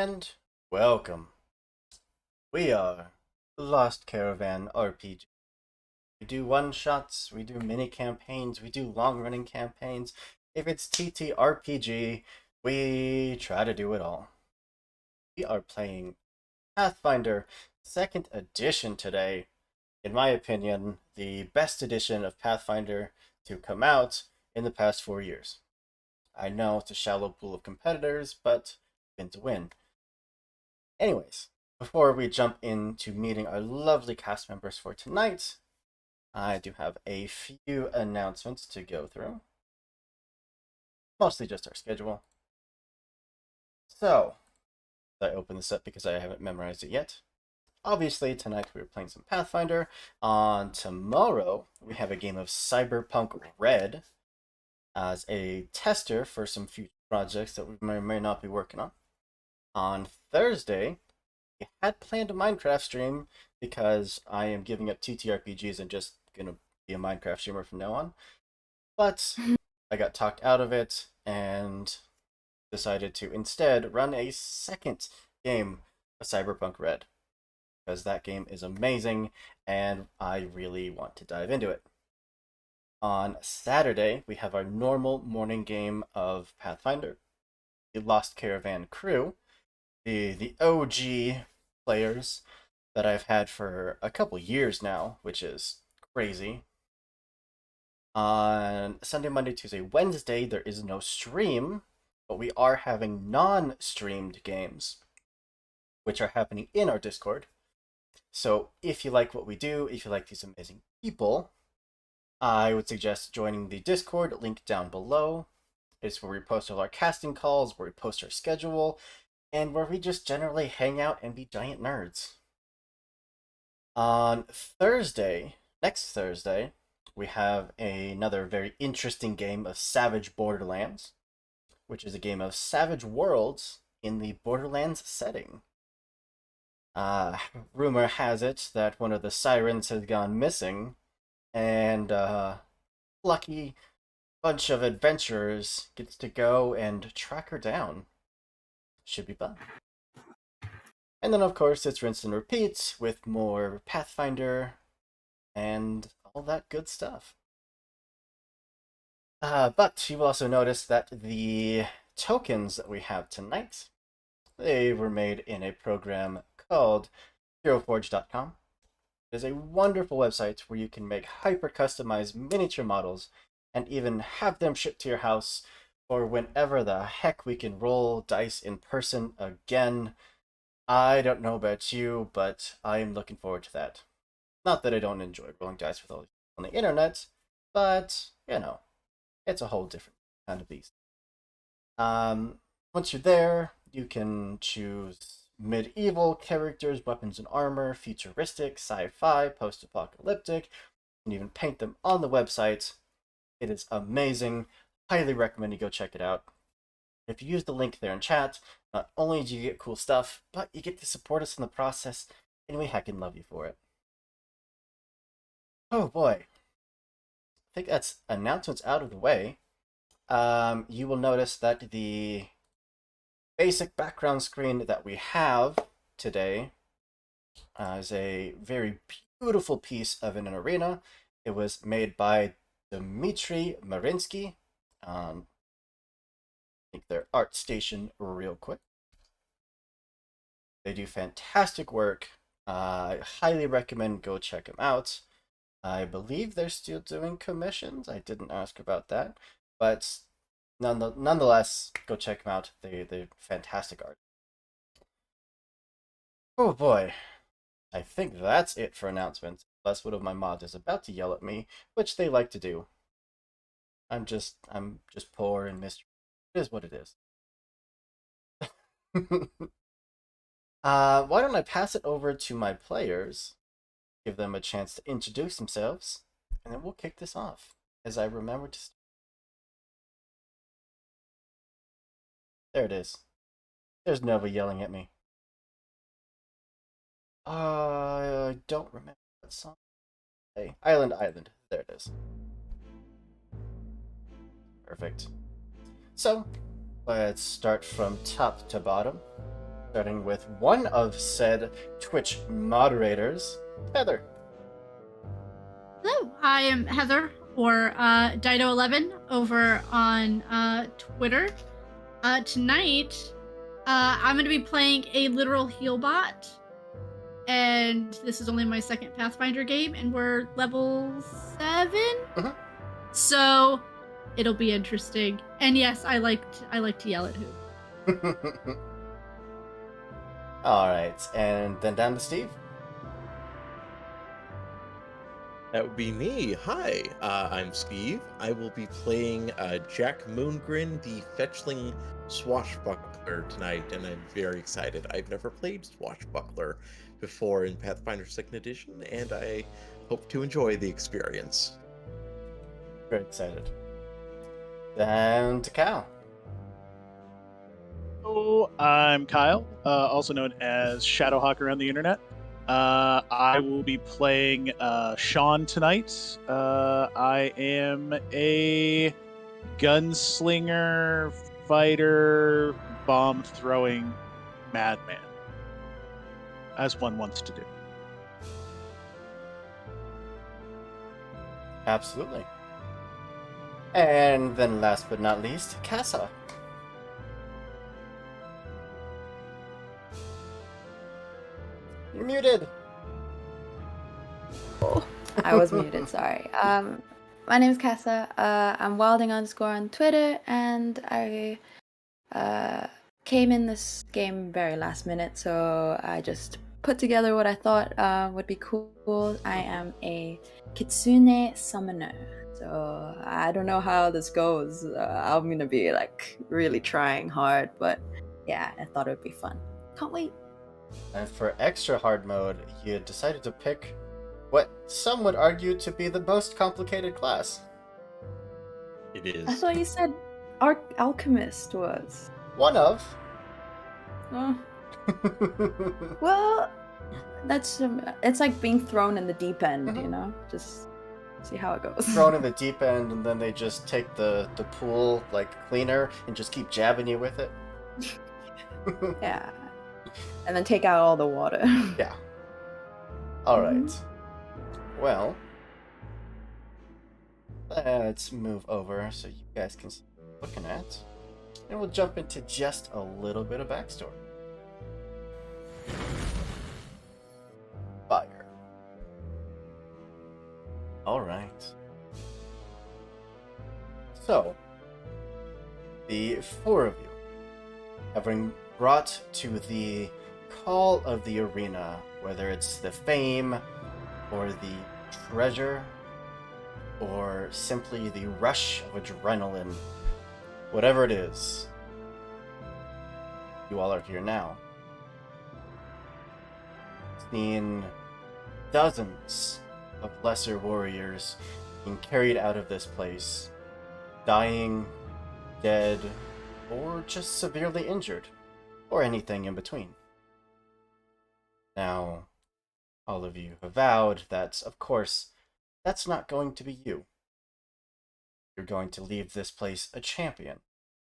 and welcome. We are Lost Caravan RPG. We do one-shots, we do mini-campaigns, we do long-running campaigns. If it's TTRPG, we try to do it all. We are playing Pathfinder 2nd edition today. In my opinion, the best edition of Pathfinder to come out in the past 4 years. I know it's a shallow pool of competitors, but win to win. Anyways, before we jump into meeting our lovely cast members for tonight, I do have a few announcements to go through. Mostly just our schedule. So, I open this up because I haven't memorized it yet. Obviously, tonight we're playing some Pathfinder. On tomorrow, we have a game of Cyberpunk Red as a tester for some future projects that we may or may not be working on. On Thursday, I had planned a Minecraft stream because I am giving up TTRPGs and just gonna be a Minecraft streamer from now on. But I got talked out of it and decided to instead run a second game of Cyberpunk Red because that game is amazing and I really want to dive into it. On Saturday, we have our normal morning game of Pathfinder, the Lost Caravan crew, the OG players that I've had for a couple years now, which is crazy. On Sunday, Monday, Tuesday, Wednesday, there is no stream, but we are having non-streamed games, which are happening in our Discord. So if you like what we do, if you like these amazing people, I would suggest joining the Discord, link down below. It's where we post all our casting calls, where we post our schedule, and where we just generally hang out and be giant nerds. On Thursday, next Thursday, we have another very interesting game of Savage Borderlands, which is a game of Savage Worlds in the Borderlands setting. Rumor has it that one of the sirens has gone missing, and lucky bunch of adventurers gets to go and track her down. Should be fun. And then, of course, it's rinse and repeat with more Pathfinder and all that good stuff. But you will also notice that the tokens that we have tonight, they were made in a program called HeroForge.com. It is a wonderful website where you can make hyper-customized miniature models and even have them shipped to your house for whenever the heck we can roll dice in person again. I don't know about you, but I am looking forward to that. Not that I don't enjoy rolling dice with all these people on the internet, but, you know, it's a whole different kind of beast. Once you're there, you can choose medieval characters, weapons and armor, futuristic, sci-fi, post-apocalyptic. You can even paint them on the website. It is amazing. Highly recommend you go check it out. If you use the link there in chat, not only do you get cool stuff, but you get to support us in the process, and we heckin' love you for it. Oh boy. I think that's announcements out of the way. You will notice that the basic background screen that we have today is a very beautiful piece of an arena. It was made by Dmitry Marinsky. Think their art station real quick. They do fantastic work. I highly recommend go check them out. I believe they're still doing commissions. I didn't ask about that, but nonetheless, go check them out. They're fantastic art. Oh boy, I think that's it for announcements. Unless one of my mods is about to yell at me, which they like to do. I'm just poor and miserable. It is what it is. Why don't I pass it over to my players, give them a chance to introduce themselves, and then we'll kick this off, as I remember to... There it is. There's Nova yelling at me. I don't remember what song. Hey, Island. There it is. Perfect. So, let's start from top to bottom. starting with one of said Twitch moderators, Heather. Hello, I am Heather, or Dido11 over on Twitter. Tonight, I'm going to be playing a literal heal bot, and this is only my second Pathfinder game, and we're level 7, so it'll be interesting. And yes, I like to yell at who. All right, and then down to Steve. That would be me. Hi, I'm Steve. I will be playing Jack Moongrin, the Fetchling Swashbuckler tonight, and I'm very excited. I've never played Swashbuckler before in Pathfinder 2nd Edition, and I hope to enjoy the experience. Very excited. Down to Cal. Hello, I'm Kyle, also known as Shadowhawker on the internet. I will be playing Sean tonight. I am a gunslinger, fighter, bomb-throwing madman, as one wants to do. Absolutely. And then last but not least, Casa. You're muted. Oh, I was muted, sorry. My name is Casa. I'm wilding__ on Twitter, and I came in this game very last minute, so I just put together what I thought would be cool. I am a Kitsune summoner, so I don't know how this goes. I'm gonna be like really trying hard, but yeah, I thought it would be fun. Can't wait. And for extra hard mode, you decided to pick what some would argue to be the most complicated class. It is. I thought you said alchemist was. One of. Oh. Well, that's it's like being thrown in the deep end, you know? Just see how it goes. Thrown in the deep end, and then they just take the pool like cleaner and just keep jabbing you with it. Yeah. And then take out all the water. Yeah. Alright. Well, let's move over so you guys can see what we're looking at. And we'll jump into just a little bit of backstory. Fire. Alright. So, the four of you, having brought to the call of the arena, whether it's the fame or the treasure or simply the rush of adrenaline, whatever it is, you all are here now. Seeing dozens of lesser warriors being carried out of this place, dying, dead, or just severely injured, or anything in between. Now, all of you have vowed that, of course, that's not going to be you. You're going to leave this place a champion,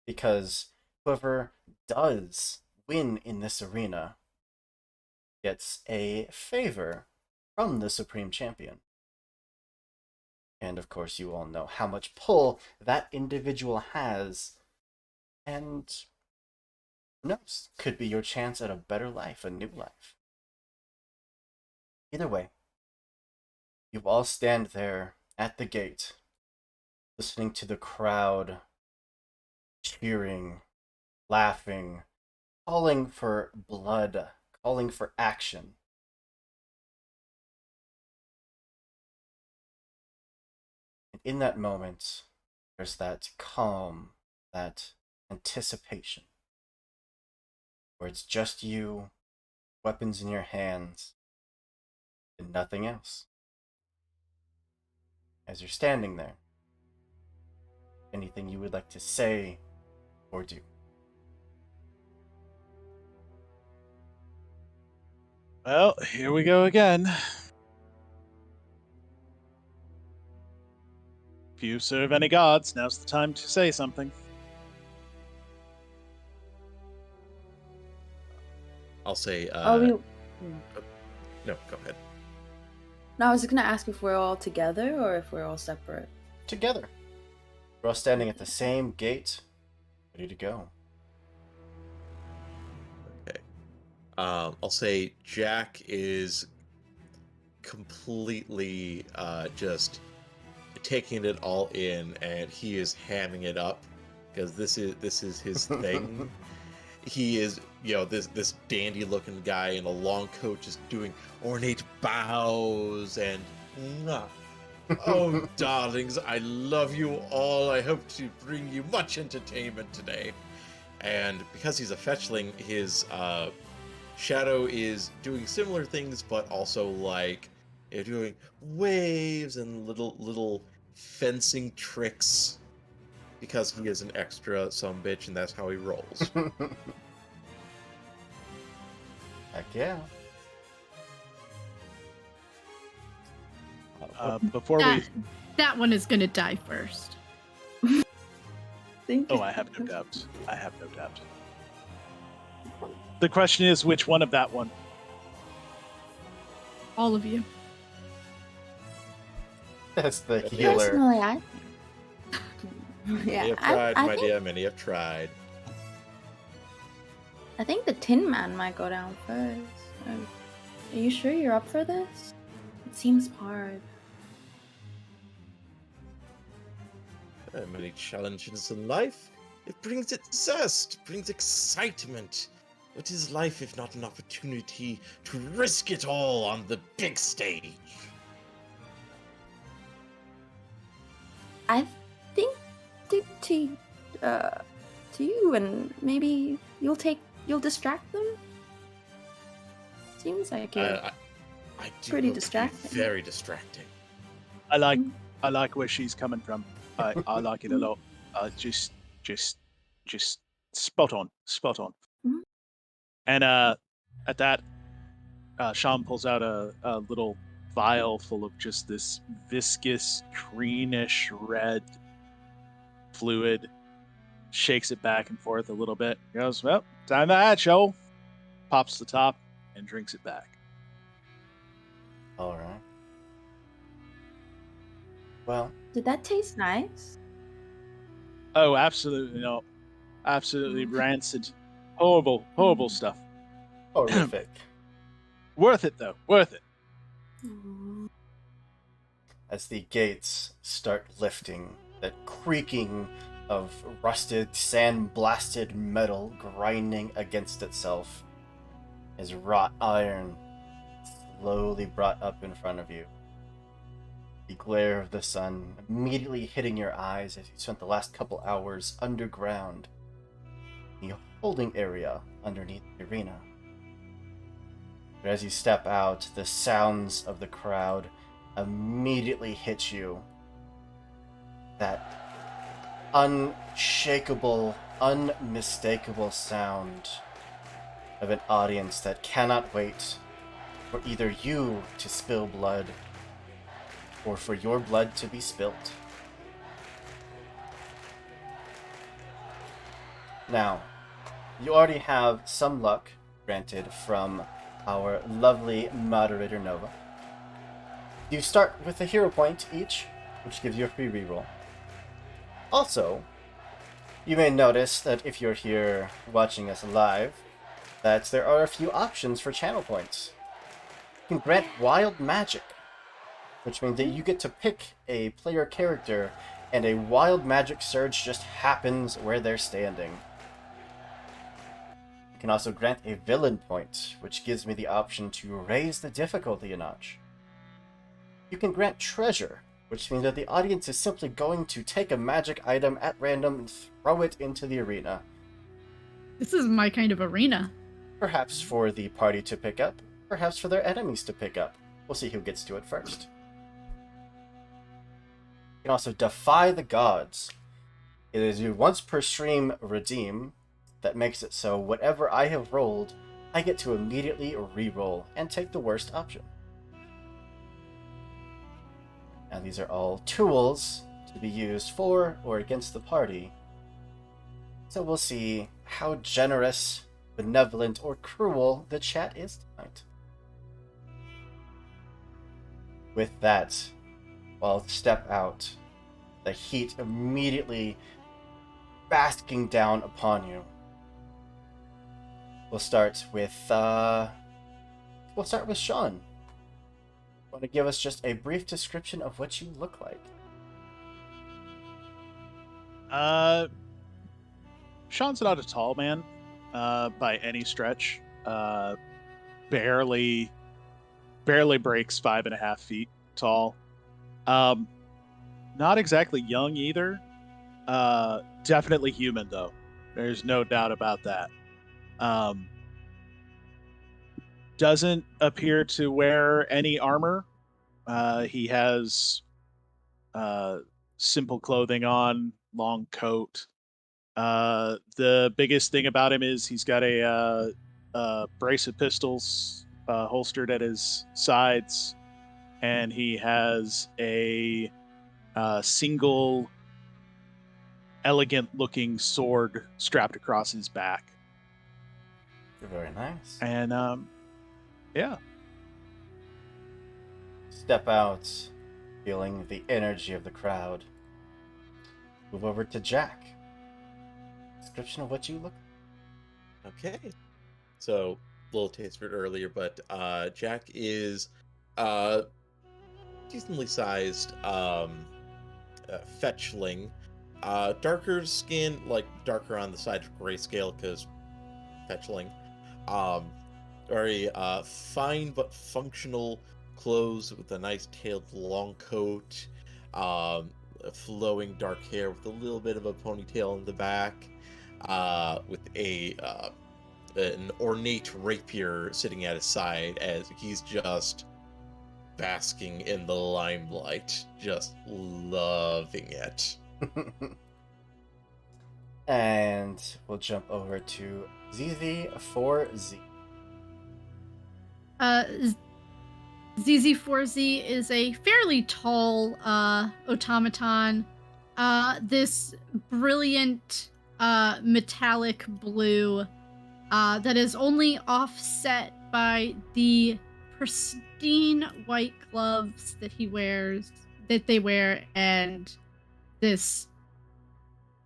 because whoever does win in this arena gets a favor from the Supreme Champion. And of course, you all know how much pull that individual has, and who knows, could be your chance at a better life, a new life. Either way, you all stand there at the gate, listening to the crowd cheering, laughing, calling for blood, calling for action. And in that moment, there's that calm, that anticipation, where it's just you, weapons in your hands, and nothing else. As you're standing there, anything you would like to say or do? Well, here we go again. If you serve any gods, now's the time to say something. I'll say. Oh, No, go ahead. no, I was gonna ask if we're all together or if we're all separate. Together. We're all standing at the same gate, ready to go. Okay. I'll say Jack is completely just taking it all in, and he is hamming it up because this is his thing. He is, this dandy looking guy in a long coat, just doing ornate bows and mwah. Oh, darlings, I love you all. I hope to bring you much entertainment today. And because he's a fetchling, his shadow is doing similar things, but also like doing waves and little fencing tricks because he is an extra sumbitch, and that's how he rolls. Heck yeah. Before That one is gonna die first. Thank you. Oh, I have no doubt. I have no doubt. The question is, which one of that one? All of you. That's the healer. Personally, I. Many Yeah, have tried, I my think, dear. Many have tried. I think the Tin Man might go down first. Are you sure you're up for this? It seems hard. Many challenges in life. It brings it zest, brings excitement. What is life if not an opportunity to risk it all on the big stage? I think to you, and maybe you'll distract them. Seems like you're I do pretty hope to be distracting. very distracting. I like where she's coming from. I like it a lot. Just spot on. Mhm. And at that, Sean pulls out a little vial full of just this viscous, greenish red fluid. Shakes it back and forth a little bit. Goes, well, time to hatch, Joe. Pops the top and drinks it back. All right. Well, Did that taste nice? Oh, absolutely no. Absolutely rancid. Horrible stuff. horrific. Worth it, though. Worth it. Aw. As the gates start lifting, that creaking of rusted, sand-blasted metal grinding against itself is wrought iron slowly brought up in front of you. The glare of the sun immediately hitting your eyes as you spent the last couple hours underground, the holding area underneath the arena. But as you step out, the sounds of the crowd immediately hit you. That unshakable, unmistakable sound of an audience that cannot wait for either you to spill blood or for your blood to be spilt. Now, you already have some luck granted from our lovely moderator Nova. You start with a hero point each, which gives you a free reroll. Also, you may notice that if you're here watching us live, that there are a few options for channel points. You can grant wild magic, which means that you get to pick a player character and a wild magic surge just happens where they're standing. You can also grant a villain point, which gives me the option to raise the difficulty a notch. You can grant treasure, which means that the audience is simply going to take a magic item at random and throw it into the arena. This is my kind of arena. Perhaps for the party to pick up, perhaps for their enemies to pick up. We'll see who gets to it first. You can also defy the gods. It is your once per stream redeem that makes it so whatever I have rolled, I get to immediately re-roll and take the worst option. Now these are all tools to be used for or against the party. So we'll see how generous benevolent or cruel the chat is tonight. With that, I'll step out, the heat immediately basking down upon you. We'll start with Sean. Want to give us just a brief description of what you look like? Sean's not a tall man, by any stretch. Barely breaks 5.5 feet tall. Not exactly young either. Definitely human though. There's no doubt about that. Doesn't appear to wear any armor. He has simple clothing on, long coat. The biggest thing about him is he's got a brace of pistols holstered at his sides, and he has a single elegant-looking sword strapped across his back. You're very nice. And yeah. Step out, feeling the energy of the crowd. Move over to Jack. Description of what you look like. Okay. So, a little taste for it earlier, but Jack is decently sized fetchling. Darker skin, like darker on the side of grayscale, because fetchling. Very fine but functional clothes with a nice tailed long coat, flowing dark hair with a little bit of a ponytail in the back, with an ornate rapier sitting at his side as he's just basking in the limelight, just loving it. And we'll jump over to ZZ4Z. ZZ4Z is a fairly tall automaton. This brilliant metallic blue that is only offset by the pristine white gloves that they wear, and this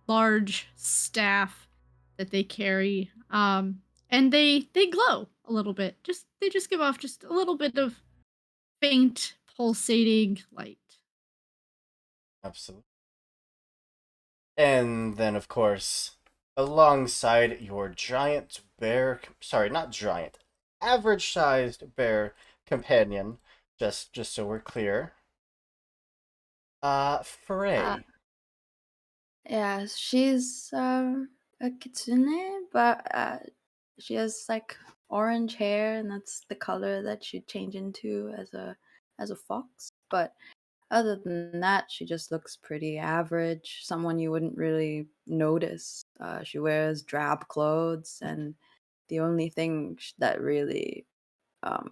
large staff that they carry. And they glow a little bit. They just give off just a little bit of faint pulsating light. Absolutely. And then, of course, alongside your giant bear, sorry, not giant, average-sized bear companion, just so we're clear, Frey. Yeah, she's a kitsune, but she has like orange hair, and that's the color that she'd change into as a fox. But other than that, she just looks pretty average. Someone you wouldn't really notice. She wears drab clothes, and the only thing that really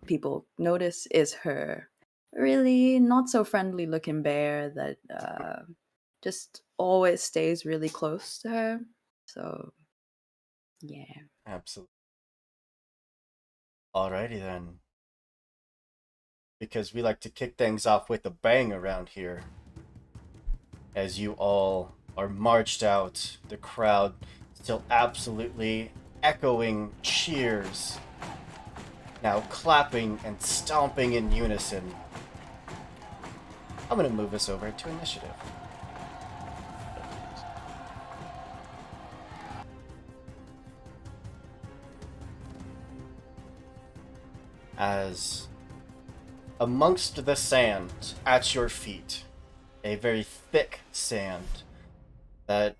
people notice is her really not so friendly looking bear that just always stays really close to her. So, yeah. Absolutely. Alrighty then. Because we like to kick things off with a bang around here. As you all are marched out, the crowd still absolutely echoing cheers. Now clapping and stomping in unison. I'm going to move us over to initiative. As amongst the sand at your feet, a very thick sand that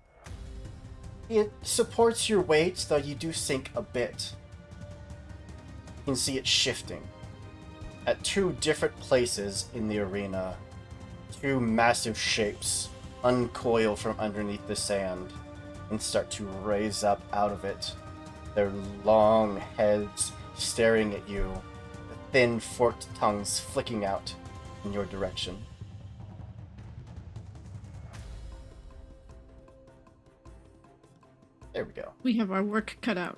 it supports your weight, though you do sink a bit. You can see it shifting. At two different places in the arena, two massive shapes uncoil from underneath the sand and start to raise up out of it, their long heads staring at you, the thin forked tongues flicking out in your direction. There we go. We have our work cut out.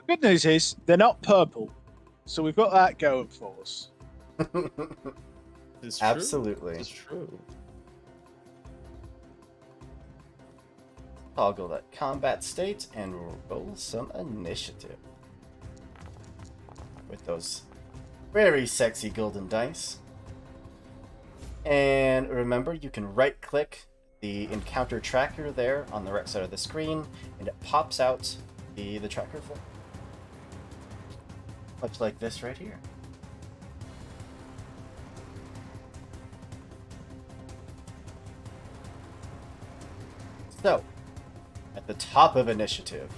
Good news is they're not purple, so we've got that going for us. It's true. Absolutely. It's true. Toggle that combat state and roll some initiative. With those very sexy golden dice. And remember, you can right click the encounter tracker there on the right side of the screen, and it pops out the tracker for much like this right here. So, at the top of initiative,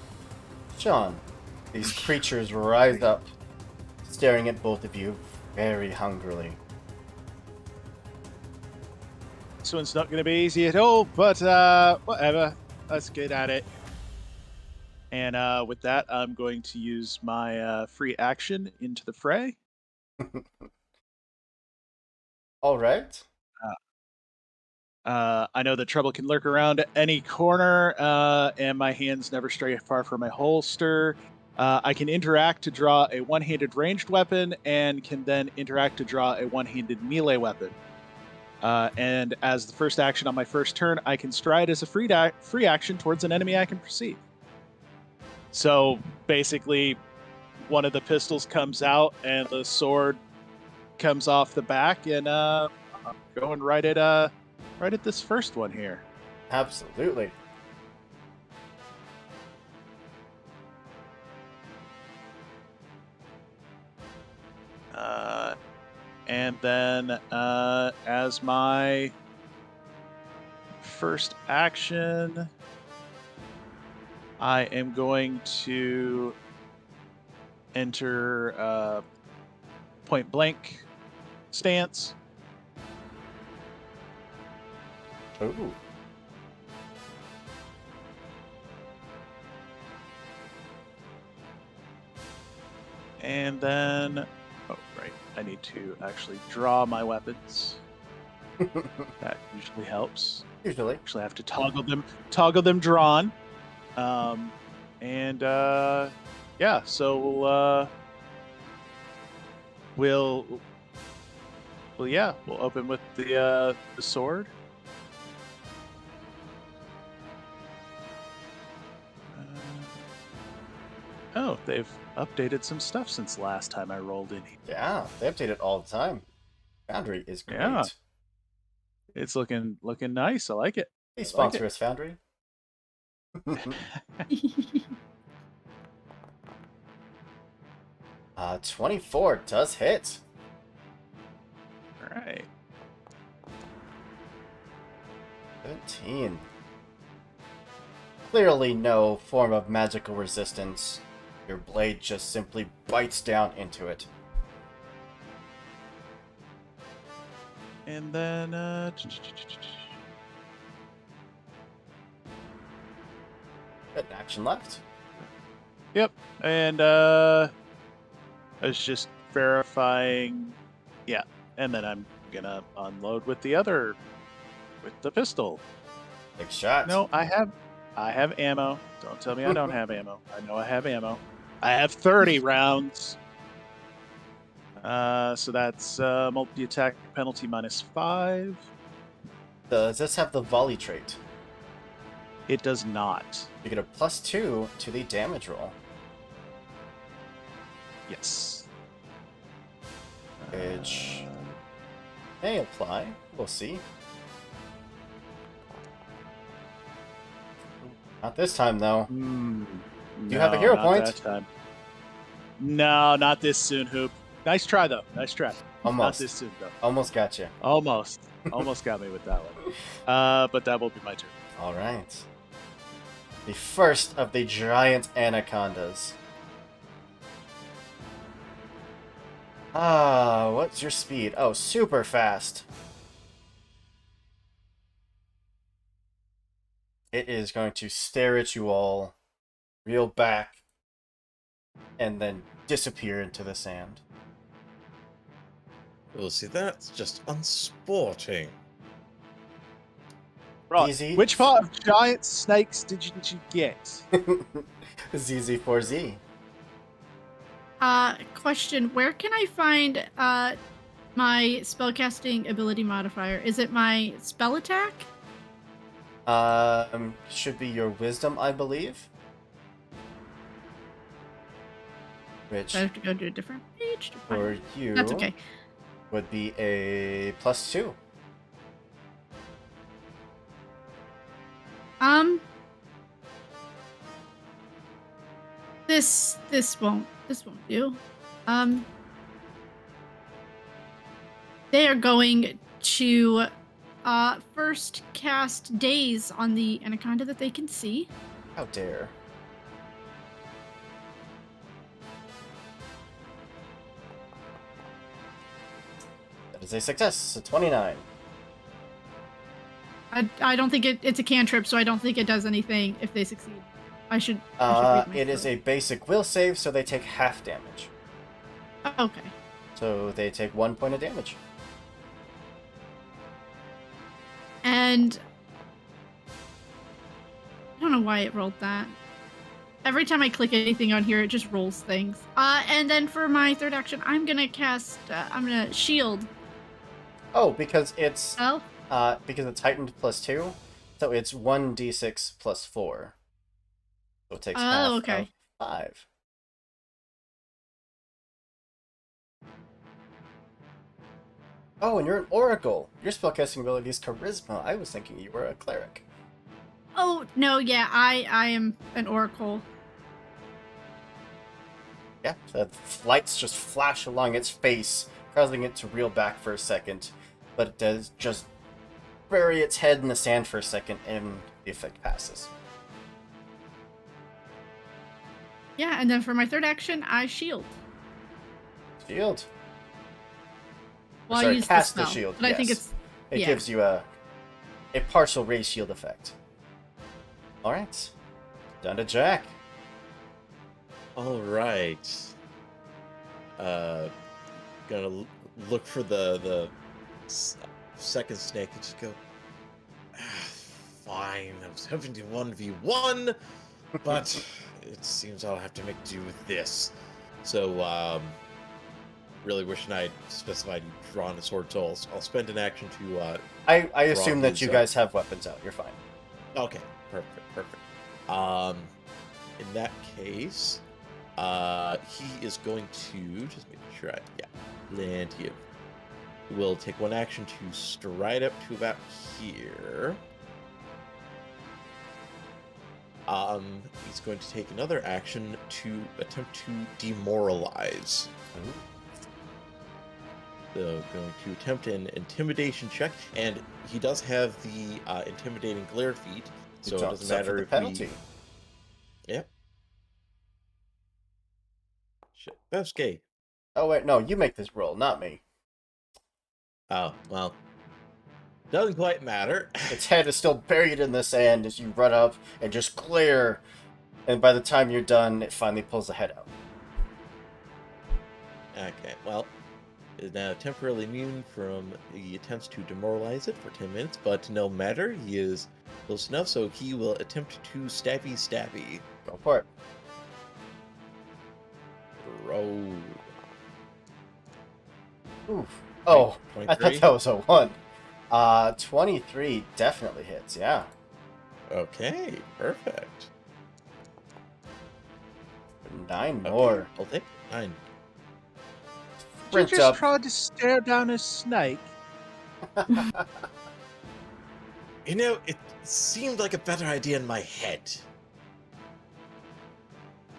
Sean, these creatures rise up, staring at both of you very hungrily. This one's not going to be easy at all, but whatever. Let's get at it. And with that, I'm going to use my free action into the fray. All right. I know that trouble can lurk around any corner, and my hands never stray far from my holster. I can interact to draw a one-handed ranged weapon, and can then interact to draw a one-handed melee weapon. And as the first action on my first turn, I can stride as a free action towards an enemy I can perceive. So basically, one of the pistols comes out, and the sword comes off the back, and I'm going right at this first one here. Absolutely. And then as my first action, I am going to enter point blank stance. Ooh. And then, oh, right, I need to actually draw my weapons. That usually helps. Usually. Actually, I have to toggle them drawn. Yeah, so we'll open with the sword. Oh, they've updated some stuff since last time I rolled in. Yeah, they update it all the time. Foundry is great. Yeah. It's looking nice. I like it. Please sponsor us, Foundry. 24 does hit. All right. 17. Clearly no form of magical resistance. Your blade just simply bites down into it. And then An action left. yep. And I was just verifying. Yeah. And then I'm gonna unload with the pistol. Big shot. No, I have ammo. Don't tell me I don't have ammo. I know I have ammo. I have 30 rounds. So that's multi-attack penalty -5. Does this have the volley trait? It does not. You get a +2 to the damage roll. Yes. Which may apply. We'll see. Not this time, though. Do you have a hero point? That time. No, not this soon, Hoop. Nice try, though. Nice try. Almost. Not this soon, though. Almost got you. Almost got me with that one. But that will be my turn. All right. The first of the giant anacondas. What's your speed? Oh, super fast. It is going to stare at you all, reel back, and then disappear into the sand. Well, see, that's just unsporting. Right. Easy. Which part of giant snakes did you get? ZZ4Z. Question: where can I find my spellcasting ability modifier? Is it my spell attack? Should be your wisdom, I believe. Which Do I have to go to a different page to find for it? you That's okay. would be a +2. This won't do. They are going to first cast Daze on the anaconda that they can see. How dare. That is a success, a 29. I don't think it's a cantrip, so I don't think it does anything if they succeed. I should read my It is spell. a basic will save, so they take half damage. Okay. So they take 1 point of damage. And I don't know why it rolled that. Every time I click anything on here, it just rolls things. And then for my third action, I'm gonna cast. I'm gonna shield. Oh, because it's Oh. heightened +2, so it's 1d6 + 4. So it takes Oh, half okay. of 5. Oh, and you're an oracle. Your spellcasting ability is charisma. I was thinking you were a cleric. Oh no, yeah, I am an oracle. Yeah, the lights just flash along its face, causing it to reel back for a second, but it does just bury its head in the sand for a second, and the effect passes. Yeah, and then for my third action, I shield. Shield. Well, I Sorry, use cast the the spell, shield. but Yes. I think it's It yeah. gives you a partial raise shield effect. All right, down to Jack. All right. Gonna look for the second snake and just go. Fine, I was hoping to 1v1, but it seems I'll have to make do with this. So, really wishing I'd specified drawn a sword, so I'll spend an action to. I draw assume that his, you guys have weapons out. You're fine. Okay, perfect. In that case, he is going to just make sure land here. Will take one action to stride up to about here. He's going to take another action to attempt to demoralize. Ooh. So going to attempt an intimidation check, and he does have the intimidating glare feat, so it Don't doesn't suffer matter the if penalty. Yep. Shit, that's gay. Oh wait, no, you make this roll, not me. Oh well, doesn't quite matter. Its head is still buried in the sand as you run up and just glare, and by the time you're done, it finally pulls the head out. Okay, well, is now temporarily immune from the attempts to demoralize it for 10 minutes, but no matter, he is close enough, so he will attempt to stabby. Go for it. Roll. Oof. Oh, I thought 23? that was a 1. 23 definitely hits, yeah. Okay, perfect. 9 Okay, more. I'll take 9. Sprint you just up. tried to stare down a snake. You know, it seemed like a better idea in my head.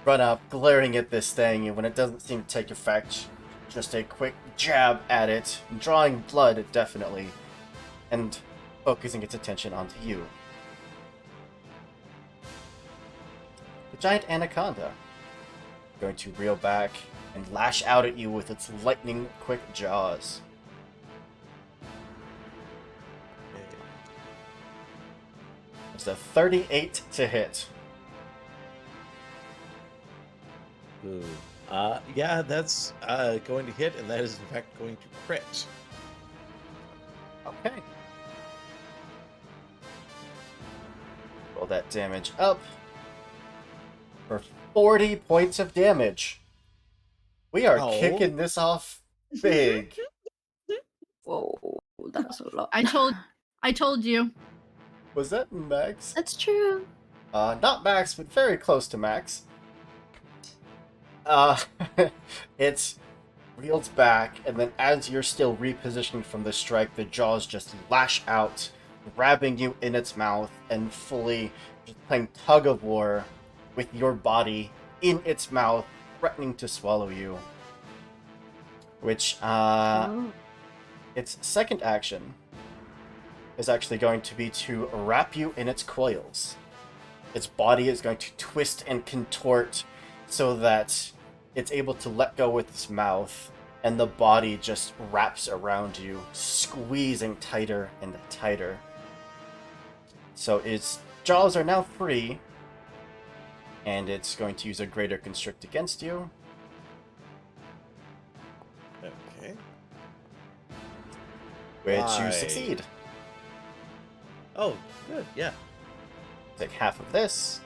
Run up, glaring at this thing, and when it doesn't seem to take effect, just a quick jab at it, drawing blood, definitely, and focusing its attention onto you. The giant anaconda going to reel back and lash out at you with its lightning quick jaws. It's a 38 to hit. Ooh. Yeah, that's going to hit, and that is in fact going to crit. Okay. Roll that damage up for 40 points of damage. We are Oh. kicking this off big. Whoa, that's a lot. I told you. Was that max? That's true. Not max, but very close to max. It's reels back, and then as you're still repositioning from the strike, the jaws just lash out, grabbing you in its mouth, and fully just playing tug of war with your body in its mouth, threatening to swallow you. Which, Oh. its second action is actually going to be to wrap you in its coils. Its body is going to twist and contort so that it's able to let go with its mouth, and the body just wraps around you, squeezing tighter and tighter. So its jaws are now free, and it's going to use a greater constrict against you. Okay. Which Why? you succeed. Oh, good. Yeah. Take half of this.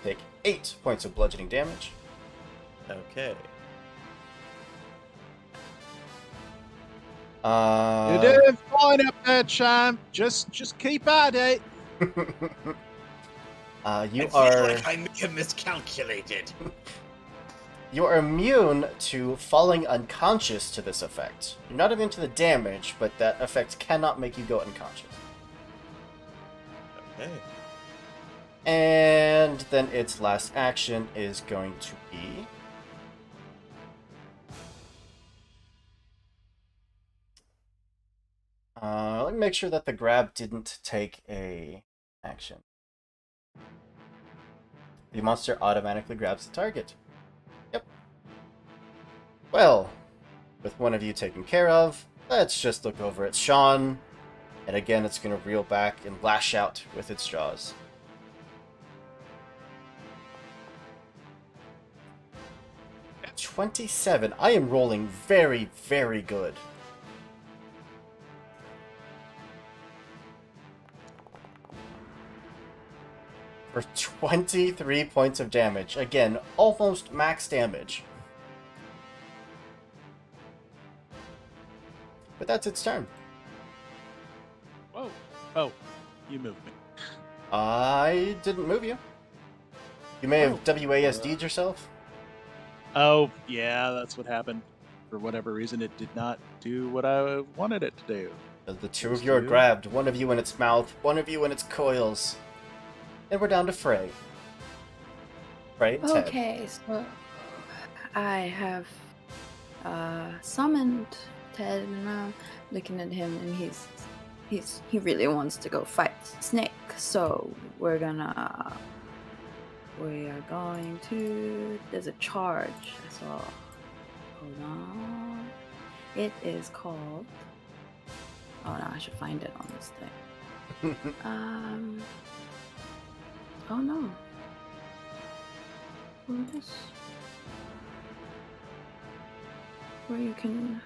Take 8 points of bludgeoning damage. Okay. You're doing fine up there, champ. Just keep at it. You I feel are like I may have miscalculated. you are immune to falling unconscious to this effect. You're not immune to the damage, but that effect cannot make you go unconscious. Okay. And then its last action is going to be let me make sure that the grab didn't take a action. The monster automatically grabs the target. Yep. Well, with one of you taken care of, let's just look over at Sean. And again, it's going to reel back and lash out with its jaws. At 27. I am rolling very, very good. For 23 points of damage. Again, almost max damage. But that's its turn. Whoa. Oh, you moved me. I didn't move you. You may have Oh. WASD'd yourself. Oh, yeah, that's what happened. For whatever reason, it did not do what I wanted it to do. The two Those of you are two. grabbed, one of you in its mouth, one of you in its coils. And we're down to Frey. Frey and Ted. Okay, so I have summoned Ted, and I'm looking at him, and he really wants to go fight Snake. So we are going to. There's a charge. So hold on. It is called. Oh no, I should find it on this thing. Oh no. What is where you can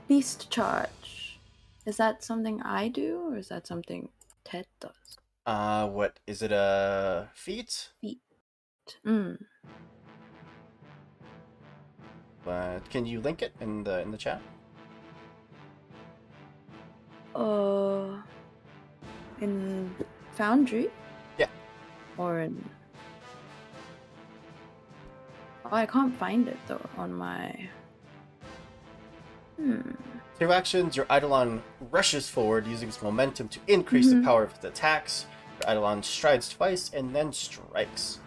beast charge? Is that something I do, or is that something Ted does? What is it? A feat? But can you link it in the chat? In Foundry? Yeah. Or in. Oh, I can't find it though on my. 2 actions, your Eidolon rushes forward using its momentum to increase the power of its attacks. Your Eidolon strides twice and then strikes.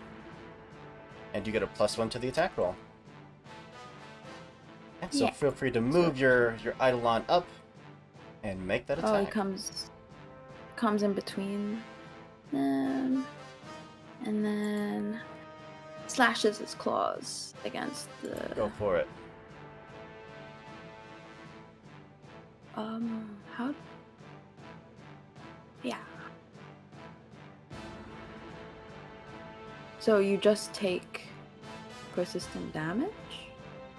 And you get a +1 to the attack roll. And so Yeah. feel free to move your Eidolon up and make that attack. Oh, it comes in between them, and then slashes its claws against the. Go for it. How? Yeah. So you just take persistent damage?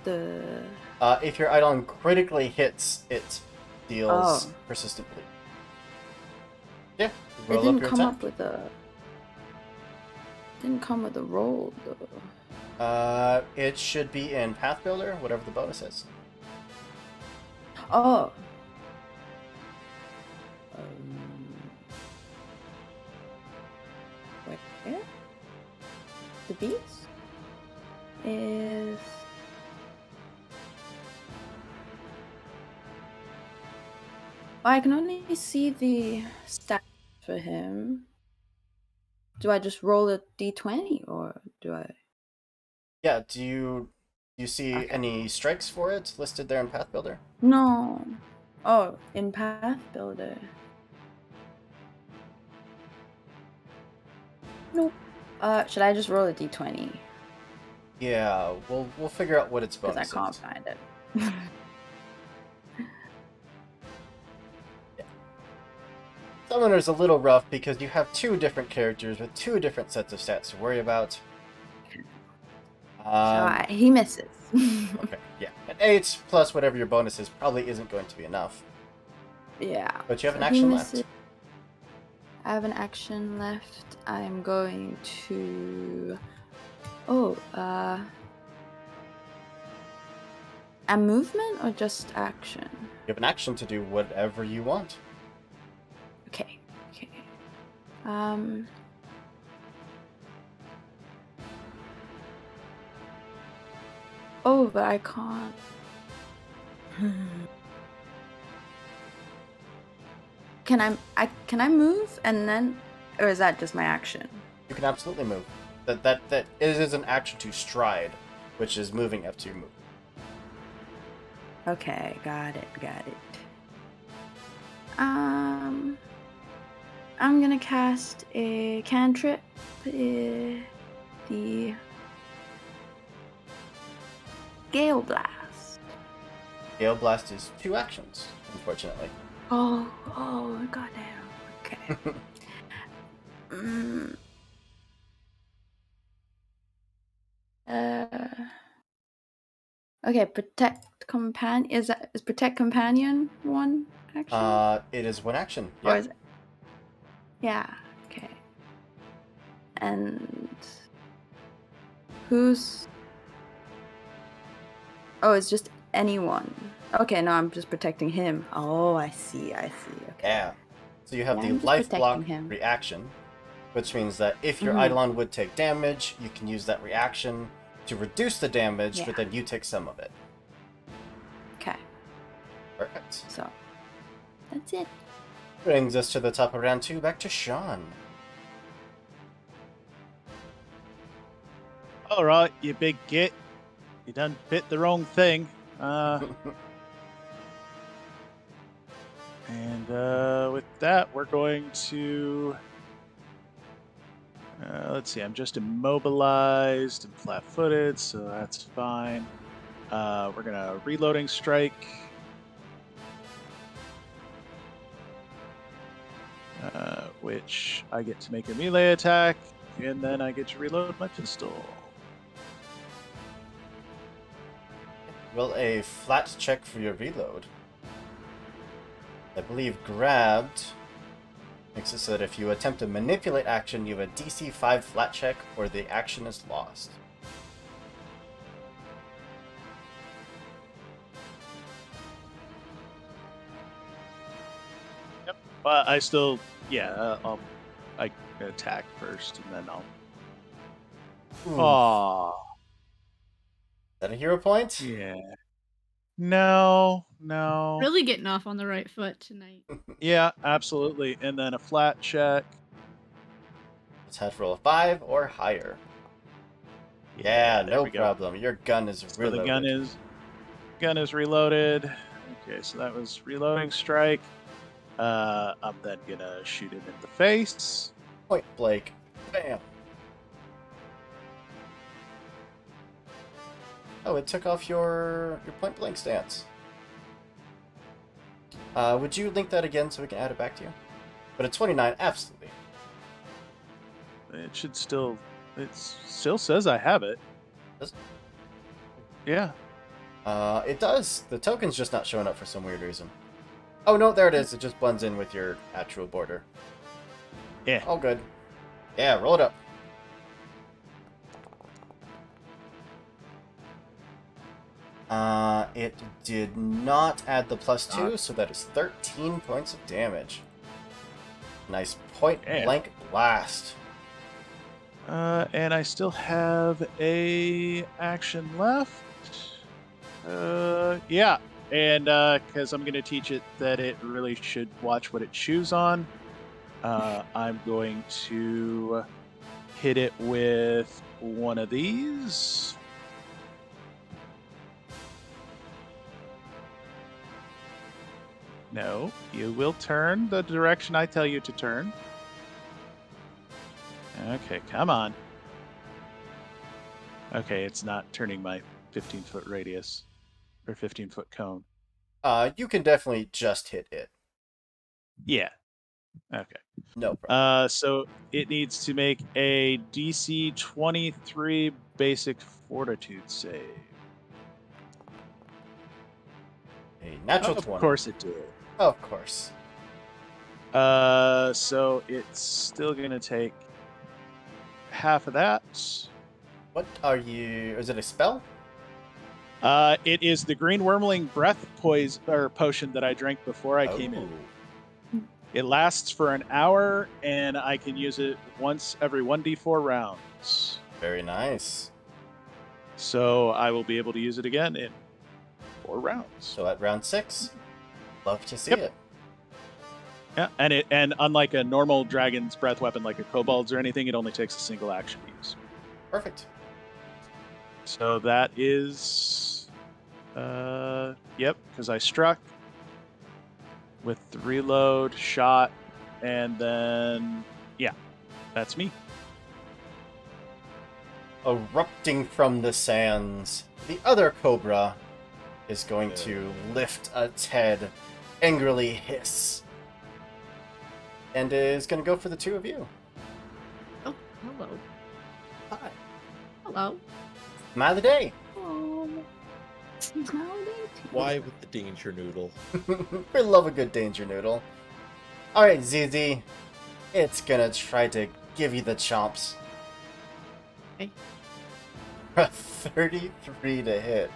If your Eidolon critically hits, it deals Oh. persistently. Yeah, It roll didn't up your come attack. up with a. Didn't come with a roll though. It should be in Path Builder, whatever the bonus is. Oh. Wait, where? The beast is. I can only see the stats for him. Do I just roll a d20 or do I? Yeah, do you see Okay. any strikes for it listed there in Path Builder? No. Oh, in Path Builder. Nope. Should I just roll a d20? Yeah, we'll figure out what its Because I bonus can't is. find it. Summoner's a little rough because you have two different characters with two different sets of stats to worry about. He misses. Okay, yeah. An 8 plus whatever your bonus is probably isn't going to be enough. Yeah. But you have an So he action misses. left. I have an action left. I'm going to. Oh, a movement or just action? You have an action to do whatever you want. Okay. Okay. Um. Oh, but I can't. Can I move and then, or is that just my action? You can absolutely move. That it is an action to stride, which is moving up to your move. Okay, got it. I'm gonna cast a cantrip. The Gale Blast. Gale Blast is 2 actions, unfortunately. Oh, goddamn. Okay. mm, uh, okay, is protect companion one action? It is 1 action. Or Yeah. is it? Yeah. Okay. And who's? Oh, it's just anyone. Okay, no, I'm just protecting him. Oh, I see. Okay. Yeah. So you have Yeah, the I'm just life block protecting him. reaction, which means that if your Mhm. Eidolon would take damage, you can use that reaction to reduce the damage, Yeah. but then you take some of it. Okay, Perfect. so that's it. Brings us to the top of round 2, back to Sean. All right, you big git. You done bit the wrong thing. And with that, we're going to. Let's see, I'm just immobilized and flat footed, so that's fine. We're going to reloading strike. Which I get to make a melee attack, and then I get to reload my pistol. Well, a flat check for your reload. I believe grabbed makes it so that if you attempt to manipulate action, you have a DC 5 flat check, or the action is lost. Yep, but I still, I attack first, and then I'll. Ooh. Aww. Is that a hero point? Yeah. No. Really getting off on the right foot tonight. Yeah, absolutely. And then a flat check. Let's have to roll a 5 or higher. Yeah, no problem. Your gun is So reloaded. the gun is reloaded. Okay, so that was reloading strike. I'm then gonna shoot him in the face. Point blank. Bam. Oh, it took off your point blank stance. Would you link that again so we can add it back to you? But at 29, absolutely. It should still. It still says I have it. Does it? Yeah. It does. The token's just not showing up for some weird reason. Oh no, there it is. It just blends in with your actual border. Yeah. All good. Yeah, roll it up. It did not add the +2, so that is 13 points of damage. Nice point blank blast. And I still have a action left. Yeah, and because I'm going to teach it that it really should watch what it chews on, I'm going to hit it with one of these. No, you will turn the direction I tell you to turn. Okay, come on. Okay, it's not turning my 15-foot radius or 15-foot cone. You can definitely just hit it. Yeah. Okay. No problem. So it needs to make a DC 23 basic fortitude save. A natural Of 20. course it did. Of course. So it's still gonna take half of that. What are you? Is it a spell? It is the green wormling breath potion that I drank before I came in. It lasts for an hour, and I can use it once every 1d4 rounds. Very nice. So I will be able to use it again in 4 rounds. So at round 6, love to see Yep. it. Yeah, and unlike a normal dragon's breath weapon like a kobold's or anything, it only takes a single action to use. Perfect. So that is, yep, because I struck with the reload, shot, and then, yeah, that's me. Erupting from the sands, the other cobra is going to lift its head, angrily hiss, and is going to go for the two of you. Oh, hello. Hi. Hello. Smile of the day. Oh, Why with the danger noodle? We love a good danger noodle. Alright, ZZ. It's gonna try to give you the chomps. Okay. A 33 to hit.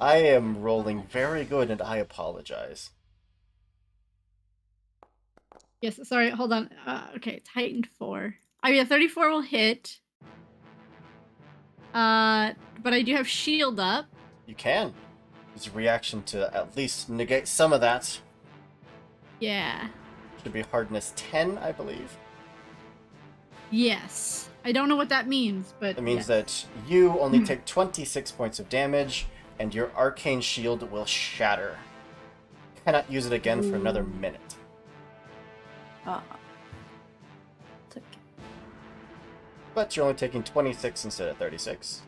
I am rolling very good and I apologize. Yes, sorry, hold on. Okay, it's heightened 4. I mean, a 34 will hit. But I do have shield up. You can. Use a reaction to at least negate some of that. Yeah. Should be hardness 10, I believe. Yes. I don't know what that means, but That means yes. that you only take 26 points of damage, and your arcane shield will shatter. You cannot use it again for another minute. Ah. It's okay. But you're only taking 26 instead of 36.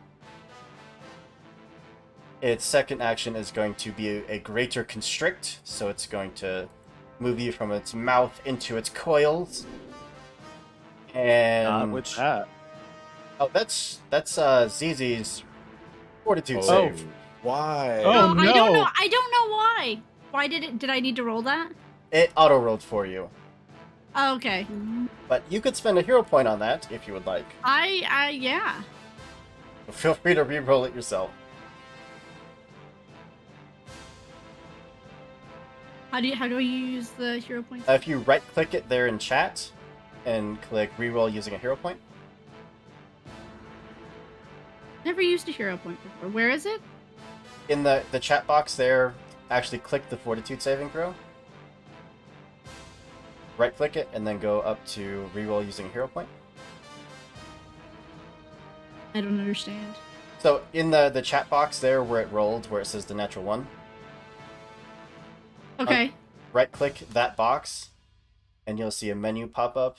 Its second action is going to be a greater constrict, so it's going to move you from its mouth into its coils. And Not with that. oh, that's ZZ's fortitude Oh, save. why? Oh, I don't no. know. I don't know why. Why did I need to roll that? It auto rolled for you, Oh, okay. but you could spend a hero point on that if you would like. Yeah. Feel free to re-roll it yourself. How do I use the hero points? If you right-click it there in chat and click re-roll using a hero point, Never used a hero point before. Where is it? in the chat box there, actually click the fortitude saving throw. Right-click it and then go up to re-roll using a hero point. I don't understand. So in the chat box there where it rolled, where it says the natural 1, Okay. right-click that box, and you'll see a menu pop up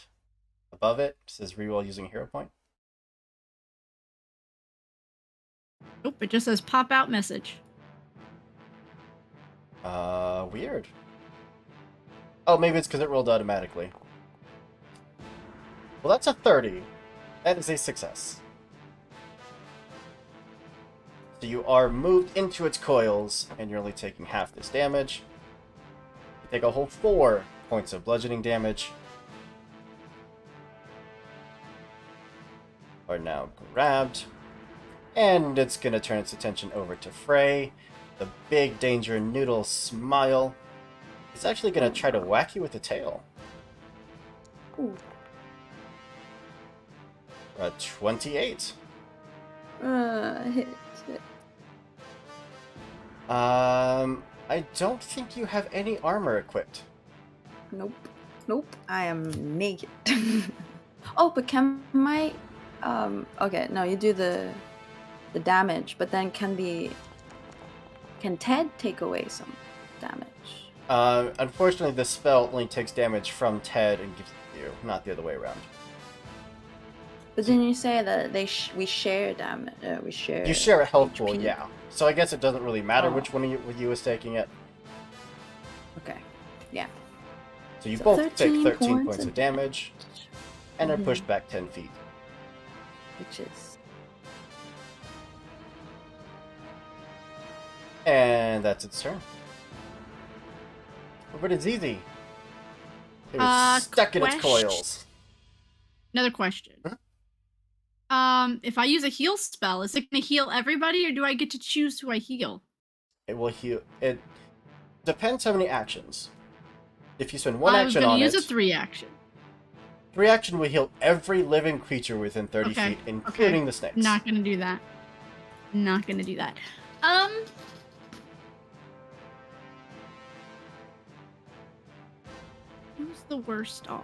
above it. It says reroll using a hero point. Nope, it just says pop out message. Weird. Oh, maybe it's because it rolled automatically. Well, that's a 30. That is a success. So you are moved into its coils, and you're only taking half this damage. You take a whole 4 points of bludgeoning damage. Are now grabbed. And it's going to turn its attention over to Frey. The big danger noodle smile. It's actually going to try to whack you with the tail. Ooh. 28. Hit. I don't think you have any armor equipped. Nope. Nope. I am naked. Oh, but can my okay, no, you do the damage, but then can Ted take away some damage? Unfortunately, the spell only takes damage from Ted and gives it to you, not the other way around. But then you say that we share damage. We share. You share a health pool, HP. yeah. So I guess it doesn't really matter Oh. which one of you is taking it. Okay. Yeah. So you So both take 13 points points of of damage and are Mhm. pushed back 10 feet. Which is And that's its turn. But it's easy. It was stuck in its coils. Another question. If I use a heal spell, is it going to heal everybody, or do I get to choose who I heal? It will heal. It depends how many actions. If you spend one I was action going on to use it, a 3 action. 3 action will heal every living creature within 30 Okay, feet, including the snakes. Not going to do that. Not going to do that. Who's the worst off?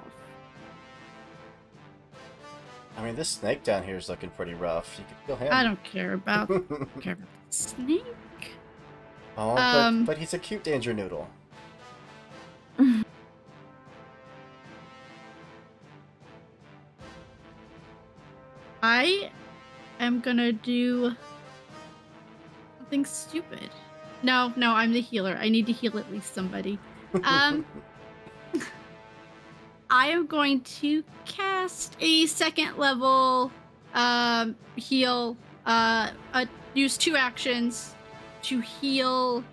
I mean, this snake down here is looking pretty rough. You could kill him. I don't care about the snake. Oh, but he's a cute danger noodle. I am gonna do something stupid. No, I'm the healer. I need to heal at least somebody. I am going to cast a 2nd level heal. Use 2 actions to heal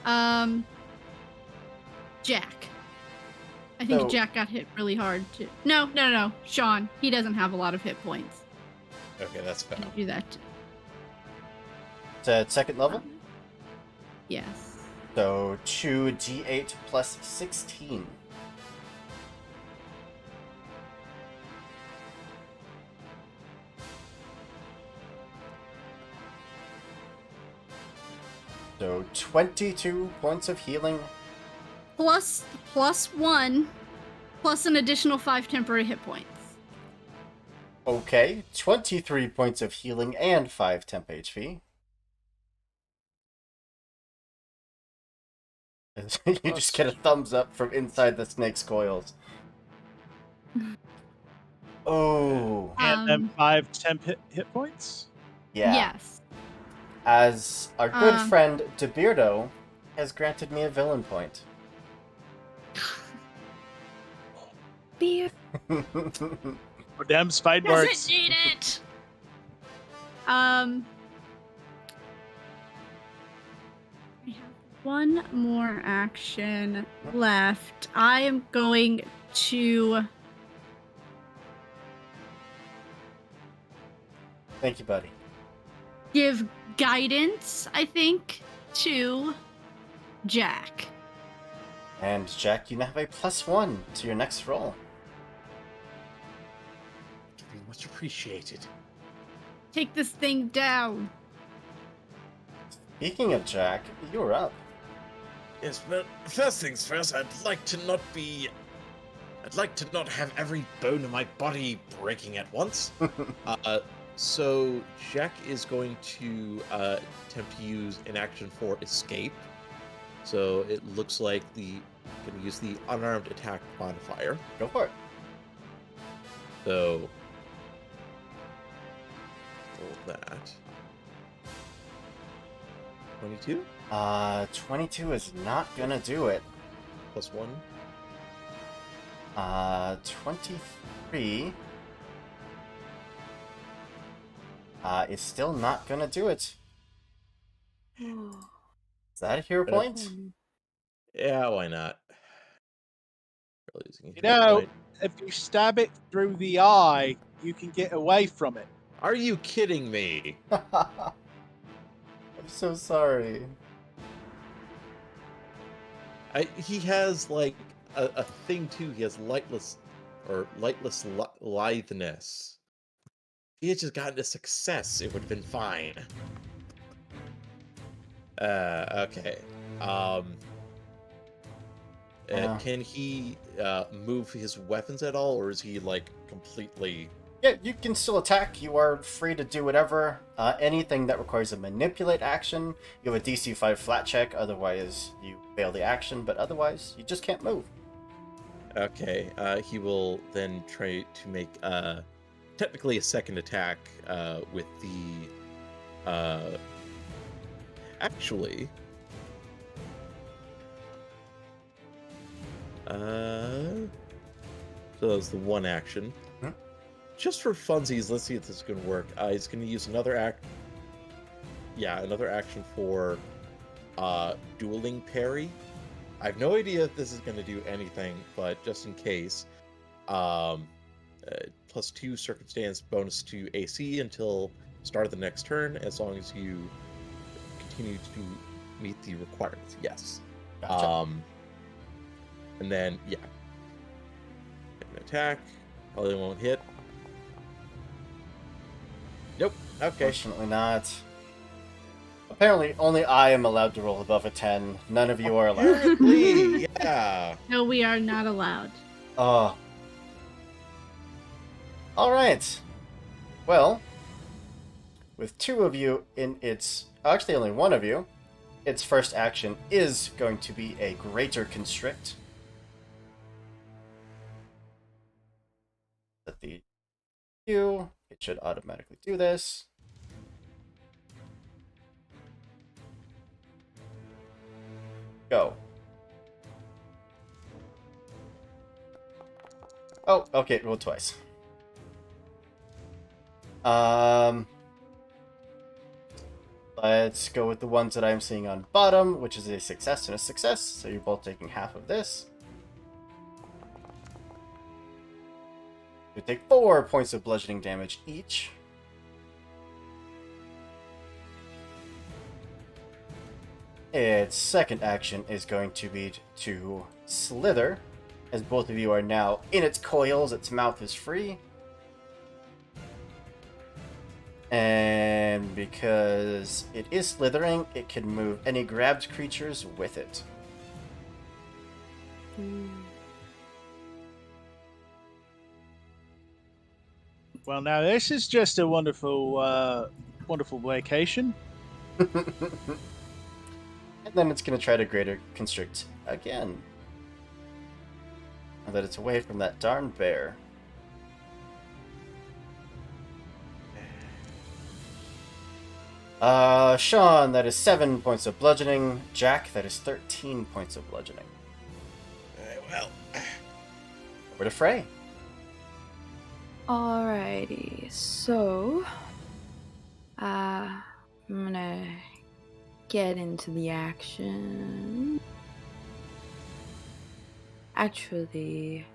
Jack. I think So- Jack got hit really hard too. No. Sean, he doesn't have a lot of hit points. Okay, that's fair. Can I do that too? It's at 2nd level, Yes. so 2d8 plus 16. So 22 points of healing. Plus 1, plus an additional 5 temporary hit points. Okay, 23 points of healing and 5 temp HP. You just get a thumbs up from inside the snake's coils. Oh, And then 5 temp hit points. yeah. Yes. As our good Um, friend DeBeardo has granted me a villain point. beer. Oh, damn, Spide works. Doesn't need it. I have one more action left. I am going to. Thank you, buddy. Give guidance, I think, to Jack. And Jack, you now have a +1 to your next roll. Very much appreciated. Take this thing down. Speaking of Jack, you're up. Yes, well, first things first, I'd like to not have every bone in my body breaking at once. So Jack is going to attempt to use an action for escape. So it looks like going to use the unarmed attack modifier. Go for it. So roll that. 22 22 is not gonna do it. plus 1. 23 is still not gonna do it. Is that a hero point? Yeah, why not? Barely using a You hit know, point. if you stab it through the eye, you can get away from it. Are you kidding me? I'm so sorry. He has like a thing too. He has lightless litheness. If he had just gotten a success, it would have been fine. Okay. Yeah. Can he move his weapons at all, or is he like completely? Yeah, you can still attack. You are free to do whatever. Anything that requires a manipulate action, you have a DC 5 flat check, otherwise you fail the action, but otherwise you just can't move. Okay. He will then try to make technically a second attack with the actually. So that was the one action. Hmm? Just for funsies, let's see if this is going to work. He's going to use another another action for dueling parry. I have no idea if this is going to do anything, but just in case, +2 circumstance bonus to AC until start of the next turn, as long as you continue to meet the requirements. Yes. Gotcha. And then an attack probably won't hit. Nope. Okay. Fortunately not. Apparently, only I am allowed to roll above a 10. None of you are allowed. Apparently, yeah. No, we are not allowed. Oh. Alright. Well, with two of you in its... Actually, only one of you. Its first action is going to be a Greater Constrict. Set the Q. It should automatically do this. Go. Oh, okay, roll twice. Let's go with the ones that I'm seeing on bottom, which is a success and a success. So you're both taking half of this. You take 4 points of bludgeoning damage each. Its second action is going to be to slither, as both of you are now in its coils. Its mouth is free. And because it is slithering, it can move any grabbed creatures with it. Well, now this is just a wonderful, wonderful vacation. And then it's going to try to greater constrict again. Now that it's away from that darn bear. Sean, that is 7 points of bludgeoning. Jack, that is 13 points of bludgeoning. Well, Over to Frey. Alrighty, so I'm gonna get into the action. Actually,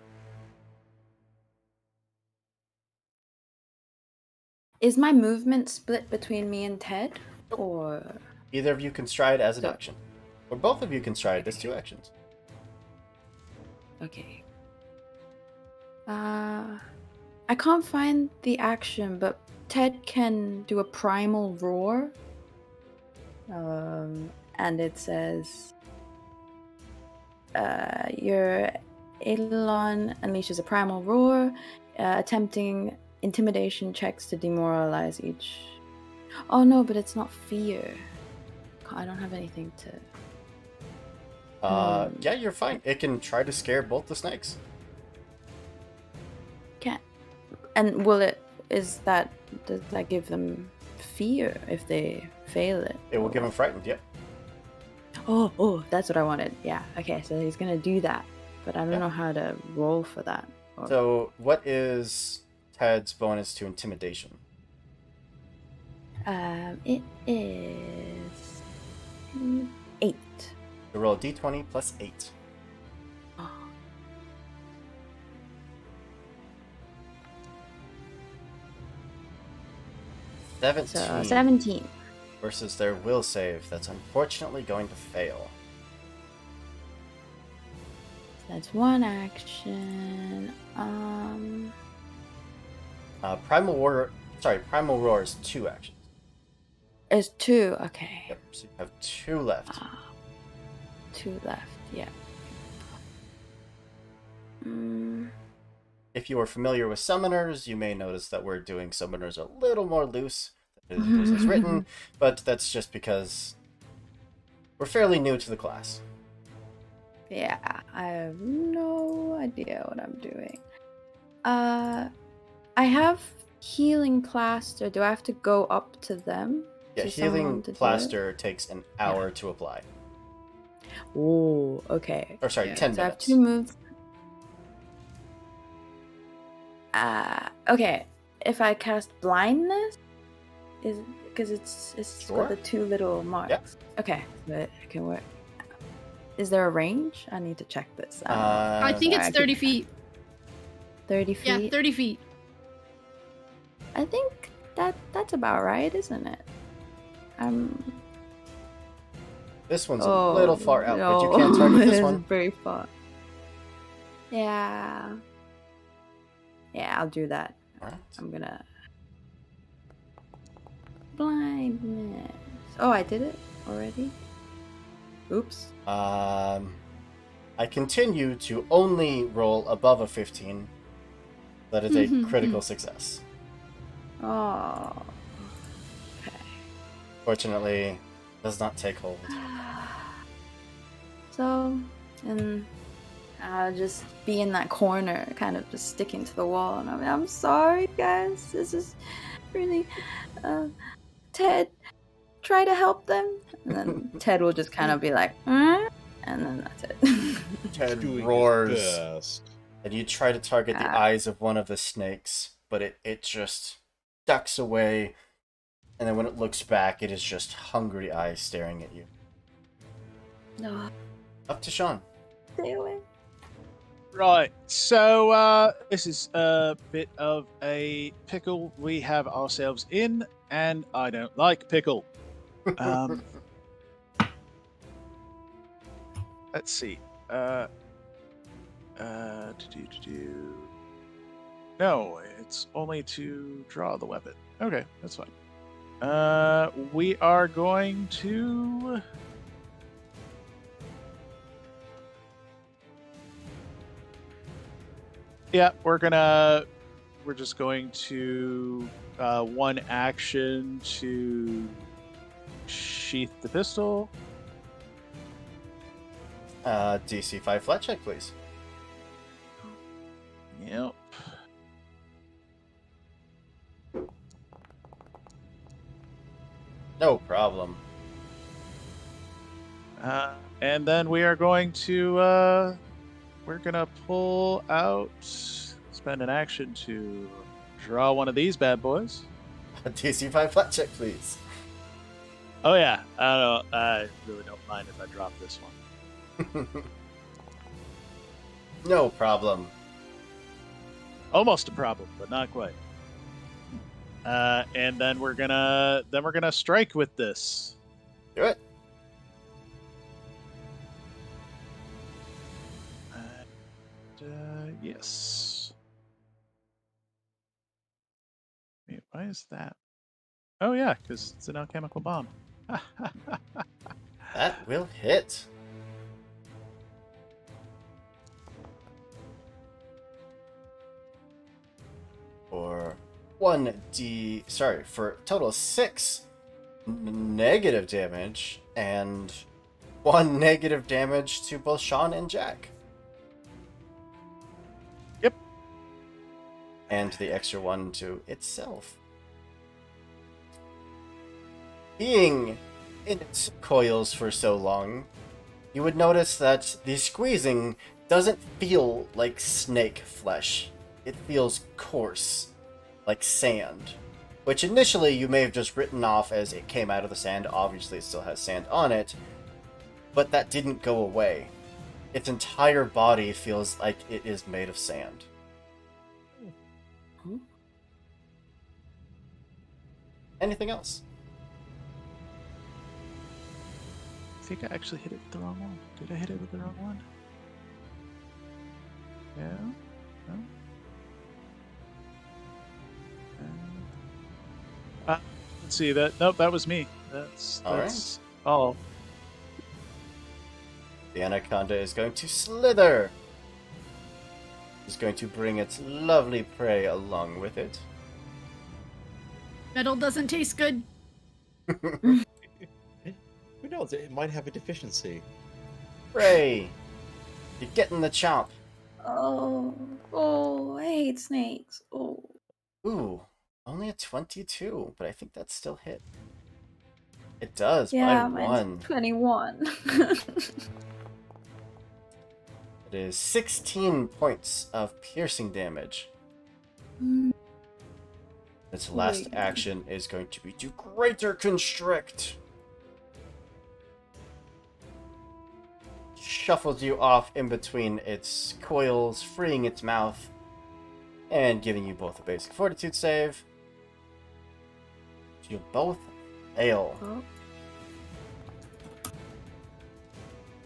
is my movement split between me and Ted, or Either of you can stride as an So- action. Or both of you can stride as 2 actions. okay? I can't find the action, but Ted can do a primal roar. And it says, your Eidolon unleashes a primal roar, attempting intimidation checks to demoralize each. Oh no, but it's not fear. I don't have anything to. Yeah, you're fine. It can try to scare both the snakes. Can't. And does that give them fear if they fail it? It will give him frightened, yep. Oh, that's what I wanted. Yeah, okay, so he's gonna do that. But I don't Yeah. know how to roll for that. So, what is Ted's bonus to intimidation? It is 8. You roll a d20 plus 8. Oh. 17 So 17. versus their will save. That's unfortunately going to fail. That's one action. Primal Roar is 2 actions. It's 2. Okay. Yep, so you have 2 left. 2 left. Yeah. Mm, If you are familiar with summoners, you may notice that we're doing summoners a little more loose than it is written, but that's just because we're fairly new to the class. yeah, I have no idea what I'm doing. I have healing plaster. Do I have to go up to them? Yeah, To healing someone to do it? plaster takes an hour to apply. Oh, okay. Or sorry, 10 So I have minutes. 2 moves. Okay. If I cast blindness, is because it's Sure. got the 2 little marks. Yep. Okay, but it can work. Is there a range? I need to check this. I think sorry, it's 30 feet. 30 feet. Yeah, 30 feet. I think that's about right, isn't it? This one's a little far out, but you can't target this one. Very far. Yeah. Yeah, I'll do that. Alright. I'm gonna blindness. Oh, I did it already. Oops. I continue to only roll above a 15. That is a critical success. Oh. Okay. Fortunately, does not take hold. So, and I'll just be in that corner, kind of just sticking to the wall, and I'm sorry, guys. This is really, Ted, try to help them, and then Ted will just kind of be like, and then that's it. Ted Doing roars, his best. and you try to target the eyes of one of the snakes, but it just ducks away, and then when it looks back, it is just hungry eyes staring at you. No, Up to Sean. stay away. Right, so this is a bit of a pickle we have ourselves in, and I don't like pickle. Let's see. No, it's only to draw the weapon. Okay, that's fine. We are going to. Yeah, we're just going to one action to sheath the pistol. DC 5 flat check, please. Yep. No problem. And then we are going to we're gonna pull out, spend an action to draw one of these bad boys. DC 5 flat check, please. Oh yeah, I really don't mind if I drop this one. No problem. Almost a problem, but not quite. And then we're gonna strike with this. Do it. Yes. Wait, why is that? Oh yeah, because it's an alchemical bomb. That will hit. For for a total of 6 negative damage, and 1 negative damage to both Sean and Jack. Yep. And the extra 1 to itself. Being in its coils for so long, you would notice that the squeezing doesn't feel like snake flesh. It feels coarse, like sand, which initially you may have just written off as it came out of the sand. Obviously it still has sand on it, but that didn't go away. Its entire body feels like it is made of sand. Anything else? I think I actually hit it with the wrong one. Did I hit it with the wrong one? No. No. Let's see. Nope, that was me. That's all. The anaconda is going to slither. It's going to bring its lovely prey along with it. Metal doesn't taste good. Who knows? It might have a deficiency. Prey, you're getting the chomp. Oh, I hate snakes. Oh. Ooh, only a 22, but I think that's still hit. It does, Yeah, by mine's 1. 21. It is 16 points of piercing damage. Its last Wait. action is going to be to Greater Constrict. Shuffles you off in between its coils, freeing its mouth, and giving you both a basic fortitude save. You both fail. Oh.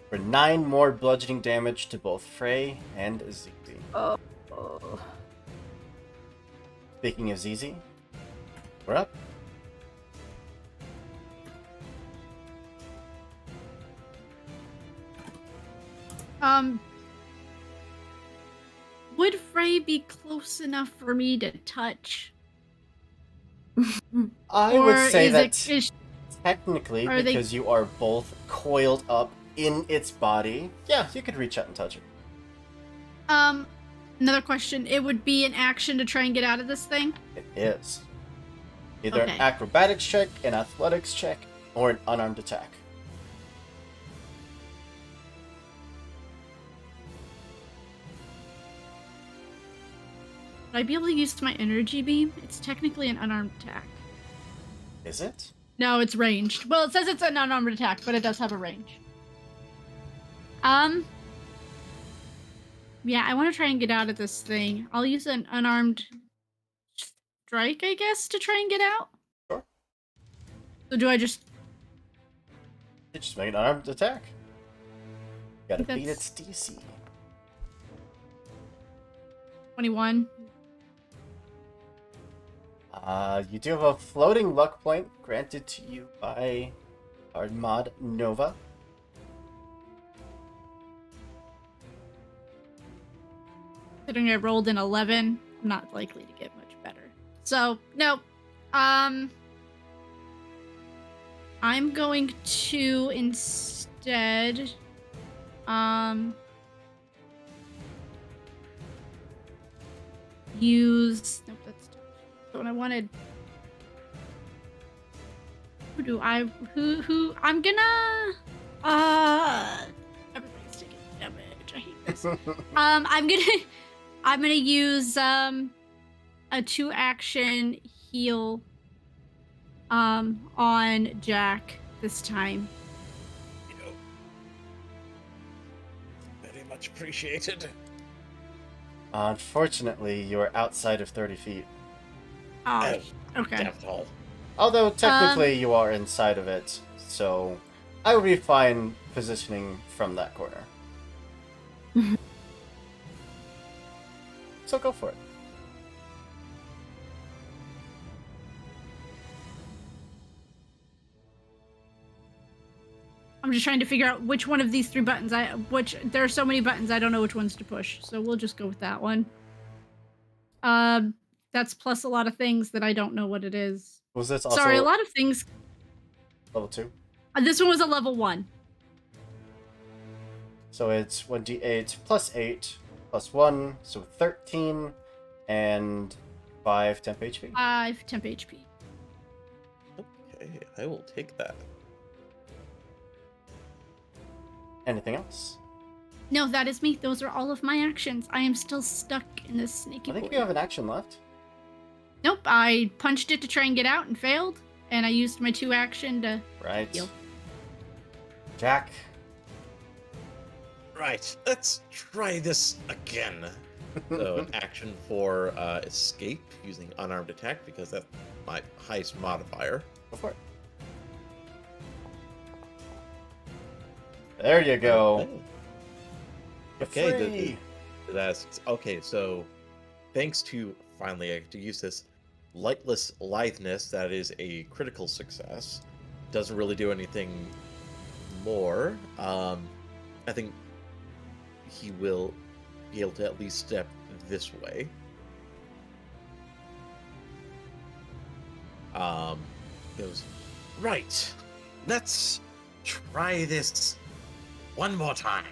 For 9 more bludgeoning damage to both Frey and Zizi. Oh. Speaking of Zizi, we're up. Would Frey be close enough for me to touch? I would say is that it, is, technically, are they- because you are both coiled up in its body, yeah, you could reach out and touch it. Another question. It would be an action to try and get out of this thing? It is. Either Okay. an acrobatics check, an athletics check, or an unarmed attack. Would I be able to use my energy beam? It's technically an unarmed attack. Is it? No, it's ranged. Well, it says it's an unarmed attack, but it does have a range. Yeah, I want to try and get out of this thing. I'll use an unarmed strike, I guess, to try and get out. Sure. So do I just... You just make an unarmed attack. Gotta beat That's- its DC. 21? You do have a floating luck point granted to you by our mod Nova. Considering I rolled an 11, I'm not likely to get much better. So, no. I'm going to instead... use... Nope, that's not what I wanted. Who... I'm gonna... Everybody's taking damage. I hate this. I'm gonna use a 2-action heal on Jack this time. You know, very much appreciated. Unfortunately, you are outside of 30 feet. Oh, okay. Damn it all. Although technically you are inside of it, so I would be fine positioning from that corner. So go for it. I'm just trying to figure out which one of these 3 buttons there are so many buttons I don't know which ones to push. So we'll just go with that one. That's plus a lot of things that I don't know what it is. Was this also Sorry, a lot of things. level 2? This one was a level 1. So it's 1d8 plus 8 plus 1, so 13, and 5 temp HP. 5 temp HP. Okay, I will take that. Anything else? No, that is me. Those are all of my actions. I am still stuck in this snaky I think void. you have an action left. Nope, I punched it to try and get out and failed, and I used my 2-action to Right. heal. Jack. Right, let's try this again. So an action for escape using unarmed attack, because that my highest modifier. Go for it. There you go. Okay. You're Okay, free. that's okay. So, thanks to finally, I get to use this lightless litheness. That is a critical success. Doesn't really do anything more. I think he will be able to at least step this way. Goes right. Let's try this one more time.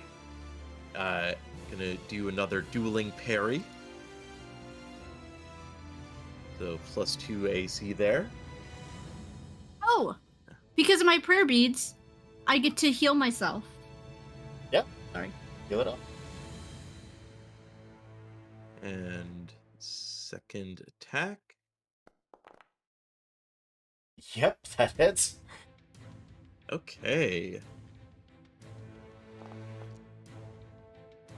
Gonna do another dueling parry. So +2 AC there. Oh, because of my prayer beads, I get to heal myself. Yep. Sorry. Heal it up. And second attack. Yep, that hits. Okay.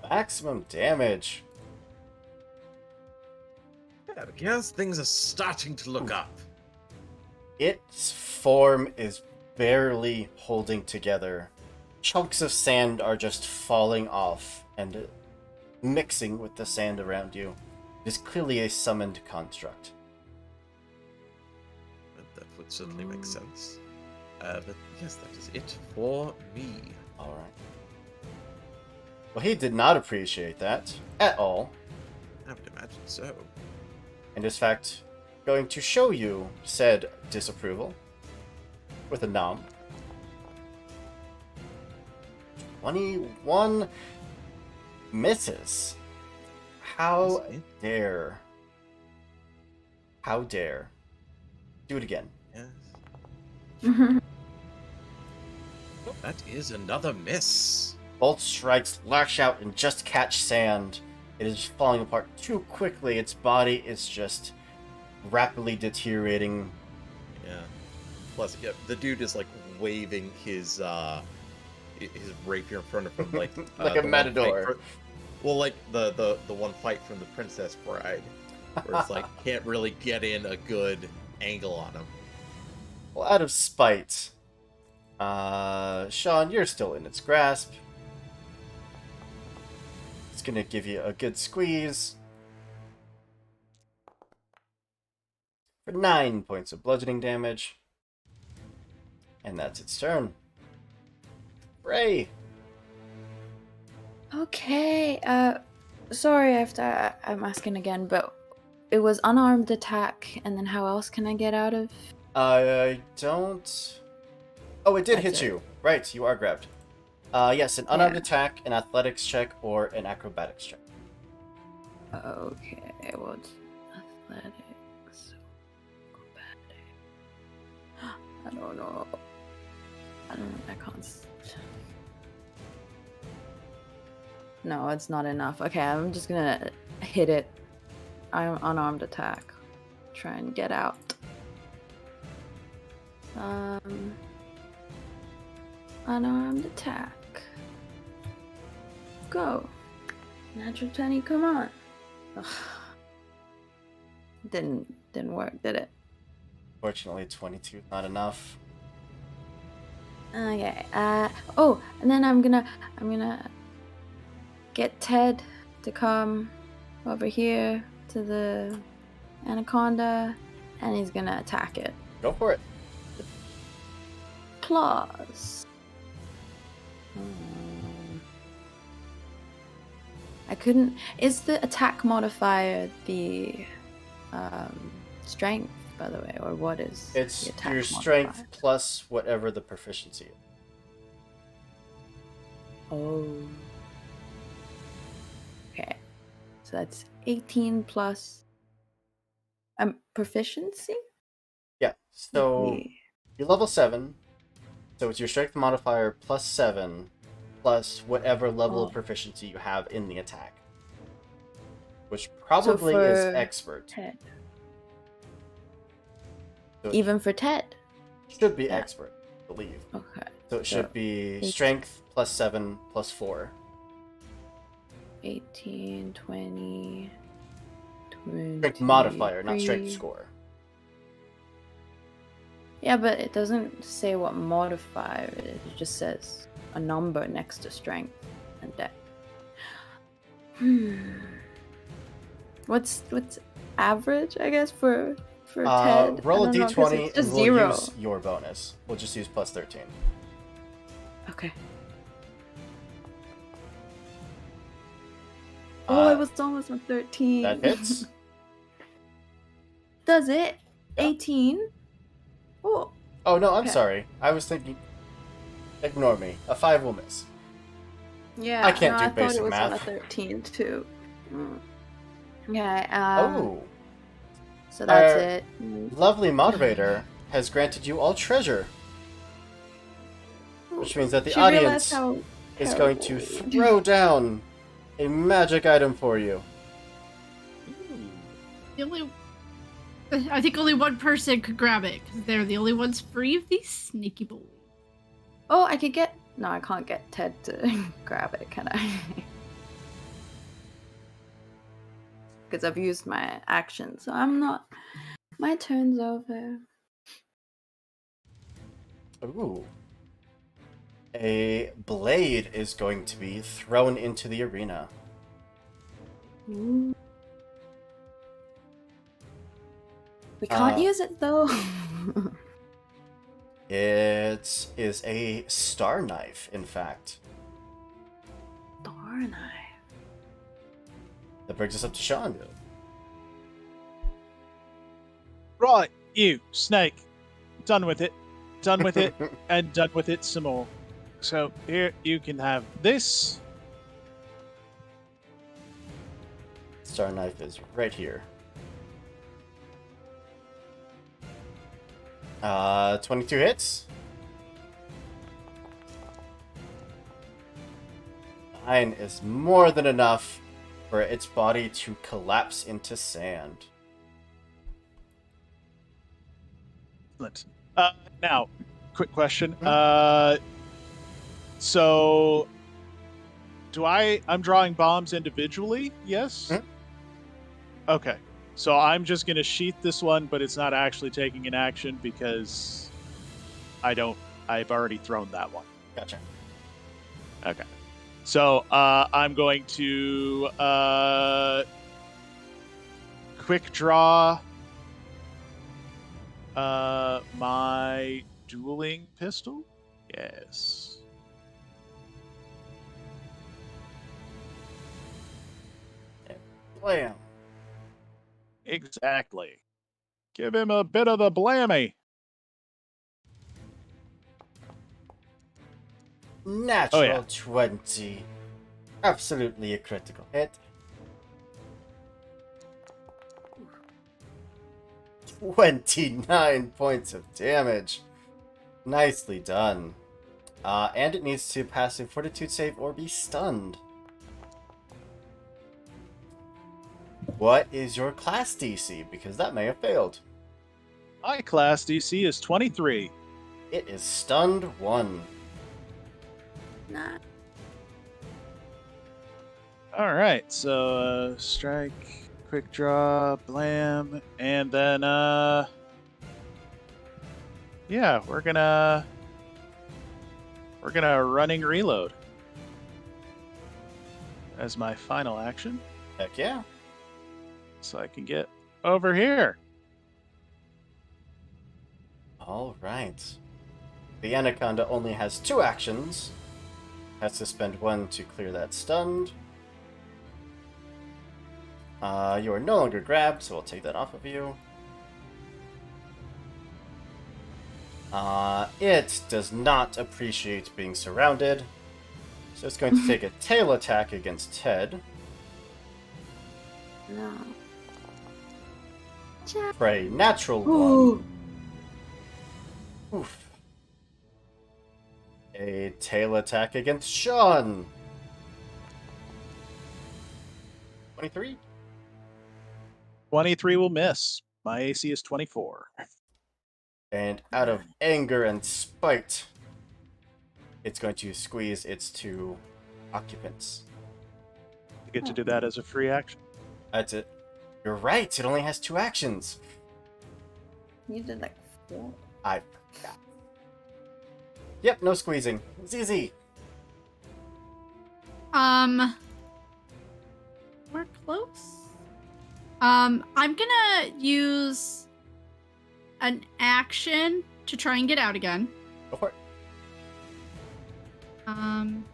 Maximum damage. Yeah, I guess things are starting to look up. Its form is barely holding together. Chunks of sand are just falling off and mixing with the sand around you. It is clearly a summoned construct. That would certainly make sense. But yes, that is it for me. Alright. Well, he did not appreciate that at all, I would imagine so. and is in fact going to show you said disapproval with a nom. 21 misses. How Yes, dare. How dare. Do it again. Yes. That is another miss. Bolt strikes lash out and just catch sand. It is falling apart too quickly. Its body is just rapidly deteriorating. Yeah. Plus, yeah, the dude is like waving his rapier in front of him, like Like the a one matador. fight well, like the one fight from the Princess Bride, where it's like can't really get in a good angle on him. Well, out of spite, Sean, you're still in its grasp. It's gonna give you a good squeeze for 9 points of bludgeoning damage, and that's its turn. Ray. Okay. Sorry if I'm asking again, but it was unarmed attack, and then how else can I get out of? I don't. Oh, it did That's hit it. you. Right, you are grabbed. Yes, an unarmed attack, an athletics check, or an acrobatics check. Okay. What's athletics? Acrobatic. I don't know. I can't. No, it's not enough. Okay, I'm just gonna hit it. I'm unarmed attack. Try and get out. Unarmed attack. Go. Natural 20, come on. Ugh. Didn't work, did it? Fortunately, 22 is not enough. Okay. Oh, and then I'm gonna get Ted to come over here to the anaconda, and he's gonna attack it. Go for it. Claws. I couldn't. Is the attack modifier the strength, by the way, or what is It's the attack your strength modifier? plus whatever the proficiency is. Oh. Okay. So that's 18 plus proficiency? Yeah, so Maybe. you're level 7, so it's your strength modifier plus 7, plus whatever level of Oh. proficiency you have in the attack. Which probably for is expert. Ted. So it Even for Ted. should be yeah. expert, I believe. Okay. So it should be eight- strength plus 7 plus 4. 18, 20, 20. Strength modifier, not strength score. Yeah, but it doesn't say what modifier it is. It just says a number next to strength and dex. What's average, I guess, for Ted? I Roll a don't know, because d20 it's and just we'll 0. use your bonus. We'll just use plus 13. Okay. Oh, it Uh, was almost on 13. that hits. Does it? Yeah. 18? Oh, Oh, no, I'm Okay. sorry. I was thinking... Ignore me. A 5 will miss. yeah. I can't no, do I thought basic it was on a math. 13 too. Okay. Oh. So that's Our it. lovely moderator has granted you all treasure. Which means that the She realized audience how is going to terrible- throw down a magic item for you. The only, I think only one person could grab it because they're the only ones free of these sneaky boys. Oh, I could get. No, I can't get Ted to grab it, can I? Because I've used my action, so I'm not. My turn's over. Ooh. A blade is going to be thrown into the arena. Ooh. We can't use it though. It is a star knife, in fact. Star knife. That brings us up to Sean. Right, you, Snake. Done with it. Done with it, and done with it some more. So here, you can have this. Star knife is right here. 22 hits. 9 is more than enough for its body to collapse into sand. Excellent. Now, quick question. Hmm? So I'm drawing bombs individually? Yes? Mhm. Okay. So I'm just going to sheath this one, but it's not actually taking an action because I've already thrown that one. Gotcha. Okay. So I'm going to quick draw my dueling pistol. Yes. Blam. Exactly. Give him a bit of the blammy. Natural yeah. 20. Absolutely a critical hit. 29 points of damage. Nicely done. And it needs to pass a fortitude save or be stunned. What is your class DC? Because that may have failed. My class DC is 23. It is stunned 1. Nah. All right. So strike, quick draw, blam, and then yeah, we're gonna running reload as my final action, Heck yeah. so I can get over here. Alright. The Anaconda only has 2 actions. Has to spend 1 to clear that stunned. You are no longer grabbed, so we'll take that off of you. It does not appreciate being surrounded, so it's going to take a tail attack against Ted. No. For a natural 1. Ooh. Oof. A tail attack against Sean. 23. 23 will miss. My AC is 24. And out of anger and spite, it's going to squeeze its 2 occupants. You get to do that as a free action. That's it. You're right, it only has 2 actions. You did like 4. I forgot. Yep, no squeezing. It's easy. We're close. I'm gonna use an action to try and get out again. Go for it. Um.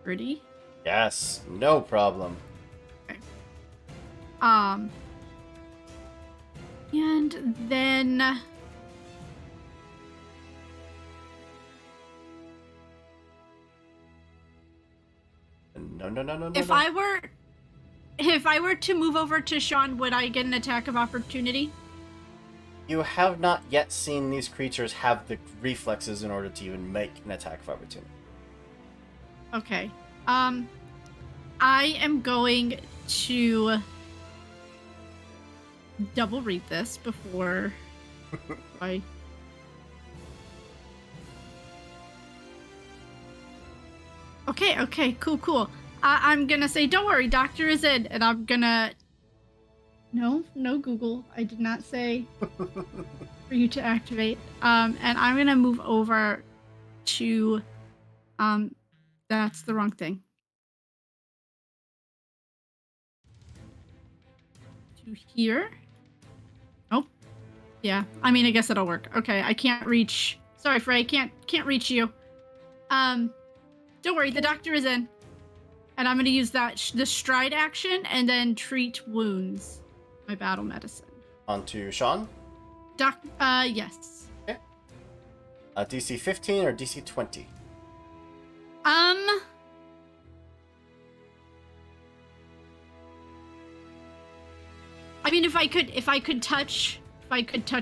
Pretty. Yes, no problem. Um. And then. No, no, no, no, no. If no. I were to move over to Sean, would I get an attack of opportunity? You have not yet seen these creatures have the reflexes in order to even make an attack of opportunity. Okay. I am going to double read this before I. Okay, cool. I'm gonna say, don't worry, doctor is in, and I'm gonna. No, Google. I did not say for you to activate. And I'm gonna move over to. That's the wrong thing. To here. Nope. Yeah. I mean, I guess it'll work. Okay, I can't reach. Sorry, Frey. Can't reach you. Don't worry. The doctor is in, and I'm gonna use the stride action and then treat wounds. My battle medicine. On to Sean. Yes. Okay. DC 15 or DC 20? I mean, if I could touch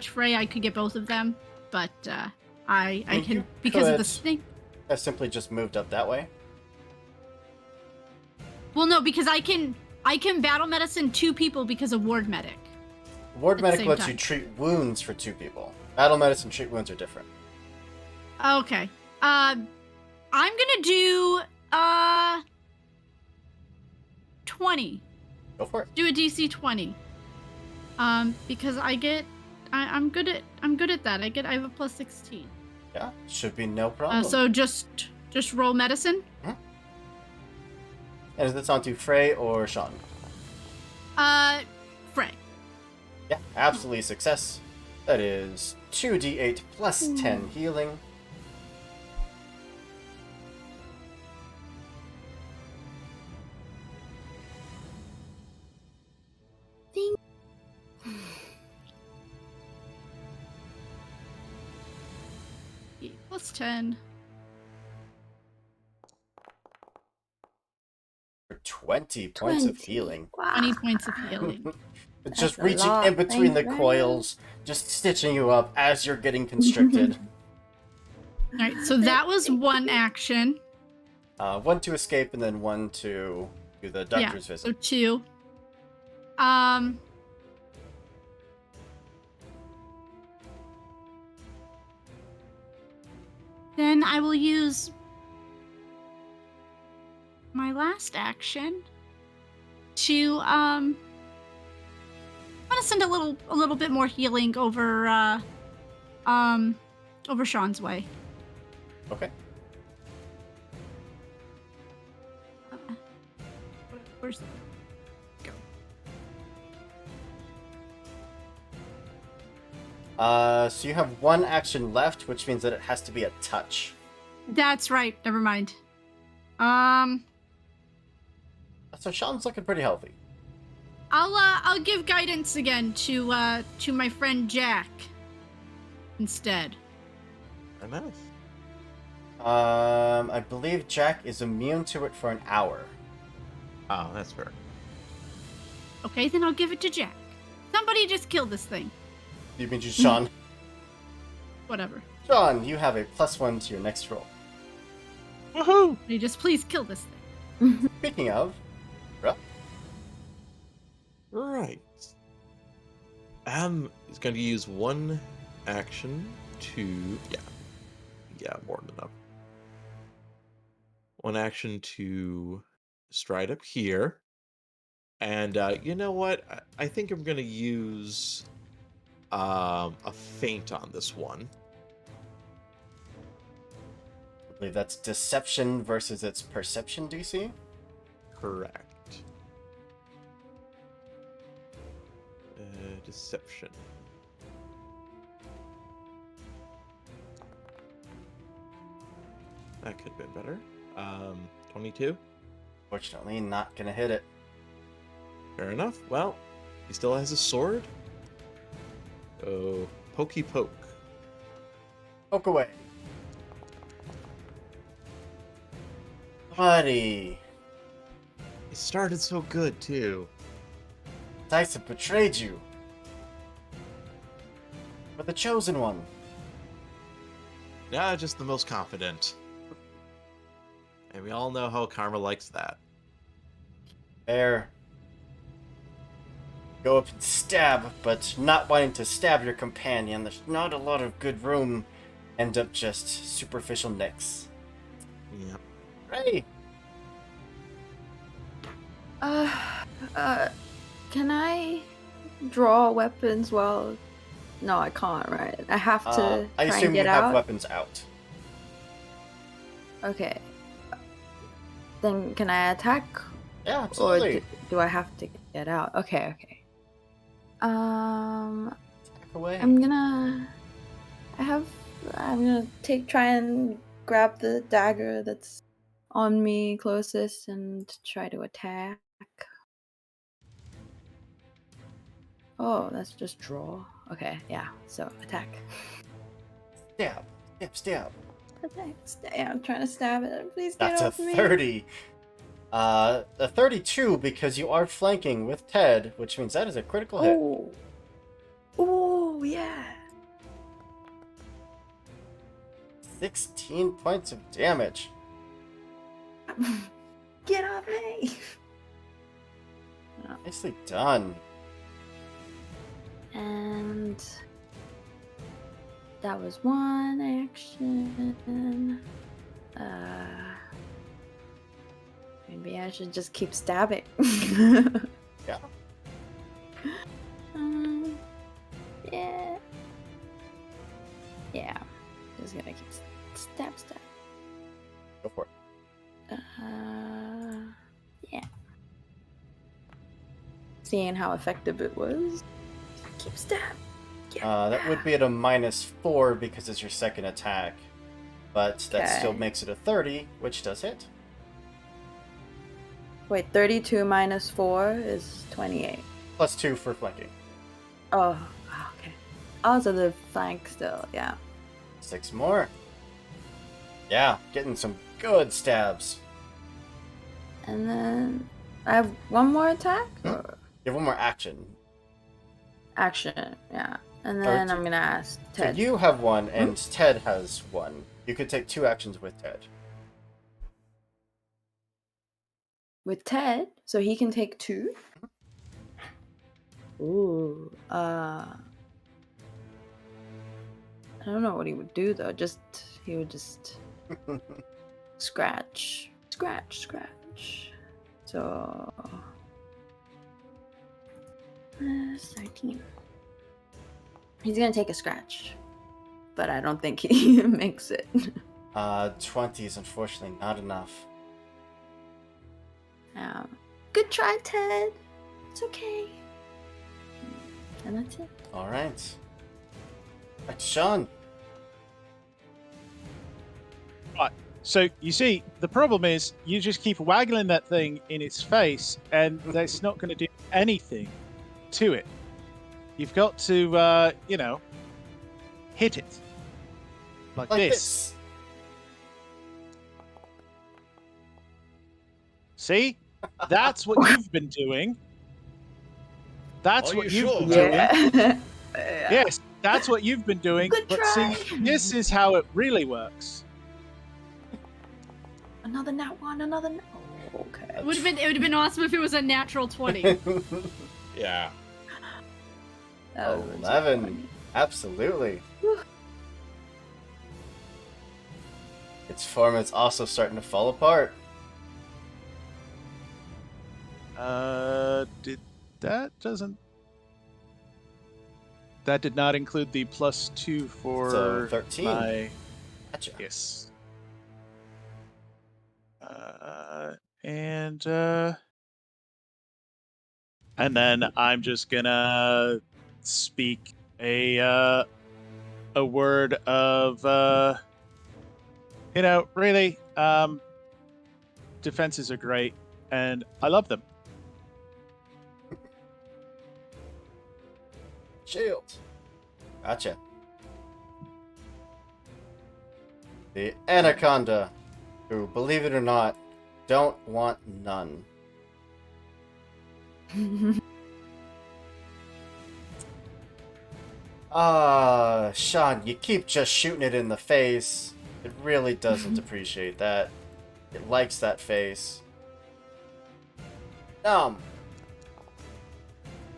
Frey, I could get both of them. But I can, because of the snake. I've simply just moved up that way. Well, no, because I can battle medicine 2 people because of ward medic. Ward medic same lets time. you treat wounds for 2 people. Battle medicine treat wounds are different. Okay. I'm gonna do 20. Go for it. Do a DC 20. Because I'm good at that. I have a plus 16. Yeah, should be no problem. So just roll medicine. And is this on to Frey or Sean? Frey. Yeah, absolutely success. That is 2d8 plus 10 healing. Ding. Plus 10. For 20 points of 20. healing. Wow. 20 points of healing. It's just a reaching lot. in between Thank the you. coils, just stitching you up as you're getting constricted. All right, so that was one action. 1 to escape and then 1 to do the doctor's So visit. 2. Then I will use my last action to I'm gonna send a little bit more healing over Sean's way. Okay. Where's the go? So you have 1 action left, which means that it has to be a touch. That's right. Never mind. So Sean's looking pretty healthy. I'll give guidance again to my friend Jack instead. Very nice. I believe Jack is immune to it for an hour. Oh, that's fair. Okay, then I'll give it to Jack. Somebody just kill this thing. You mean just Sean? Whatever. Sean, you have a +1 to your next roll. Woohoo! You just please kill this thing. Speaking of, Rup, Right. He's going to use 1 action to more than enough. 1 action to stride up here. And you know what? I think I'm gonna use a feint on this one. I believe that's deception versus its perception DC. Correct. Deception. That could have been better. 22. Fortunately, not gonna hit it. Fair enough. Well, he still has a sword. Oh, pokey poke. Poke away. Buddy. It started so good too. Dice have betrayed you. But the chosen one. Yeah, just the most confident. And we all know how Karma likes that. There. Go up and stab, but not wanting to stab your companion. There's not a lot of good room. End up just superficial nicks. Yep. Ready? Can I draw weapons while... No, I can't, right? I have to I try assume and you get have out? weapons out. Okay. Then can I attack? Yeah, Or absolutely. do I have to get out? Okay, okay. Attack away. I'm gonna try and grab the dagger that's on me closest and try to attack. Oh, that's just draw. Okay, yeah. So attack. Stab. Stab, stab. Attack. Yeah, I'm trying to stab it. Please get That's a off me. 30. A 32 because you are flanking with Ted, which means that is a critical hit. Oh. Oh, yeah. 16 points of damage. Get off me. Nicely done. And that was one action. Maybe I should just keep stabbing. Yeah. Yeah. Yeah. Just gonna keep stab. Go for it. Yeah. Seeing how effective it was. Keep stab. That would be at a -4 because it's your second attack. But that still Okay. makes it a 30, which does hit. Wait, 32 minus 4 is 28. +2 for flanking. Oh, okay. Also the flank still, yeah. 6 more. Yeah, getting some good stabs. And then I have one more attack? Or You have one more action. action, yeah. And then Or I'm gonna ask So Ted. you have one, and Ted has one. You could take 2 actions with Ted. With Ted, so he can take 2? Ooh. I don't know what he would do though. He would just scratch. So 13. He's gonna take a scratch. But I don't think he makes it. 20 is unfortunately not enough. Good try, Ted. It's okay. And that's it. All right. Back to Sean. So you see, the problem is you just keep waggling that thing in its face, and that's not going to do anything to it. You've got to, hit it like this. See, that's what you've been doing. That's Are what you you've sure, been man? doing. Yeah. Yes, that's what you've been doing. Good But try. see, this is how it really works. Another nat one. Oh, okay. It would have been awesome if it was a natural 20. Yeah. That would've been so 11. funny. Absolutely. Whew. Its form is also starting to fall apart. That did not include the +2 for So 13. my Gotcha. yes. And then I'm just gonna speak a word of really, defenses are great, and I love them. Shield. Gotcha. The Anaconda, who, believe it or not, don't want none. Sean, you keep just shooting it in the face. It really doesn't appreciate that. It likes that face.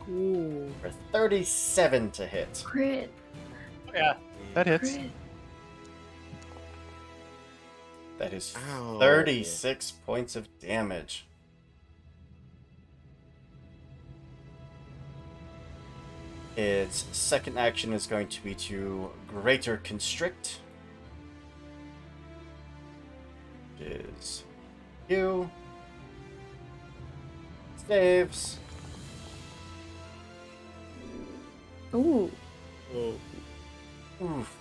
Ooh. For 37 to hit. Crit. Yeah, that hits. Crit. That is Ow. 36 points of damage. Its second action is going to be to Greater Constrict. Which is you. Saves. Ooh. Oh. Oof.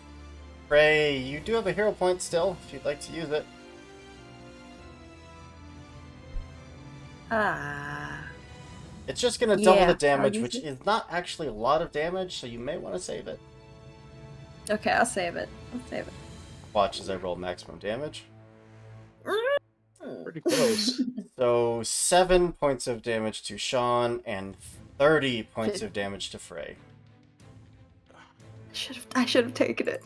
Frey, you do have a hero point still, if you'd like to use it. Ah. It's just going to double Yeah, the I'll damage, use which it. is not actually a lot of damage, so you may want to save it. Okay, I'll save it. I'll save it. Watch as I roll maximum damage. Pretty close. So 7 points of damage to Sean and 30 points of damage to Frey. I should have taken it.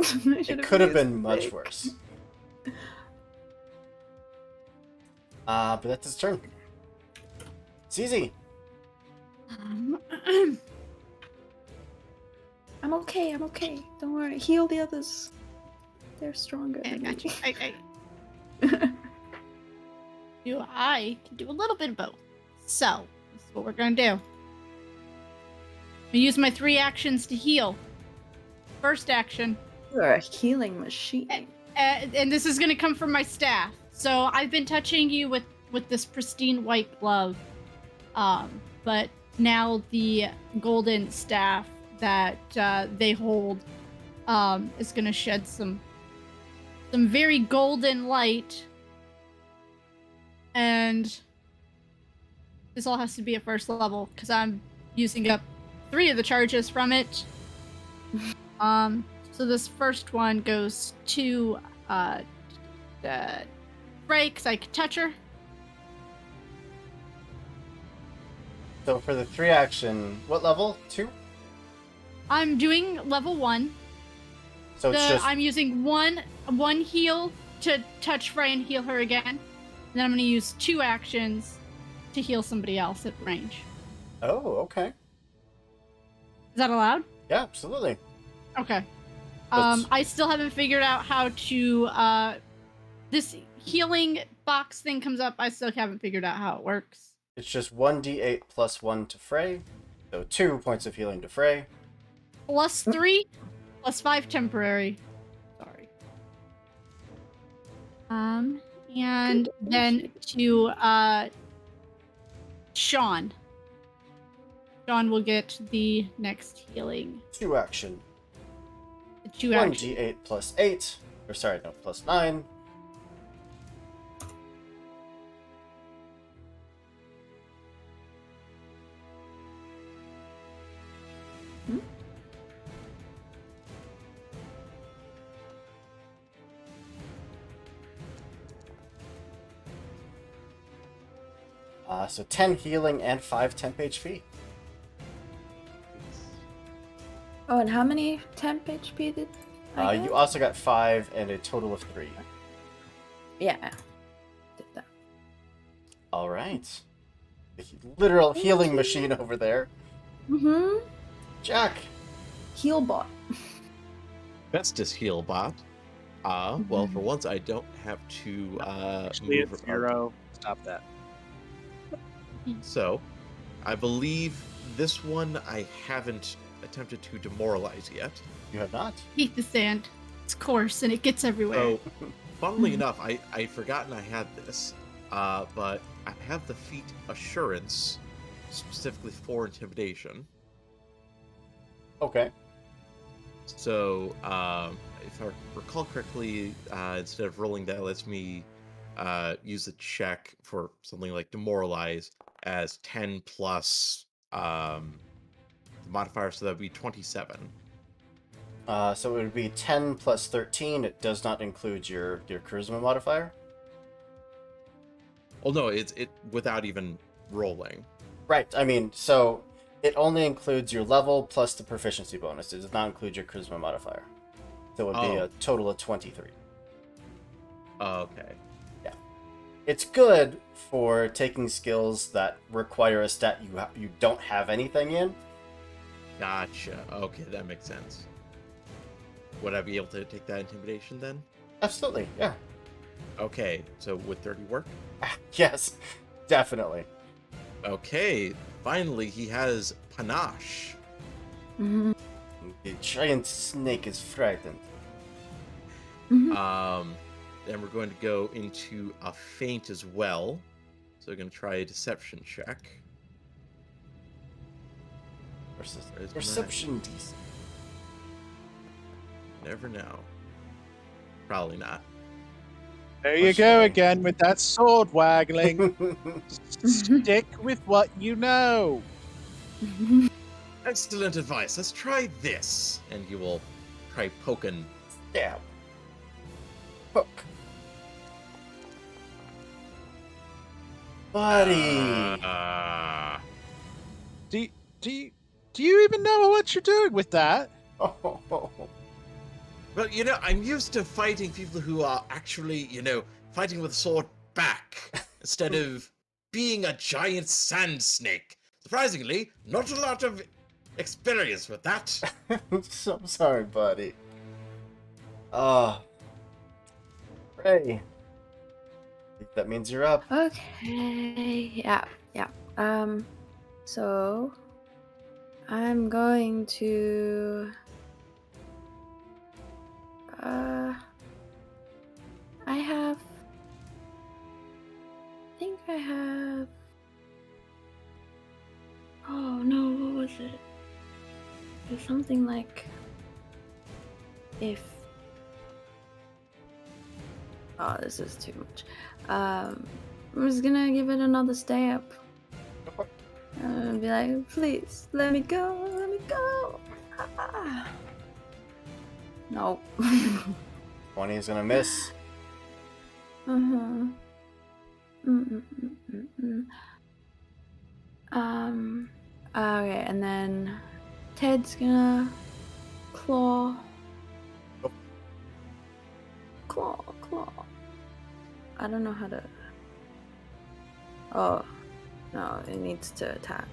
It could have been much worse. But that's his turn. It's easy. I'm okay. I'm okay. Don't worry. Heal the others. They're stronger. I than got you. me. I can do a little bit of both. So, this is what we're gonna do. I'm gonna use my 3 actions to heal. First action, You're a healing machine. and this is gonna come from my staff. So I've been touching you with this pristine white glove, but now the golden staff that they hold is gonna shed some very golden light. And this all has to be at first level because I'm using up 3 of the charges from it. So this first one goes to Frey because I could touch her. So for the 3 action, what level? 2? I'm doing level 1. So it's just... I'm using one heal to touch Frey and heal her again. And then I'm going to use 2 actions to heal somebody else at range. Oh, okay. Is that allowed? Yeah, absolutely. Okay. That's- I still haven't figured out how to, this healing box thing comes up. I still haven't figured out how it works. It's just 1d8 plus 1 to Frey. So 2 points of healing to Frey. Plus 3, plus 5 temporary. Sorry. And then to, Sean. Sean will get the next healing. 2 action. 2 action. 1d8 plus 8. Or sorry, no, plus 9. So 10 healing and 5 temp HP. Oh, and how many temp HP did I get? You also got 5 and a total of 3. Yeah. Did that. Alright. The literal healing machine over there. Mm-hmm. Jack! Heal bot. Festus heal bot. Well, for once, I don't have to Actually, move. it's 0. Stop that. So, I believe this one I haven't attempted to demoralize yet. You have not? Hate the sand. It's coarse and it gets everywhere. So, funnily enough, I'd forgotten I had this, but I have the feat Assurance, specifically for Intimidation. Okay. So, if I recall correctly, instead of rolling that, lets me use the check for something like Demoralize as 10 plus the modifier, so that would be 27. So it would be 10 plus 13. It does not include your charisma modifier. Oh no, it's without even rolling. Right. I mean, so it only includes your level plus the proficiency bonus. It does not include your charisma modifier. So it would be Oh. a total of 23. Okay. It's good for taking skills that require a stat you don't have anything in. Gotcha. Okay, that makes sense. Would I be able to take that Intimidation then? Absolutely, yeah. Okay, so would 30 work? Yes, definitely. Okay, finally he has Panache. Mhm. The giant snake is frightened. Mhm. Then we're going to go into a feint as well. So we're going to try a deception check. Versus Where's perception DC. Never know. Probably not. There you go again with that sword waggling. Stick with what you know. Excellent advice. Let's try this. And he will try poking. Stab. Hook. Buddy. Do you even know what you're doing with that? Oh. Well, you know, I'm used to fighting people who are actually, fighting with a sword back instead of being a giant sand snake. Surprisingly, not a lot of experience with that. I'm so sorry, buddy. Ray. I think that means you're up. Okay. Yeah. So I'm going to. I think I have. Oh no! What was it? It was something like. If. Oh, this is too much. I'm just gonna give it another stab. And be like, please, let me go, let me go. Ah. Nope. 20 is gonna miss. Uh-huh. Mm-mm-mm-mm-mm. Okay, and then Ted's gonna claw. Oh. Claw. I don't know how to. Oh, no, it needs to attack.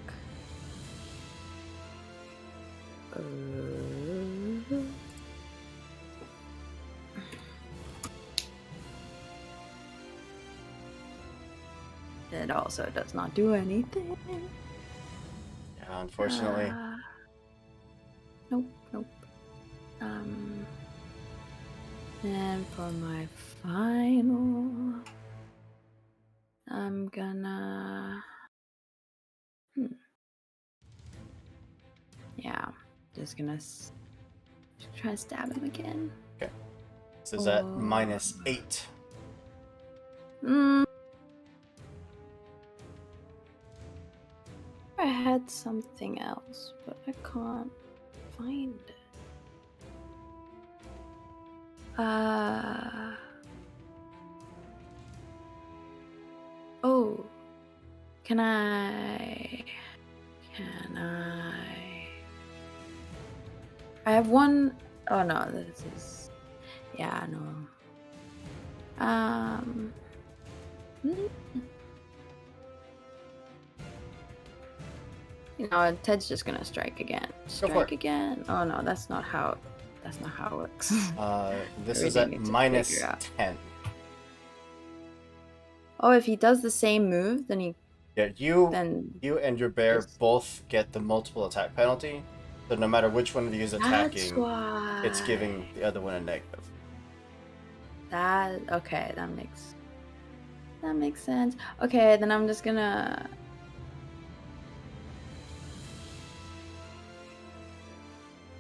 It also does not do anything. Yeah, unfortunately. Nope. And for my final, I'm gonna. Yeah, just gonna try to stab him again. Okay. This is at -8. I had something else, but I can't find it. Oh. Can I? I have one. Oh no, this is. Yeah, no. You know, Ted's just gonna strike again. Strike again. Oh no, that's not how it works. This is at Everything needs to figure out. -10. Oh, if he does the same move, then he Yeah, you then and your bear just both get the multiple attack penalty. So no matter which one of you is that's attacking, why it's giving the other one a negative. that okay. That makes sense. Okay, then I'm just gonna.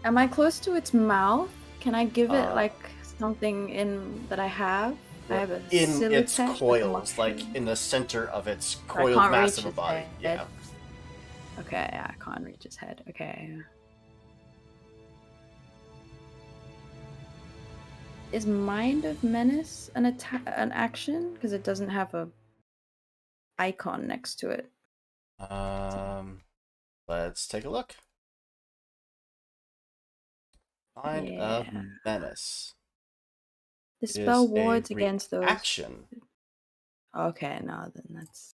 Am I close to its mouth? Can I give it Uh, like something in that I have? I You're have a in its silicate, like a coils, like mushroom. in the center of its So I coiled can't mass reach of a his body. head. Yeah. Okay, I can't reach his head. Okay. Is Mind of Menace an action? Because it doesn't have a icon next to it. Um, let's take a look. Mind of Yeah. Menace. The It spell is a wards against those. reaction. Okay, no, then that's.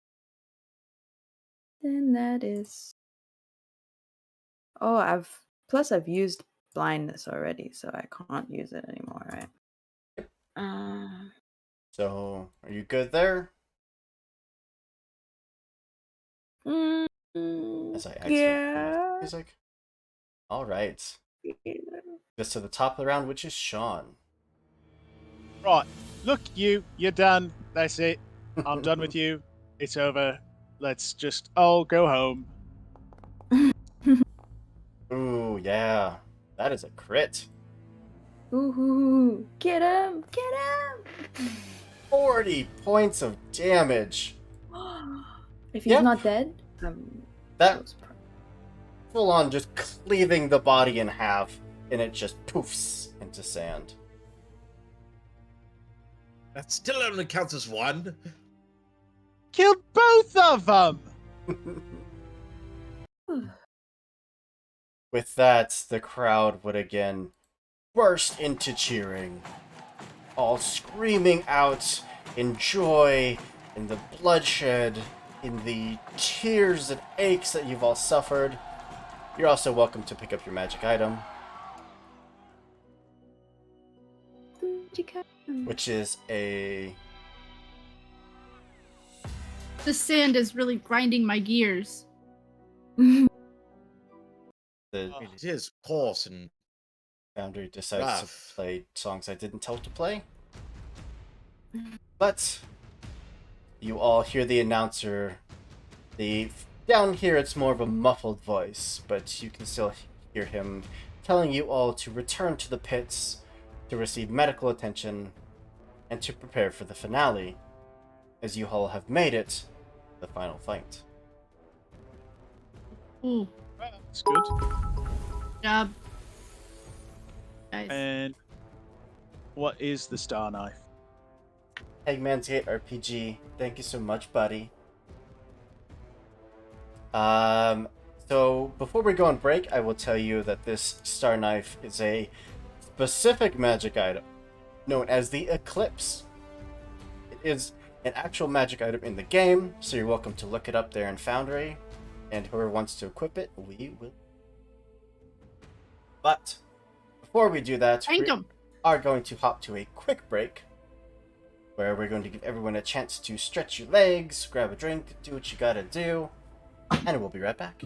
Then that is. Oh, I've used blindness already, so I can't use it anymore, right? So, are you good there? As I accidentally turned off the Yeah. music. All right. Just to the top of the round, which is Sean. Right. Look, you're done. That's it. I'm done with you. It's over. Let's just all go home. Ooh, yeah. That is a crit. Ooh, get him! Get him! 40 points of damage. If he's Yep. not dead, That so surprised. full on just cleaving the body in half, and it just poofs into sand. That still only counts as one. Killed both of them. With that, the crowd would again burst into cheering, all screaming out in joy, in the bloodshed, in the tears and aches that you've all suffered. You're also welcome to pick up your magic item, which is a... The sand is really grinding my gears. The It is coarse and Foundry decides rough. to play songs I didn't tell to play. But you all hear the announcer. Down here it's more of a muffled voice, but you can still hear him telling you all to return to the pits, to receive medical attention, and to prepare for the finale, as you all have made it to the final fight. Ooh, That's good. job, guys. And what is the star knife? Eggman's Gate RPG, thank you so much, buddy. So before we go on break, I will tell you that this Star Knife is a specific magic item known as the Eclipse. It is an actual magic item in the game, so you're welcome to look it up there in Foundry, and whoever wants to equip it, we will. But before we do that, Thank we him. are going to hop to a quick break, where we're going to give everyone a chance to stretch your legs, grab a drink, do what you gotta do, and we'll be right back.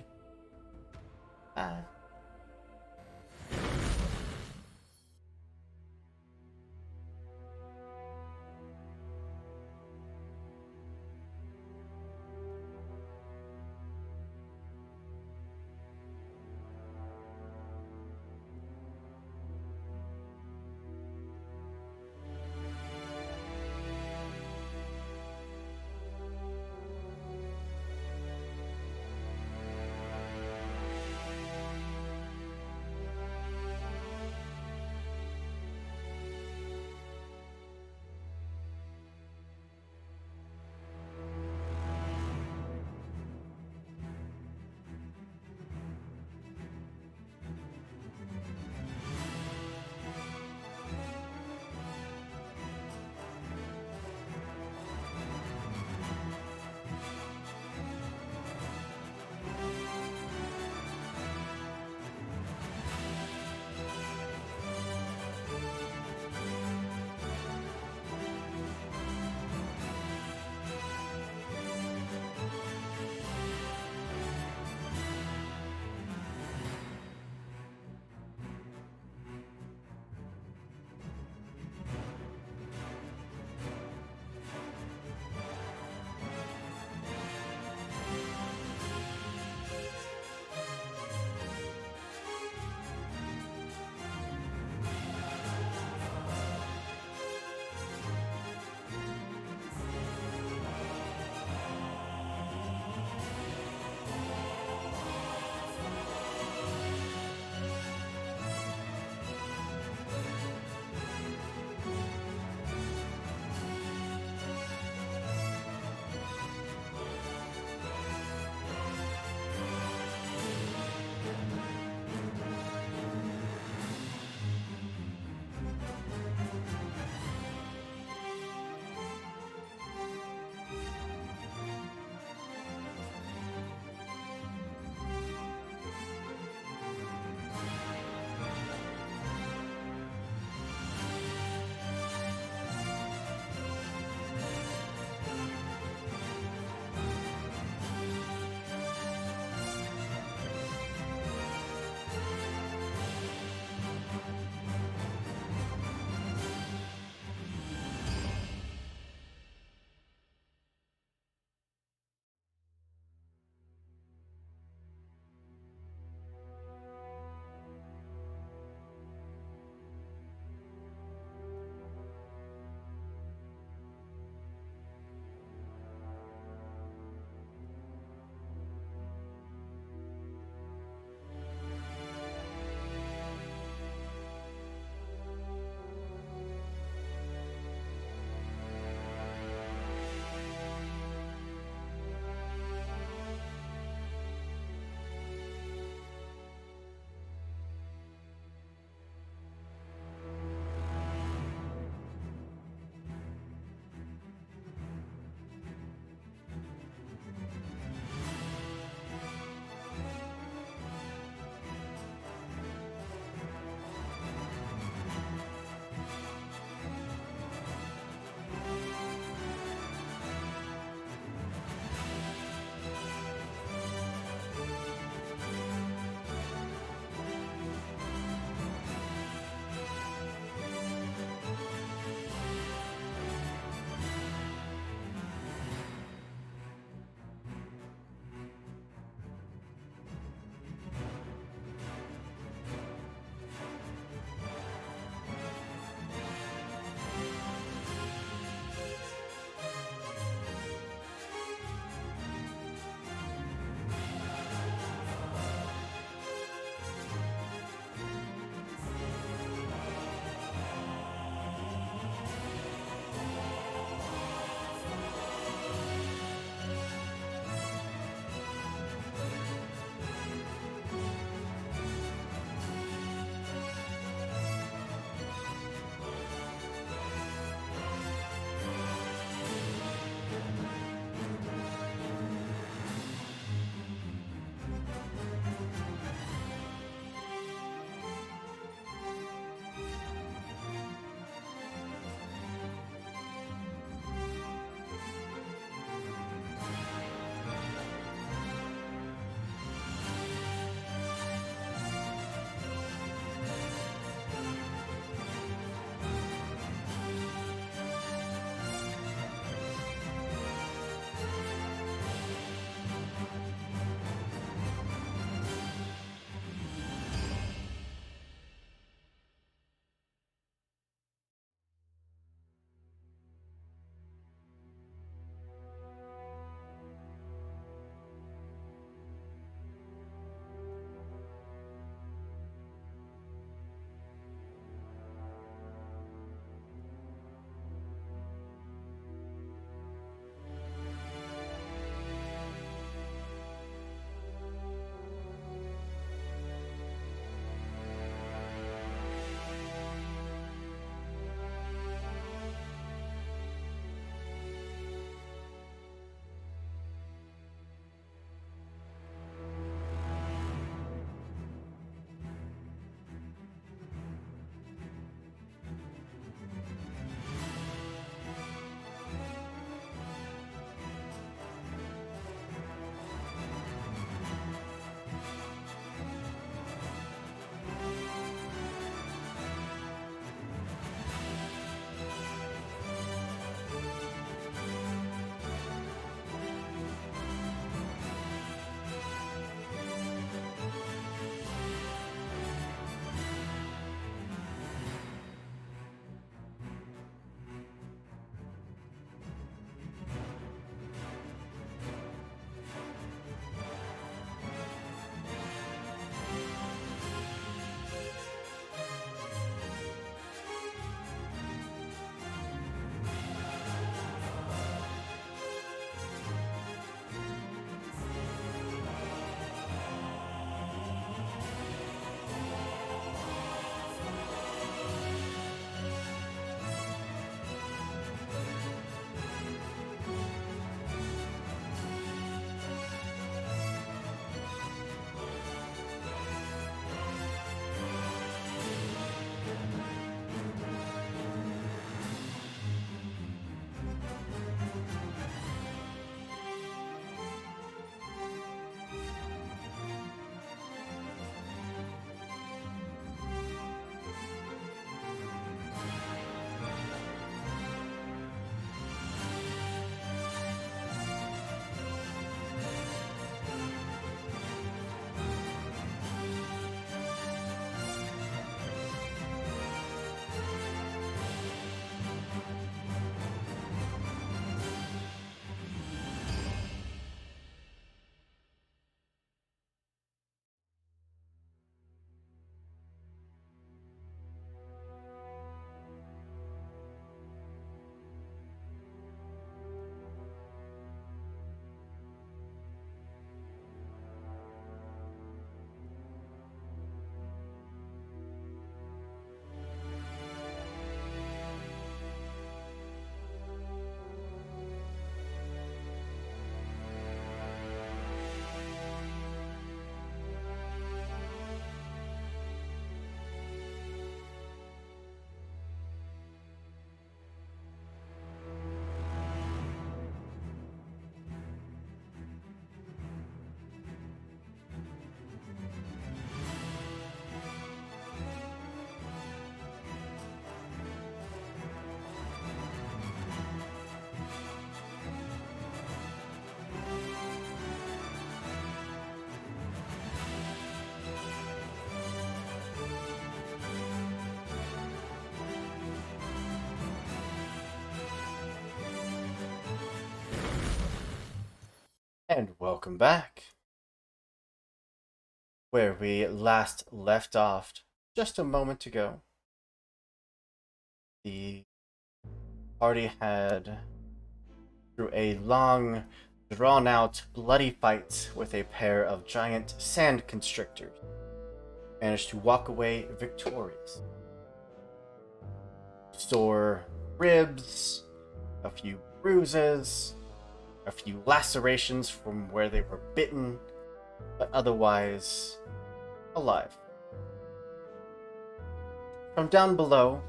And welcome back. Where we last left off just a moment ago, the party had, through a long, drawn-out, bloody fight with a pair of giant sand constrictors, managed to walk away victorious. Sore ribs, a few bruises, a few lacerations from where they were bitten, but otherwise alive. From down below,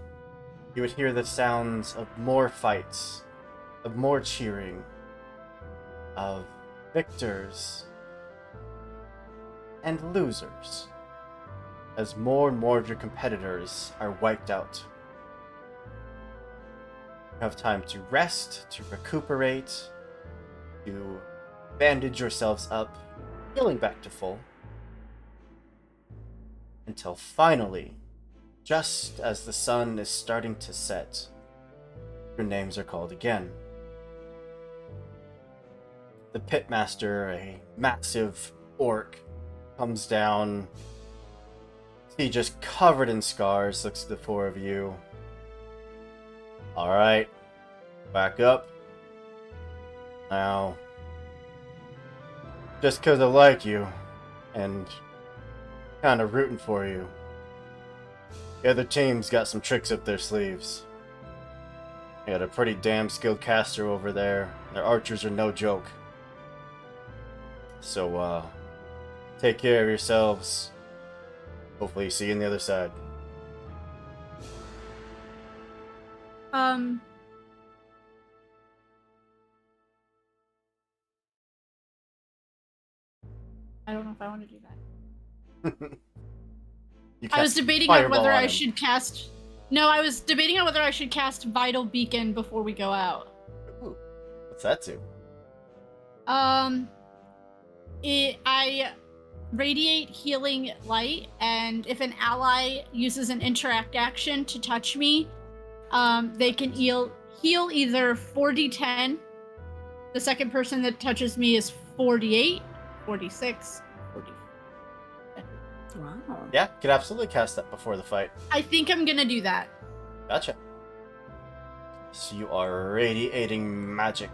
you would hear the sounds of more fights, of more cheering, of victors and losers, as more and more of your competitors are wiped out. You have time to rest, to recuperate, to bandage yourselves up, healing back to full, until finally, just as the sun is starting to set, your names are called again. The pitmaster, a massive orc, comes down. He just covered in scars, looks at the four of you. Alright, back up. Now, just because I like you, and kind of rooting for you, the other team's got some tricks up their sleeves. They got a pretty damn skilled caster over there. Their archers are no joke. So, take care of yourselves. Hopefully see you on the other side. I don't know if I want to do that. You I was cast debating on Fireball whether on I him. should cast. No, I was debating on whether I should cast Vital Beacon before we go out. Ooh, what's that do? I radiate healing light, and if an ally uses an interact action to touch me, they can heal either 4d10. The second person that touches me is 48, 46, 40. Wow. Yeah, could absolutely cast that before the fight. I think I'm gonna do that. Gotcha. So you are radiating magic.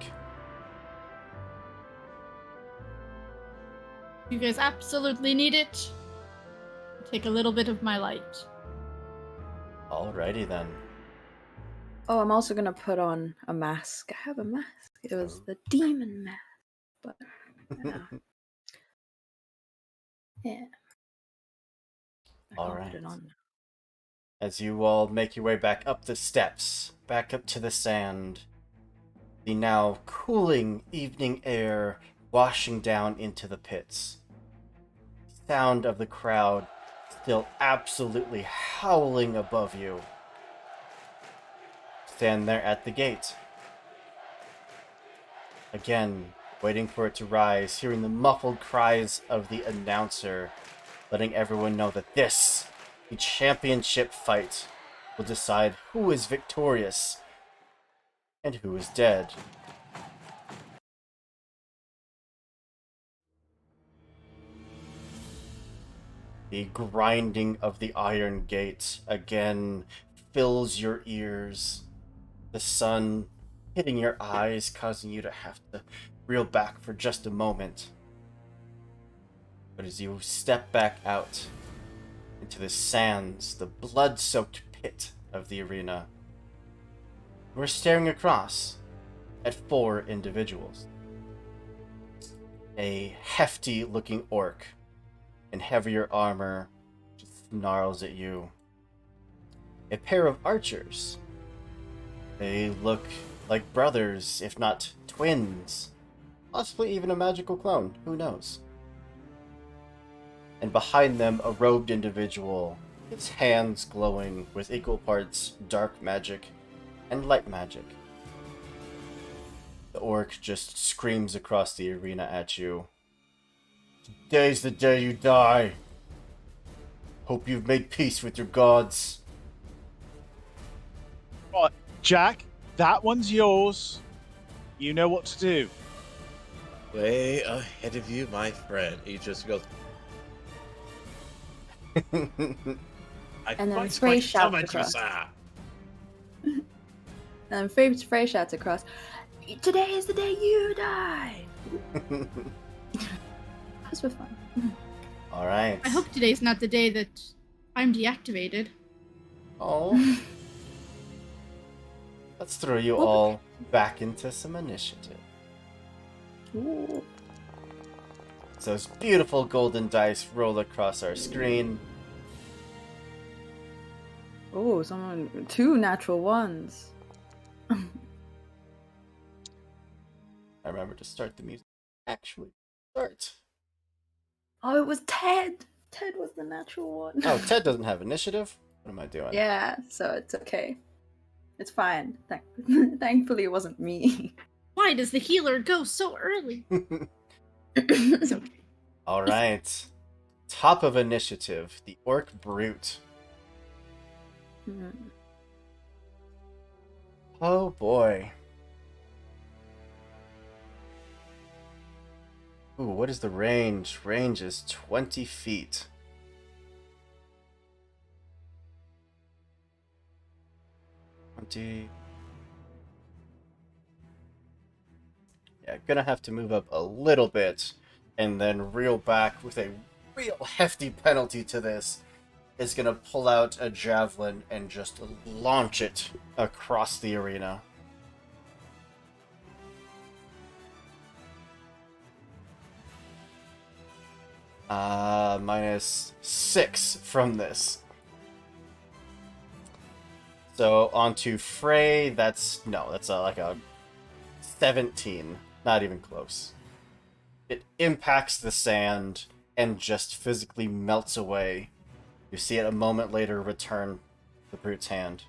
You guys absolutely need it. Take a little bit of my light. Alrighty then. Oh, I'm also gonna put on a mask. I have a mask. It was the demon mask, but yeah. Yeah. I'll put it on. As you all make your way back up the steps, back up to the sand, the now cooling evening air washing down into the pits. Sound of the crowd still absolutely howling above you. Stand there at the gate. Again, waiting for it to rise, hearing the muffled cries of the announcer, letting everyone know that this, the championship fight, will decide who is victorious and who is dead. The grinding of the iron gate again fills your ears. The sun hitting your eyes, causing you to have to reel back for just a moment. But as you step back out into the sands, the blood-soaked pit of the arena, you are staring across at four individuals. A hefty-looking orc in heavier armor just snarls at you. A pair of archers. They look like brothers, if not twins. Possibly even a magical clone, who knows? And behind them, a robed individual, its hands glowing with equal parts dark magic and light magic. The orc just screams across the arena at you. Today's the day you die. Hope you've made peace with your gods. Right, Jack, that one's yours. You know what to do. Way ahead of you, my friend. He just goes, I And then quite Frey so shouts much, you across. sir. And Frey shouts across, "Today is the day you die!" Just for fun. All right. I hope today's not the day that I'm deactivated. Oh, let's throw you all back into some initiative. Ooh. So those beautiful golden dice roll across our screen. Oh, 2 natural ones. I remember to start the music. Actually, start. Oh, it was Ted. Ted was the natural one. Oh, Ted doesn't have initiative. What am I doing? Yeah, so it's okay. It's fine. Thankfully, it wasn't me. Why does the healer go so early? It's okay. All right. Top of initiative, the Orc Brute. Oh boy. Ooh, what is the range? Range is 20 feet. Yeah, gonna have to move up a little bit and then reel back with a real hefty penalty to this. Is gonna pull out a javelin and just launch it across the arena. -6 from this. So onto Frey, that's like a 17. Not even close. It impacts the sand and just physically melts away. You see it a moment later return the brute's hand.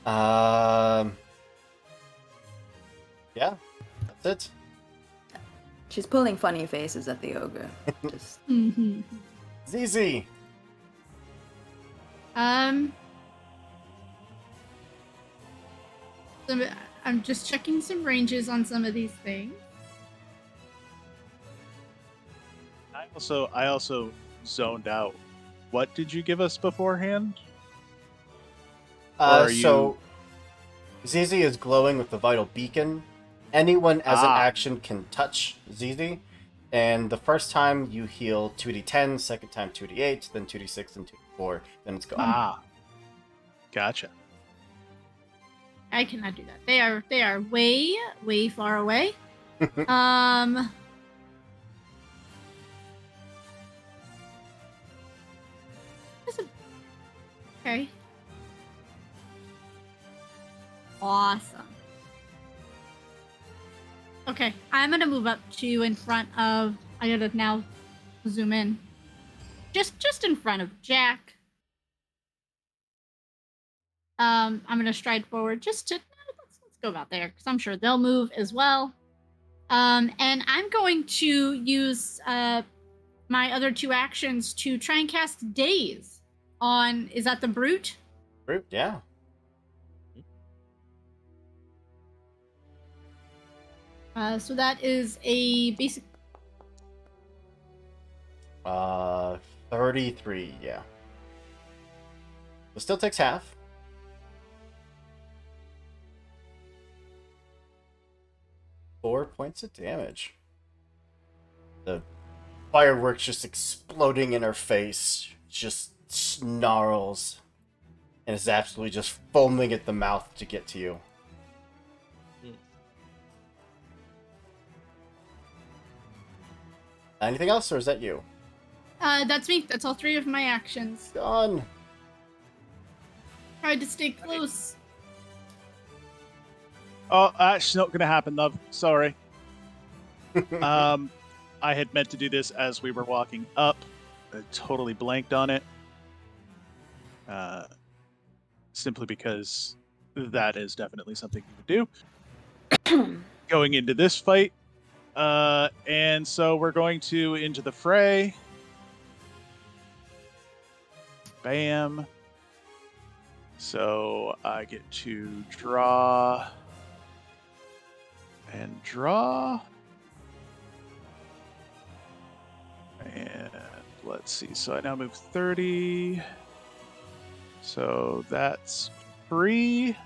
Yeah, that's it. She's pulling funny faces at the ogre. Just ZZ. I'm just checking some ranges on some of these things. I also zoned out. What did you give us beforehand? So ZZ is glowing with the vital beacon. Anyone as an action can touch ZZ. And the first time you heal 2d10, second time 2d8, then 2d6, then 2d4, then it's gone. Gotcha. I cannot do that. They are way, way far away. Okay. Awesome. Okay, I'm gonna move up to in front of. I gotta now zoom in. Just in front of Jack. I'm gonna stride forward just to let's go about there because I'm sure they'll move as well. And I'm going to use my other 2 actions to try and cast Daze on. Is that the brute? Brute, yeah. So that is a basic. 33, yeah. It still takes half. Four points of damage. The fireworks just exploding in her face, just snarls, and is absolutely just foaming at the mouth to get to you. Anything else, or is that you? That's me. That's all 3 of my actions. Gone. Tried to stay close. Oh, that's not gonna happen, love. Sorry. I had meant to do this as we were walking up. I totally blanked on it. Simply because that is definitely something you would do. Going into this fight. And so we're going to into the fray. Bam. So I get to draw And draw. And let's see. So I now move 30. So that's free.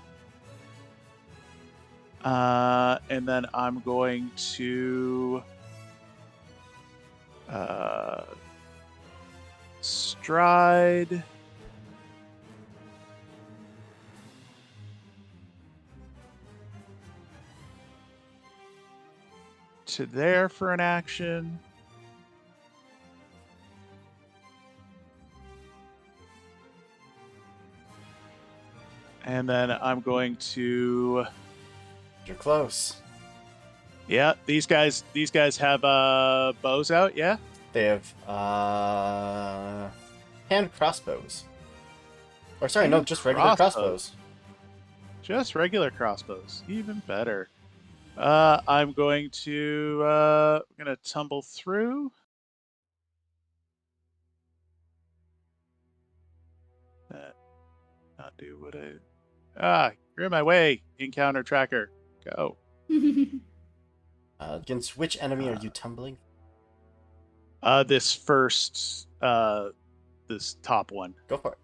And then I'm going to stride. To there for an action. And then I'm going to, You're close. yeah, these guys have bows out, yeah? They have hand crossbows. Or sorry, no, Hand just regular crossbows. Just regular crossbows. Even better. I'm going to tumble through. Not do what you're in my way, encounter tracker. Go. Against which enemy are you tumbling? This first this top one. Go for it.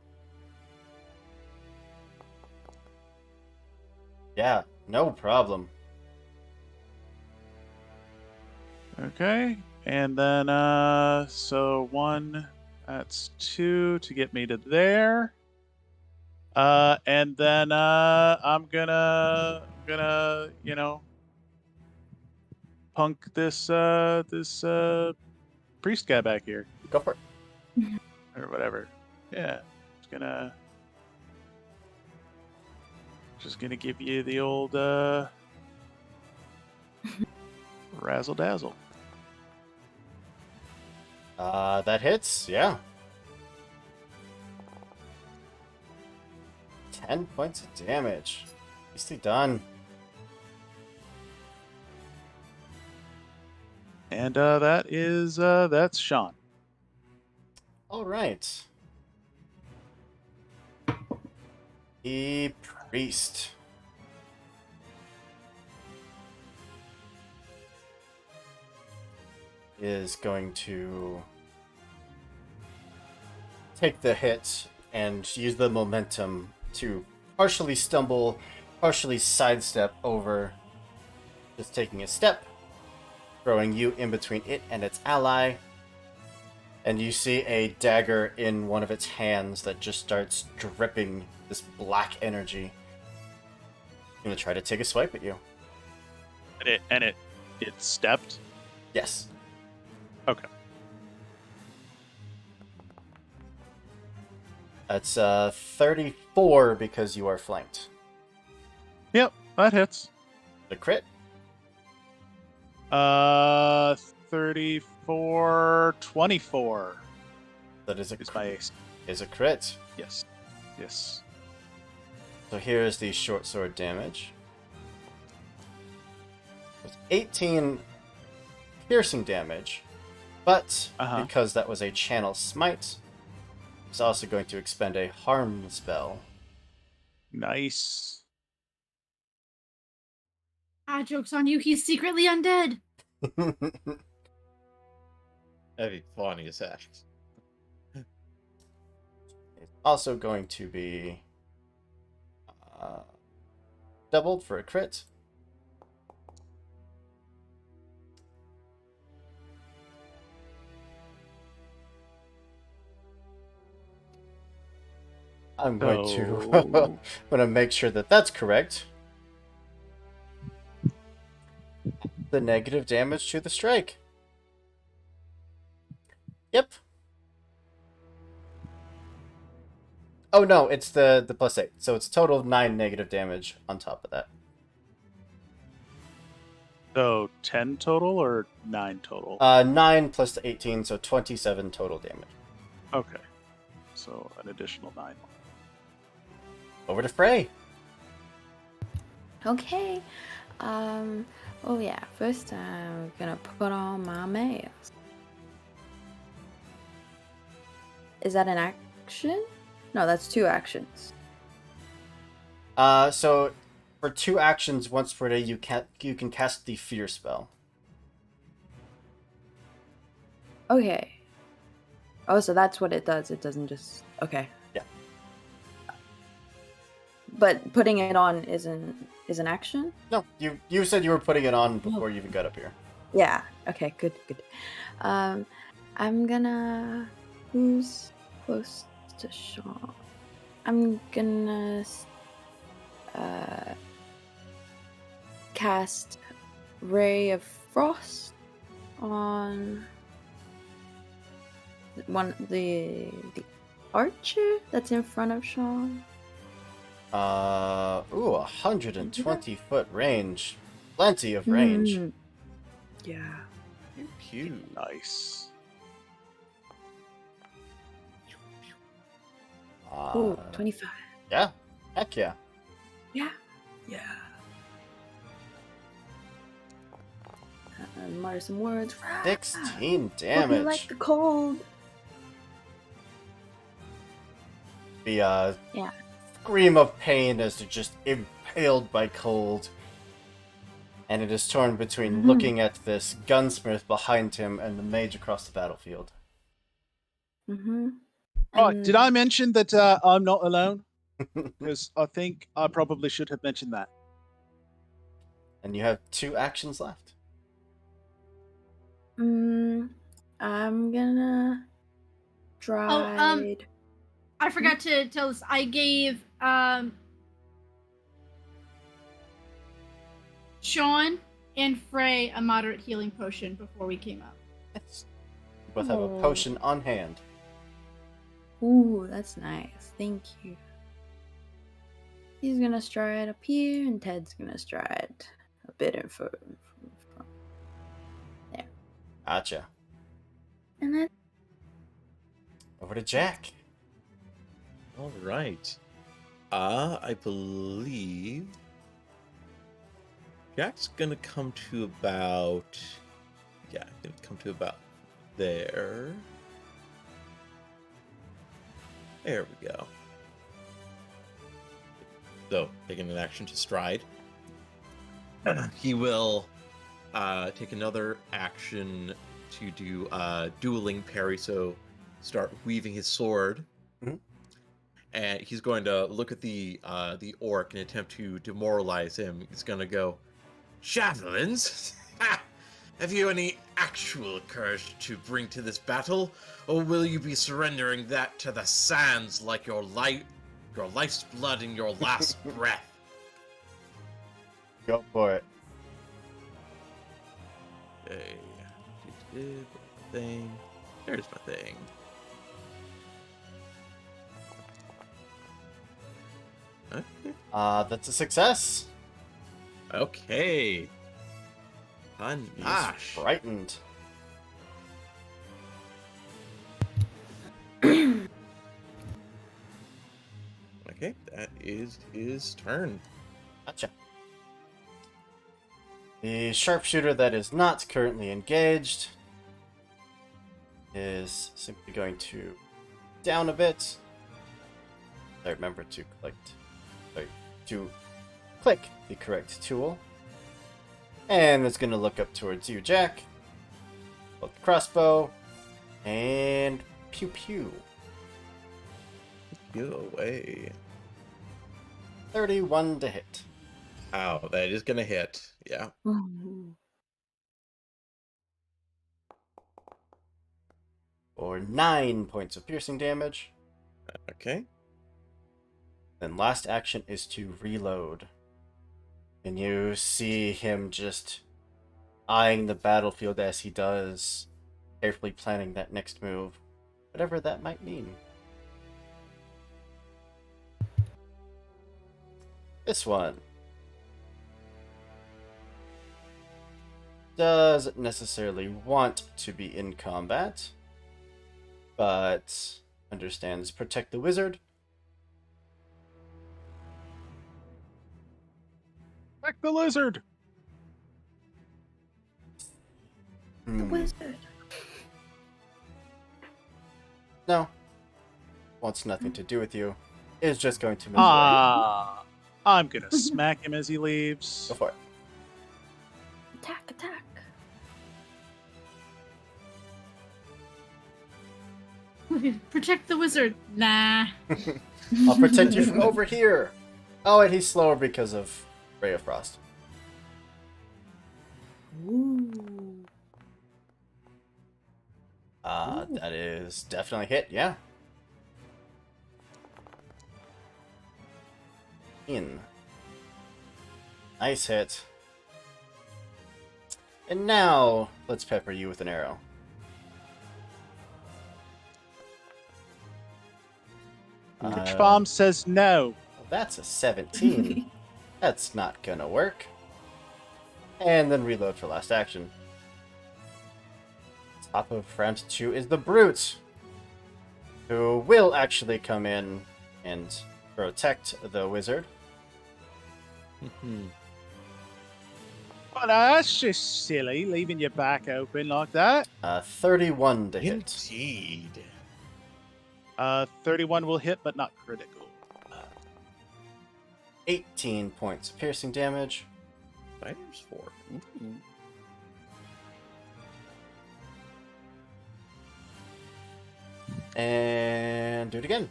Yeah, no problem. Okay. And then so 1, that's 2 to get me to there. And then I'm gonna punk this priest guy back here Go for it. or whatever. Yeah, just gonna give you the old razzle dazzle. That hits, yeah. 10 points of damage. Nicely done. And that's Sean. All right. The priest. Is going to take the hit and use the momentum to partially stumble, partially sidestep over, just taking a step, throwing you in between it and its ally. And you see a dagger in one of its hands that just starts dripping this black energy. I'm gonna try to take a swipe at you. And it stepped. Yes. Okay. That's 34 because you are flanked. Yep, that hits. The crit? 34, 24. That is my ace. Is a crit. Yes. So here is the short sword damage. With 18 piercing damage, but because that was a channel smite, it's also going to expend a harm spell. Nice. Joke's on you, he's secretly undead. That'd be funny as heck. It's also going to be doubled for a crit. I'm going to make sure that that's correct. The negative damage to the strike. Yep. Oh no, it's the +8. So it's a total of 9 negative damage on top of that. So 10 total or 9 total? 9 plus the 18, so 27 total damage. Okay. So an additional 9. Over to Frey. Okay. Oh yeah. First, I'm gonna put on my mask. Is that an action? No, that's 2 actions. So For 2 actions once per day, you can cast the Fear spell. Okay. Oh, so that's what it does. It doesn't just. Okay. Yeah. But putting it on is an action? No, you said you were putting it on before you even got up here. Yeah. Okay, good. I'm gonna. Who's close to Sean? I'm gonna cast Ray of Frost on the archer that's in front of Sean. 120-foot range. Plenty of range. Yeah. Pew pew. Nice. Ooh, 25. Yeah. Heck yeah. Yeah. Mutter some words. 16 Hope you damage. like the cold. The Yeah. scream of pain as they're just impaled by cold. And it is torn between looking at this gunsmith behind him and the mage across the battlefield. Mm-hmm. Oh, did I mention that I'm not alone? Because I think I probably should have mentioned that. And you have 2 actions left. I'm gonna try. I forgot to tell us. I gave Sean and Frey a moderate healing potion before we came up. Yes. You both have a potion on hand. Ooh, that's nice. Thank you. He's gonna stride up here, and Ted's gonna stride a bit in front. There. Gotcha. And then Over to Jack. All right. I believe Jack's gonna come to about. Yeah, gonna come to about there. There we go. So, taking an action to stride. He will take another action to do dueling parry, so start weaving his sword. Mhm. And he's going to look at the orc and attempt to demoralize him. He's going to go, Javelins? Ha! Have you any actual courage to bring to this battle, or will you be surrendering that to the sands like your life's blood in your last breath? Go for it. okay, thing. There's my thing. Okay. That's a success. Okay. He's Panache. frightened. Okay, that is his turn. Gotcha. The sharpshooter that is not currently engaged is simply going to down a bit. I remember to click the correct tool. And it's going to look up towards you, Jack. Pull the crossbow. And pew pew. Get away. 31 to hit. Ow, that is gonna hit. Yeah. For 9 points of piercing damage. Okay. Then last action is to reload. And you see him just eyeing the battlefield as he does, carefully planning that next move, whatever that might mean. This one doesn't necessarily want to be in combat, but understands protect the wizard. Back the lizard. the wizard. No. Wants nothing to do with you. Is just going to move away. Ah. I'm gonna smack him as he leaves. Go for it. Attack, attack. Protect the wizard. Nah. I'll protect you from over here. Oh, and he's slower because of Ray of Frost. Ooh. That is definitely hit, yeah. In. Nice hit. And now, let's pepper you with an arrow. Which bomb says no? That's a 17. That's not gonna work. And then reload for last action. Top of round 2 is the Brute, who will actually come in and protect the wizard. Well, that's just silly, leaving your back open like that. 31 to hit. Indeed. 31 will hit, but not critical. 18 points of piercing damage. Times 4. Ooh. And do it again.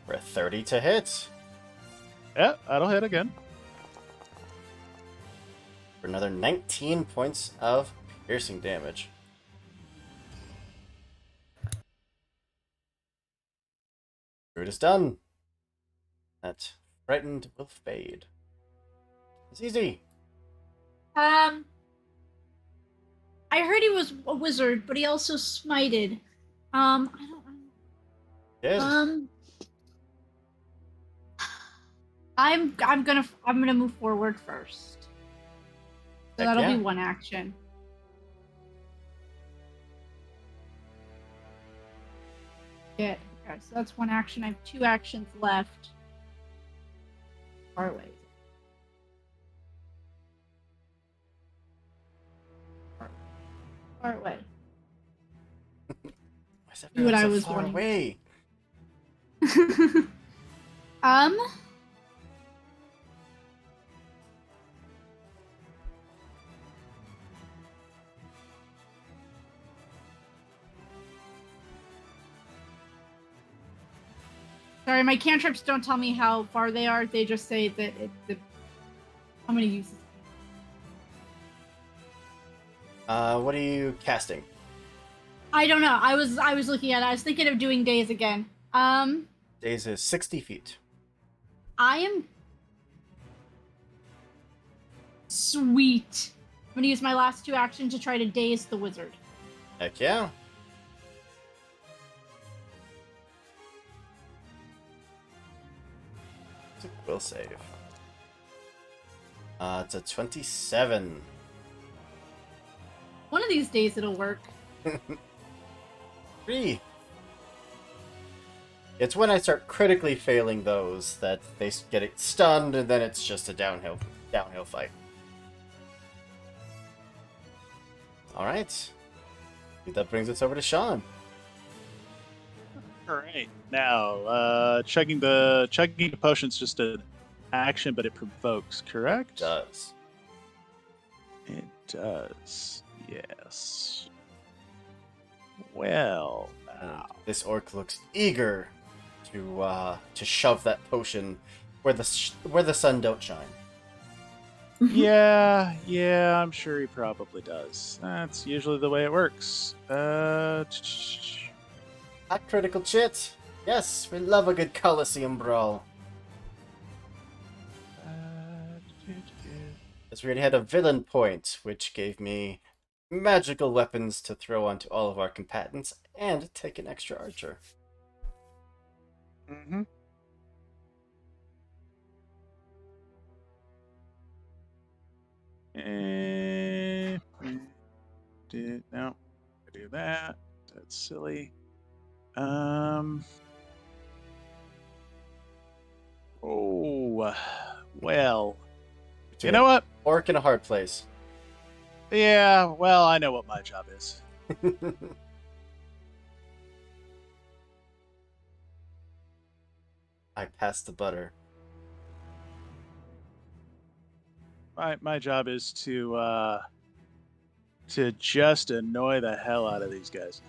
For a 30 to hit. Yeah, that'll hit again. For another 19 points of piercing damage. Brute is done. That frightened will fade. It's easy. I heard he was a wizard, but he also smited. I don't. Good. I'm gonna move forward first. So Heck that'll yeah. be one action. Yeah. Okay, so that's one action. I have 2 actions left. Far away. Far away. Why's Do what everyone I so was far wanting. away? Sorry, my cantrips don't tell me how far they are. They just say that how many uses. What are you casting? I don't know. I was looking at it. I was thinking of doing days again. Days is 60 feet. I am sweet. I'm gonna use my last 2 actions to try to daze the wizard. Heck yeah. It's a will save. It's a 27. One of these days it'll work. 3. It's when I start critically failing those that they get it stunned, and then it's just a downhill fight. All right. That brings us over to Sean. All right. Now, chugging the potion's just an action, but it provokes, correct? Does. It does. Yes. Well, And this orc looks eager to shove that potion where the sun don't shine. yeah, I'm sure he probably does. That's usually the way it works. Hot critical chit. Yes, we love a good Colosseum brawl. Because we already had a villain point, which gave me magical weapons to throw onto all of our combatants and take an extra archer. Mm-hmm. No, I do that. That's silly. Oh, well. You know what? Orc in a hard place. Yeah, well, I know what my job is. I passed the butter. My job is to just annoy the hell out of these guys.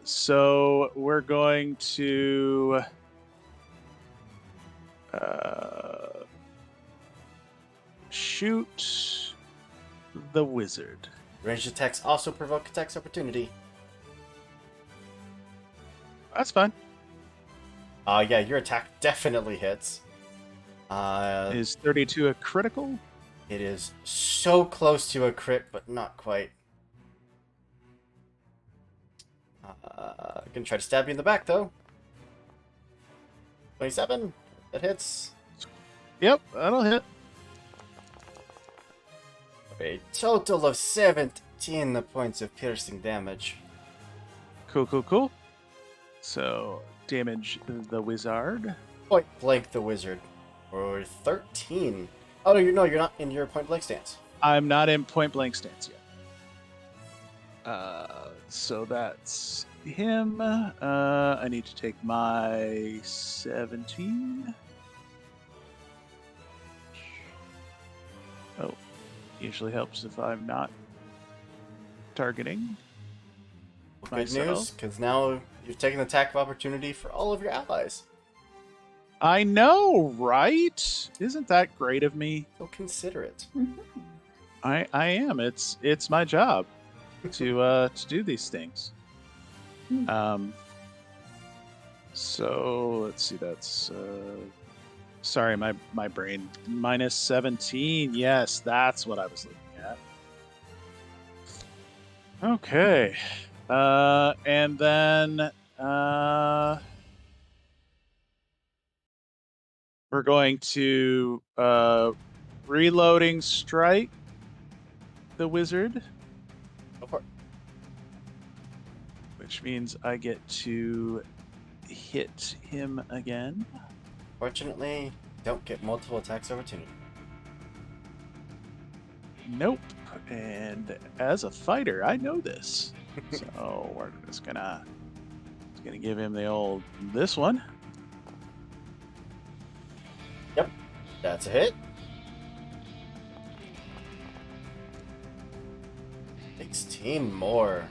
So we're going to shoot the wizard. Ranged attacks also provoke attacks opportunity. That's fine. Yeah, your attack definitely hits. Is 32 a critical? It is so close to a crit, but not quite. Gonna try to stab you in the back, though. 27. That hits. Yep, that'll hit. A total of 17 points of piercing damage. Cool. So damage the wizard. Point blank the wizard. Or 13. Oh, no, you're not in your point blank stance. I'm not in point blank stance yet. So that's him. I need to take my 17. Oh, usually helps if I'm not targeting. Good myself. news, because now you've taken attack of opportunity for all of your allies. I know, right? Isn't that great of me? So consider it. I am. It's my job to do these things. So let's see. That's sorry, my brain minus 17. Yes, that's what I was looking at. Okay, and then we're going to reloading strike the wizard. Go for it. Which means I get to hit him again. Fortunately, don't get multiple attacks opportunity. Nope. And as a fighter, I know this. So we're just gonna give him the old this one. Yep, that's a hit. 16 more.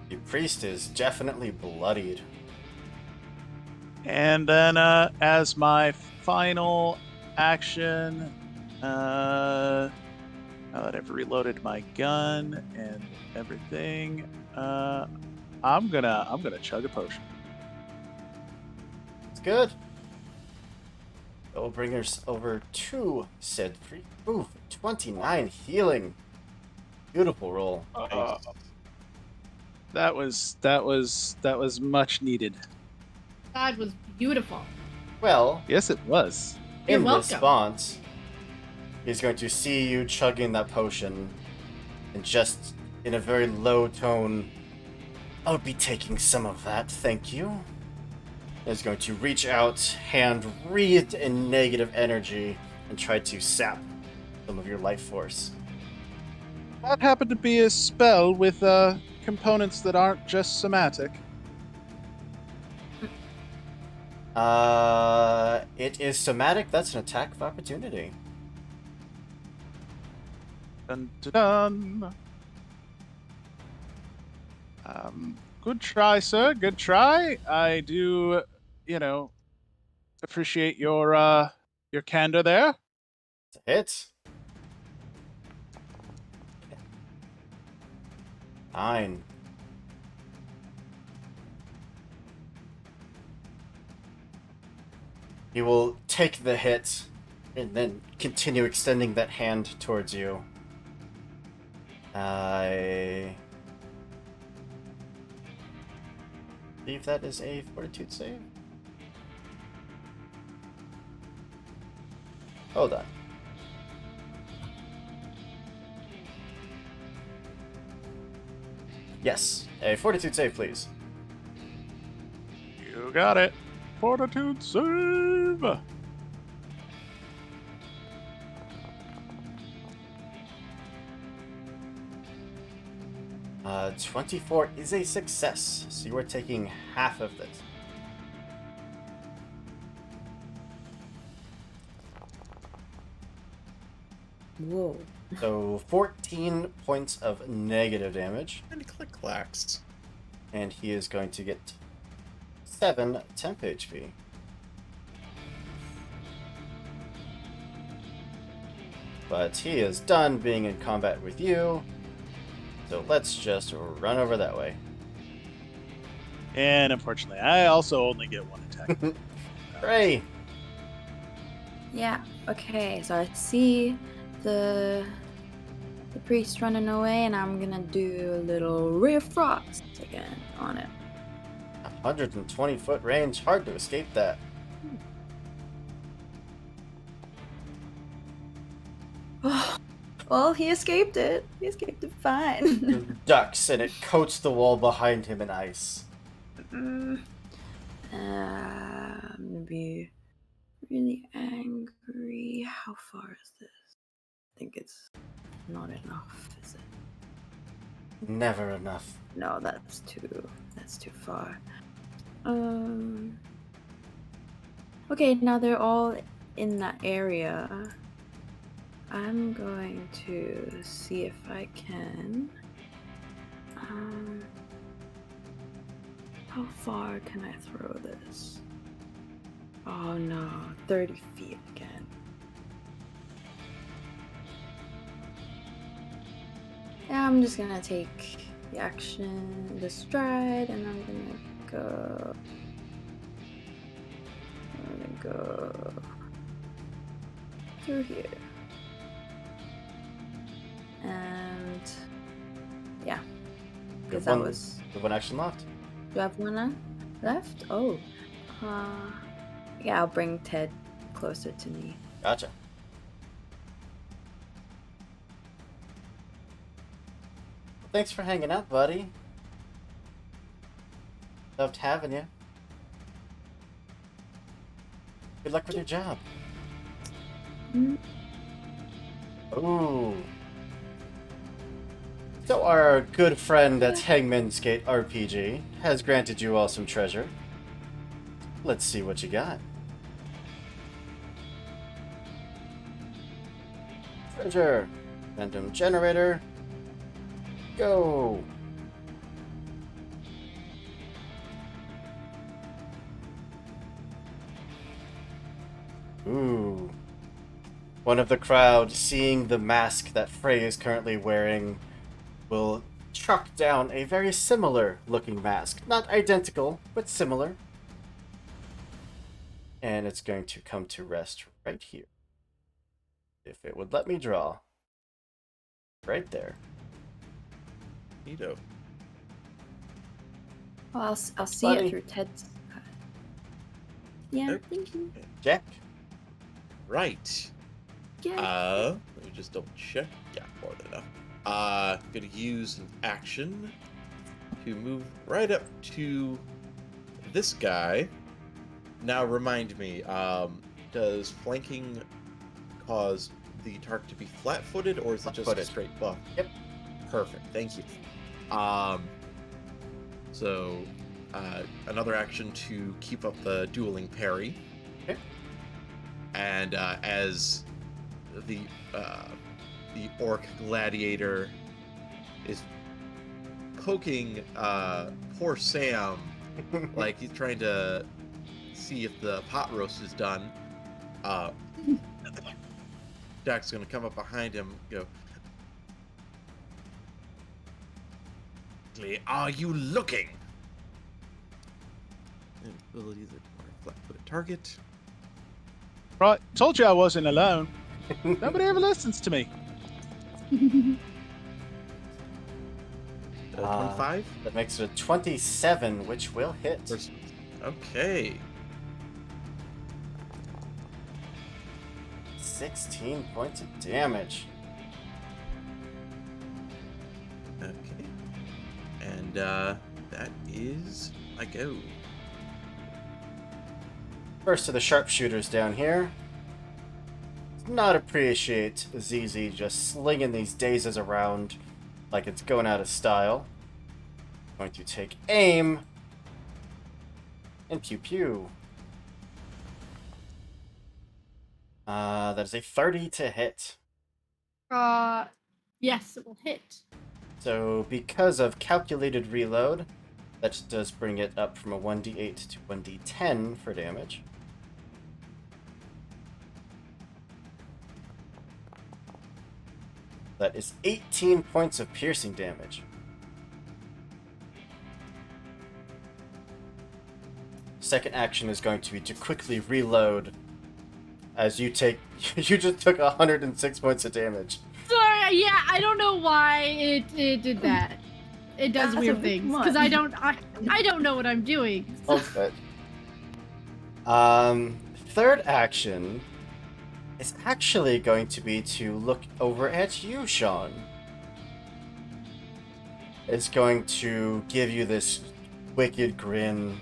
The priest is definitely bloodied. And then as my final action, now that I've reloaded my gun and everything, I'm gonna chug a potion. It's good. That will bring us over to said priest. Ooh, 29 healing. Beautiful roll. That was much needed. That was beautiful. Well, Yes, it was. You're in welcome. response, he's going to see you chugging that potion and just in a very low tone, I'll be taking some of that, thank you. Is going to reach out, hand wreathed in negative energy, and try to sap some of your life force. That happened to be a spell with components that aren't just somatic. It is somatic, that's an attack of opportunity. Dun, dun, dun. Good try, sir. Good try. I do, appreciate your candor there. It's a hit. 9. He will take the hit and then continue extending that hand towards you. I believe that is a fortitude save. Hold on. Yes, a fortitude save, please. You got it. Fortitude save. 24 is a success, so you are taking half of this. Whoa. So 14 points of negative damage. And click clacks. And he is going to get 7 temp HP. But he is done being in combat with you. So let's just run over that way. And unfortunately, I also only get one attack. Hooray! Yeah, okay, so I see the priest running away, and I'm gonna do a little Ray of Frost again on it. 120-foot range, hard to escape that. Oh, well, he escaped it. He escaped it fine. Ducks, and it coats the wall behind him in ice. I'm gonna be really angry. How far is this? I think it's not enough, is it? Never enough. No, that's too far. Okay, now they're all in that area. I'm going to see if I can. How far can I throw this? Oh no, 30 feet again. Yeah, I'm just gonna take the action, the stride, and I'm gonna go through here. And yeah, because that was. You have one action left. Do I have one left? Oh, yeah, I'll bring Ted closer to me. Gotcha. Thanks for hanging out, buddy. Loved having you. Good luck with your job. Mm. Ooh. So our good friend at Hangman's Gate RPG has granted you all some treasure. Let's see what you got. Treasure. Random generator. Go. Ooh. One of the crowd, seeing the mask that Frey is currently wearing, will chuck down a very similar looking mask. Not identical, but similar. And it's going to come to rest right here. If it would let me draw. Right there. Neato. Well, I'll see Buddy. it through Ted's. Yeah, Nope. thank you. Jack. Right. Yeah. Let me just double check. Yeah, more than enough. Gonna use an action to move right up to this guy. Now remind me, does flanking cause the target to be flat-footed, or is it just a Flat-footed. straight buff? Yep. Perfect, thank you. So, another action to keep up the dueling parry. Okay. And as the orc gladiator is poking poor Sam, like he's trying to see if the pot roast is done, Jack's gonna come up behind him and go, Are you looking? and abilities that require flat-footed target. Right, told you I wasn't alone. Nobody ever listens to me. 25? That makes it a 27, which will hit. Okay. 16 points of damage. Okay. And that is I go. First of the sharpshooters down here. Not appreciate ZZ just slinging these daisies around like it's going out of style. Going to take aim. And pew pew. That is a 30 to hit. Yes, it will hit. So because of calculated reload, that does bring it up from a 1d8 to 1d10 for damage. That is 18 points of piercing damage. Second action is going to be to quickly reload as you just took 106 points of damage. Sorry, yeah, I don't know why it did that. It does That's weird a big things one. because I don't know what I'm doing. Oh, good. Third action is actually going to be to look over at you, Sean. It's going to give you this wicked grin.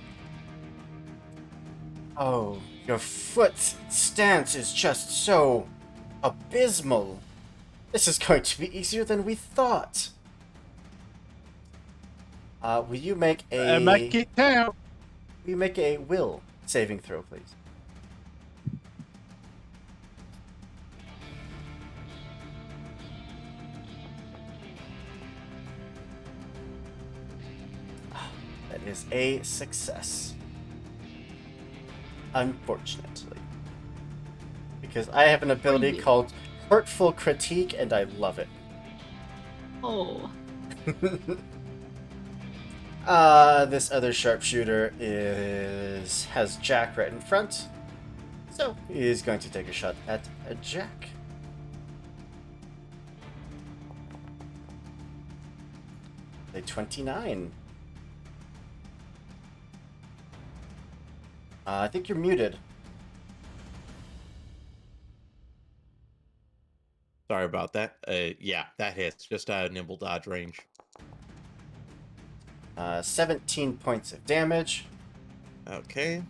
Oh, your foot stance is just so abysmal. This is going to be easier than we thought. Will you make Make it count. will you make a will saving throw, please? That is a success. Unfortunately. Because I have an ability you? called Hurtful Critique, and I love it. Oh. This other sharpshooter has Jack right in front. So he's going to take a shot at Jack. A 29. I think you're muted. Sorry about that. Yeah, that hits. Just out of nimble dodge range. 17 points of damage. Okay.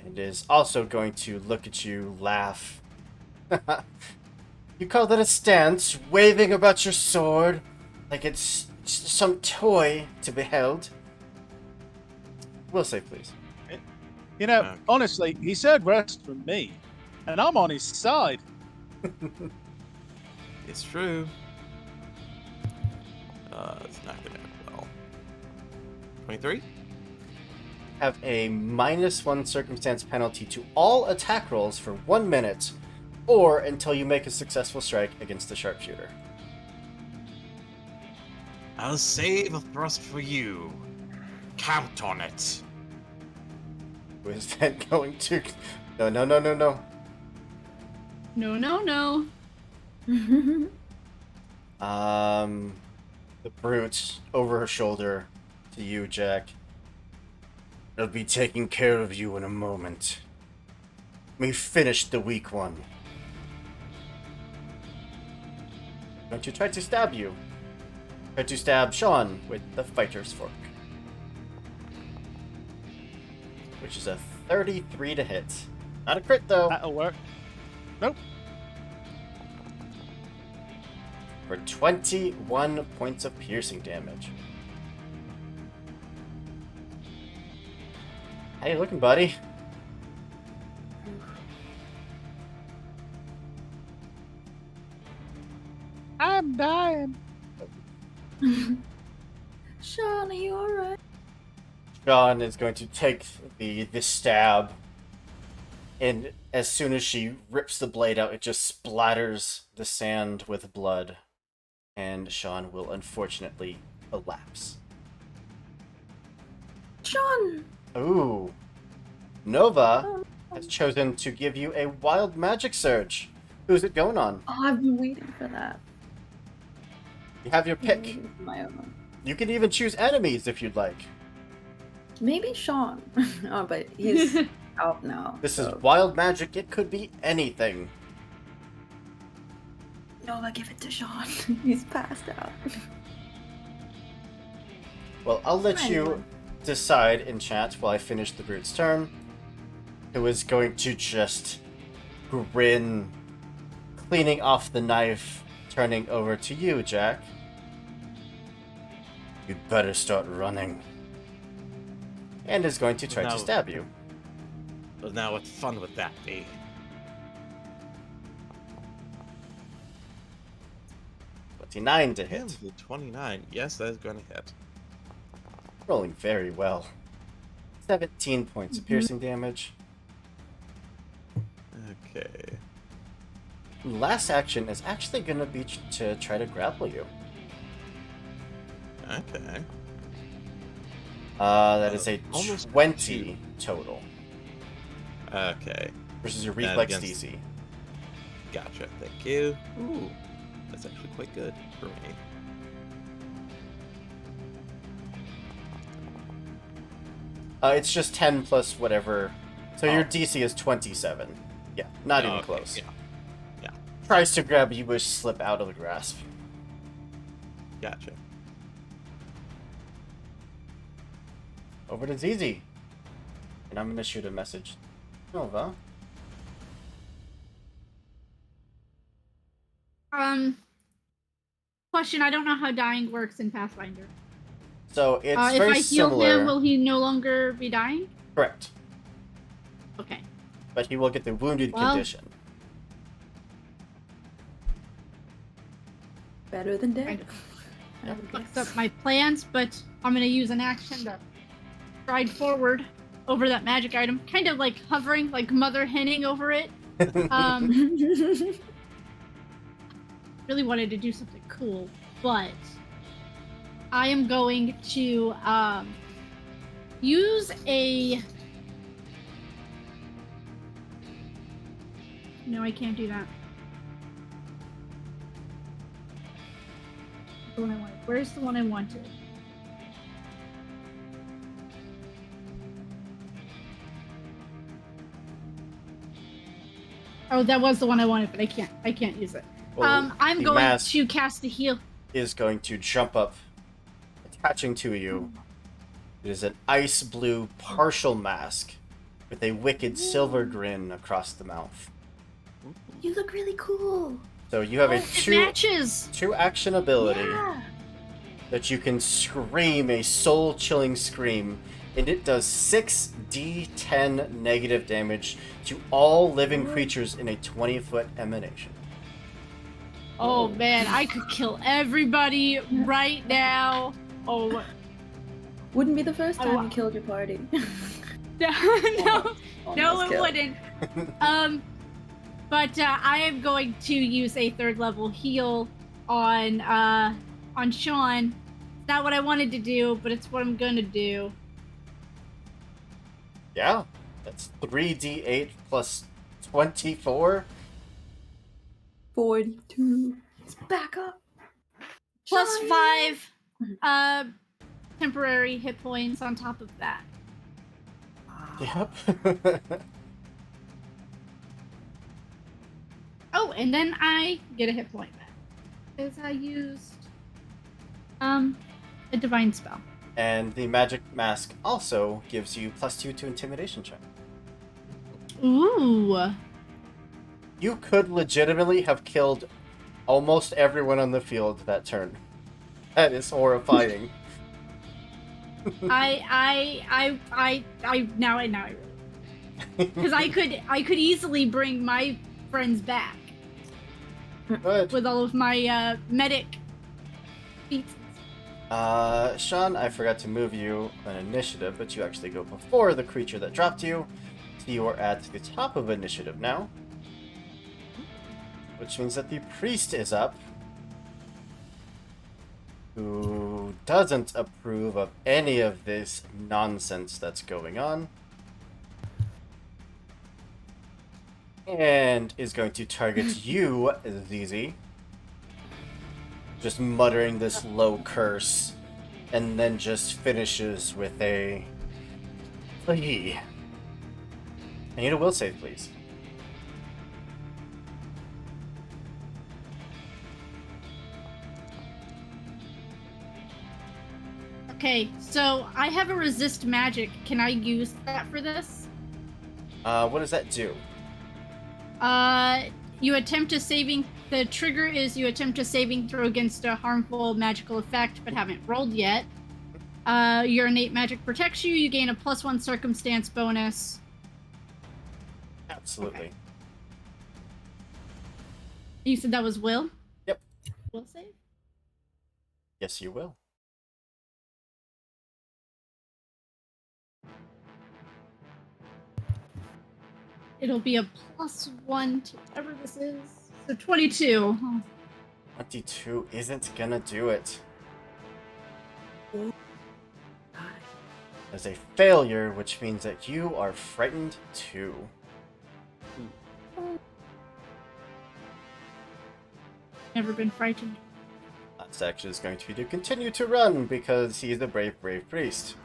And is also going to look at you, laugh. You call that a stance, waving about your sword like it's some toy to be held? Will save, please. You know, Okay. honestly, he said rest from me, and I'm on his side. It's true. It's not gonna end well. 23? Have a -1 circumstance penalty to all attack rolls for 1 minute, or until you make a successful strike against the sharpshooter. I'll save a thrust for you. Count on it. Who is that going to? No, no, no, no, no. No, no, no. The brute over her shoulder to you, Jack. I'll be taking care of you in a moment. We finished the weak one. Don't you try to stab you. Try to stab Sean with the fighter's fork. Which is a 33 to hit. Not a crit, though. That'll work. Nope. For 21 points of piercing damage. How you looking, buddy? I'm dying. Sean, are you alright? Sean is going to take the stab, and as soon as she rips the blade out, it just splatters the sand with blood, and Sean will unfortunately collapse. Sean! Ooh. Nova Oh, has chosen to give you a wild magic surge. Who's it going on? oh, I've been waiting for that. You have your I've been pick. waiting for my own. You can even choose enemies if you'd like. Maybe Sean. Oh, but he's out now. This is so- wild magic. It could be anything. Nova, give it to Sean. He's passed out. Well, I'll let you Anyone. decide in chat while I finish the brute's turn. Who is going to just grin, cleaning off the knife, turning over to you, Jack. You'd better start running. And is going to try to No. stab you. But now what fun would that be? 29 to hit. Damn, the 29. Yes, that is going to hit. Rolling very well. 17 points of piercing damage. Okay. Last action is actually going to be to try to grapple you. Okay. That is a Almost 20 total Okay. versus your That reflex against- DC. Gotcha. Thank you. Ooh, that's actually quite good for me. It's just 10 plus whatever. So your Oh. DC is 27. Yeah, not even Okay, close. Yeah. Tries to grab you, but slip out of the grasp. Gotcha. Over to ZZ. And I'm going to shoot a message. Nova. Question, I don't know how dying works in Pathfinder. So it's If very I heal similar. him, will he no longer be dying? Correct. Okay. But he will get the wounded Well- condition. Better than dead. Kind of. I would Fucks guess. up my plans, but I'm gonna use an action to stride forward over that magic item, kind of like hovering, like mother henning over it. Really wanted to do something cool, but I am going to use a. No, I can't do that. The one I wanted. Where's the one I wanted? Oh, that was the one I wanted, but I can't use it. Well, I'm the going mask to cast a heal. is going to jump up, attaching to you. It is an ice blue partial mask with a wicked silver grin across the mouth. You look really cool. So you have a It two matches. action ability Yeah. that you can scream a soul-chilling scream, and it does 6d10 negative damage to all living creatures in a 20-foot emanation. Oh man, I could kill everybody right now. Oh Wouldn't be the first Oh, time wow. you killed your party. no, no, Almost it killed. wouldn't. But I am going to use a third level heal on Sean. It's not what I wanted to do, but it's what I'm gonna do. Yeah, that's 3d8 plus 24. 42. It's back up. Plus Sean, 5 temporary hit points on top of that. Yep. Oh, and then I get a hit point back. Because I used a divine spell. And the magic mask also gives you +2 to intimidation check. Ooh. You could legitimately have killed almost everyone on the field that turn. That is horrifying. I now I really, because I could easily bring my friends back Good. with all of my medic feats. Sean, I forgot to move you an initiative, but you actually go before the creature that dropped you. So you are at the top of initiative now. Which means that the priest is up. Who doesn't approve of any of this nonsense that's going on. And is going to target you, ZZ. Just muttering this low curse. And then just finishes with a... Flee. I need a will save, please. Okay, so I have a resist magic. Can I use that for this? What does that do? You attempt a saving. The trigger is you attempt a saving throw against a harmful magical effect, but haven't rolled yet. Your innate magic protects you. You gain a +1 circumstance bonus. Absolutely. Okay. You said that was will? Yep. Will save? Yes, you will. It'll be a +1 to whatever this is. So 22. 22 isn't gonna do it. As a failure, which means that you are frightened too. Never been frightened. Last action is going to be to continue to run because he's a brave, brave priest.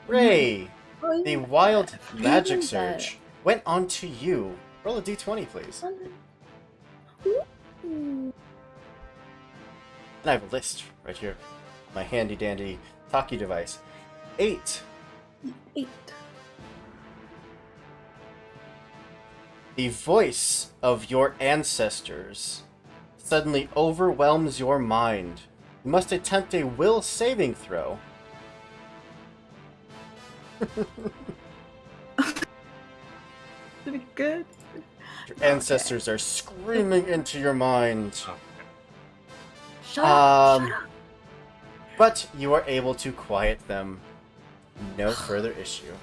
Ray, Oh, the yeah. wild magic Even better. surge went on to you. Roll a d20, please. Ooh. And I have a list right here. My handy dandy talkie device. 8. 8. The voice of your ancestors suddenly overwhelms your mind. You must attempt a will saving throw. Did it good? Your ancestors are screaming into your mind. Shut up! Um, Shut up! But you are able to quiet them. No further issue.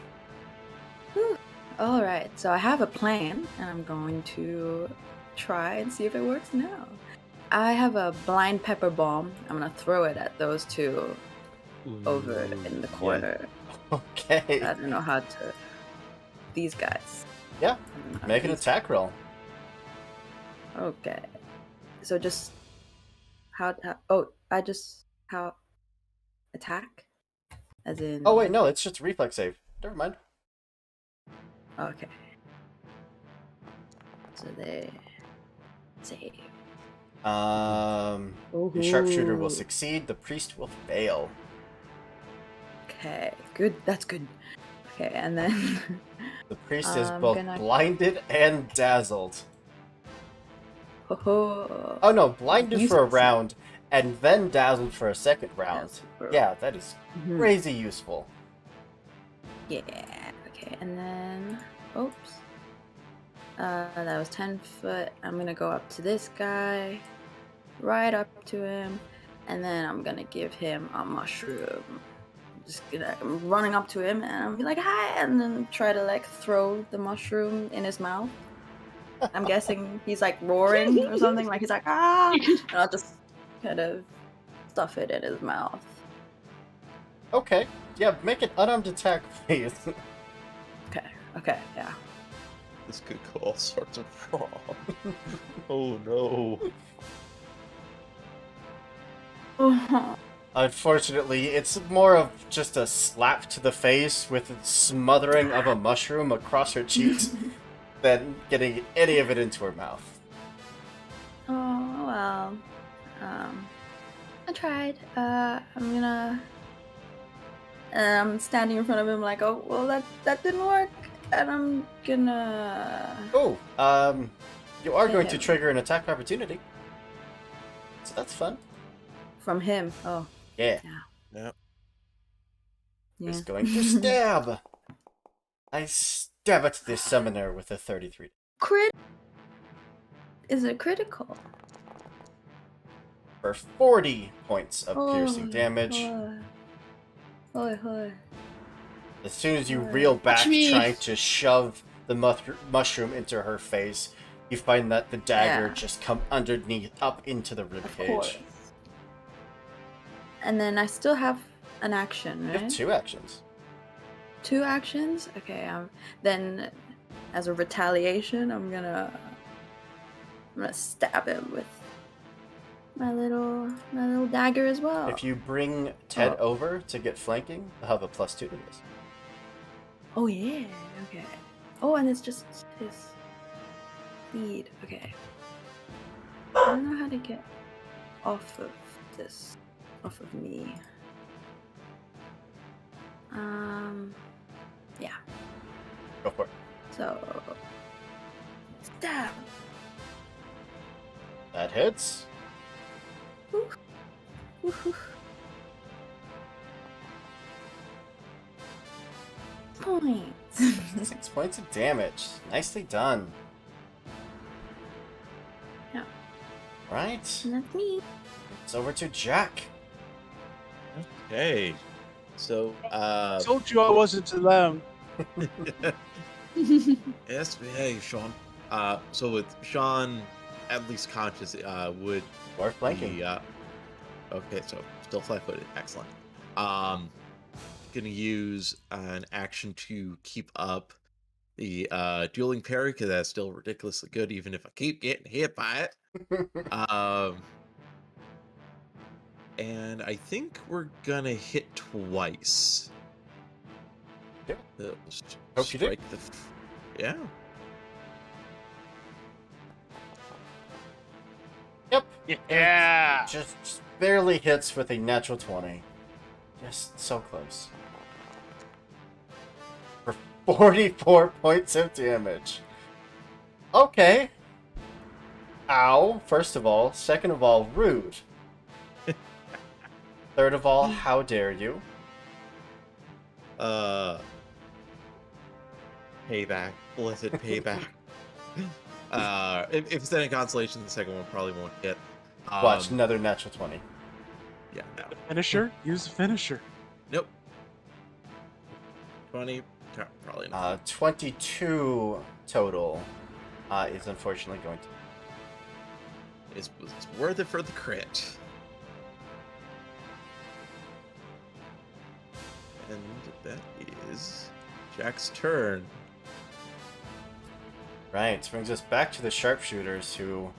Alright, so I have a plan, and I'm going to try and see if it works now. I have a blind pepper bomb. I'm gonna throw it at those two over in the corner. Okay. I don't know how to. These guys. Yeah. I don't know how Make an these- attack roll. Okay. So just how? Oh, I just how attack, as in. Oh wait, no, it's just a reflex save. Never mind. Okay. So they save. Your sharpshooter will Ooh. succeed. The priest will fail. Okay, good. That's good. Okay, and then The priest is I'm both gonna- blinded and dazzled. oh Oh no, blinded for a Useless. round and then dazzled for a second round. Dazzled for- Yeah, that is Mhm. crazy useful. Yeah. Okay, and then oops. That was 10 foot. I'm gonna go up to this guy, right up to him, and then I'm gonna give him a mushroom. I'm running up to him and I'm be like, hi, and then try to like throw the mushroom in his mouth. I'm guessing he's like roaring or something, like he's like, ah, and I'll just kind of stuff it in his mouth. Okay. Yeah, make an unarmed attack, please. Okay, yeah. This could go all sorts of wrong. Oh no. Unfortunately, it's more of just a slap to the face with a smothering of a mushroom across her cheeks than getting any of it into her mouth. Oh well. I tried. I'm standing in front of him like, oh well, that didn't work, and I'm gonna. Oh, you are going to Him. trigger an attack opportunity. So that's fun. From him. Oh Yeah. Yep. yeah. Is going to stab. I stab at this summoner with a 33. Crit. Is it critical? For 40 points of piercing Oh, damage. Hoi. As soon as you Alright. reel back, me. trying to shove the mushroom into her face, you find that the dagger Yeah. just come underneath, up into the Of ribcage. course. And then I still have an action, You right? have 2 actions. 2 actions? Okay, then as a retaliation, I'm gonna stab him with my little dagger as well. If you bring Ted Oh. over to get flanking, they'll have a +2 to this. Oh yeah, okay. Oh, and it's just his speed. Okay. I don't know how to get off of this, off of me. Yeah. Go for it. So stab. That hits. Woohoo. Points. 6 points of damage. Nicely done. Yeah. Right. That's me. It's over to Jack. Okay. So, Told you I wasn't to them. Yes, behave, Sean. so with Sean at least conscious, would Or flanking. the okay, so still flat-footed, excellent. Um, gonna use an action to keep up the dueling parry because that's still ridiculously good, even if I keep getting hit by it. And I think we're gonna hit twice. Yeah. Hope you do. Strike the. Yeah. Yep. Yeah. Just barely hits with a natural 20. Just so close. For 44 points of damage. Okay. Ow, first of all. Second of all, rude. Third of all, how dare you? Payback. Blessed payback. If it's any consolation, the second one probably won't hit. Watch, another natural 20. Yeah, no. Finisher? Use the finisher. Nope. 20, probably not. 22 total is unfortunately going to... It's worth it for the crit. And that is Jack's turn. Right, brings us back to the sharpshooters who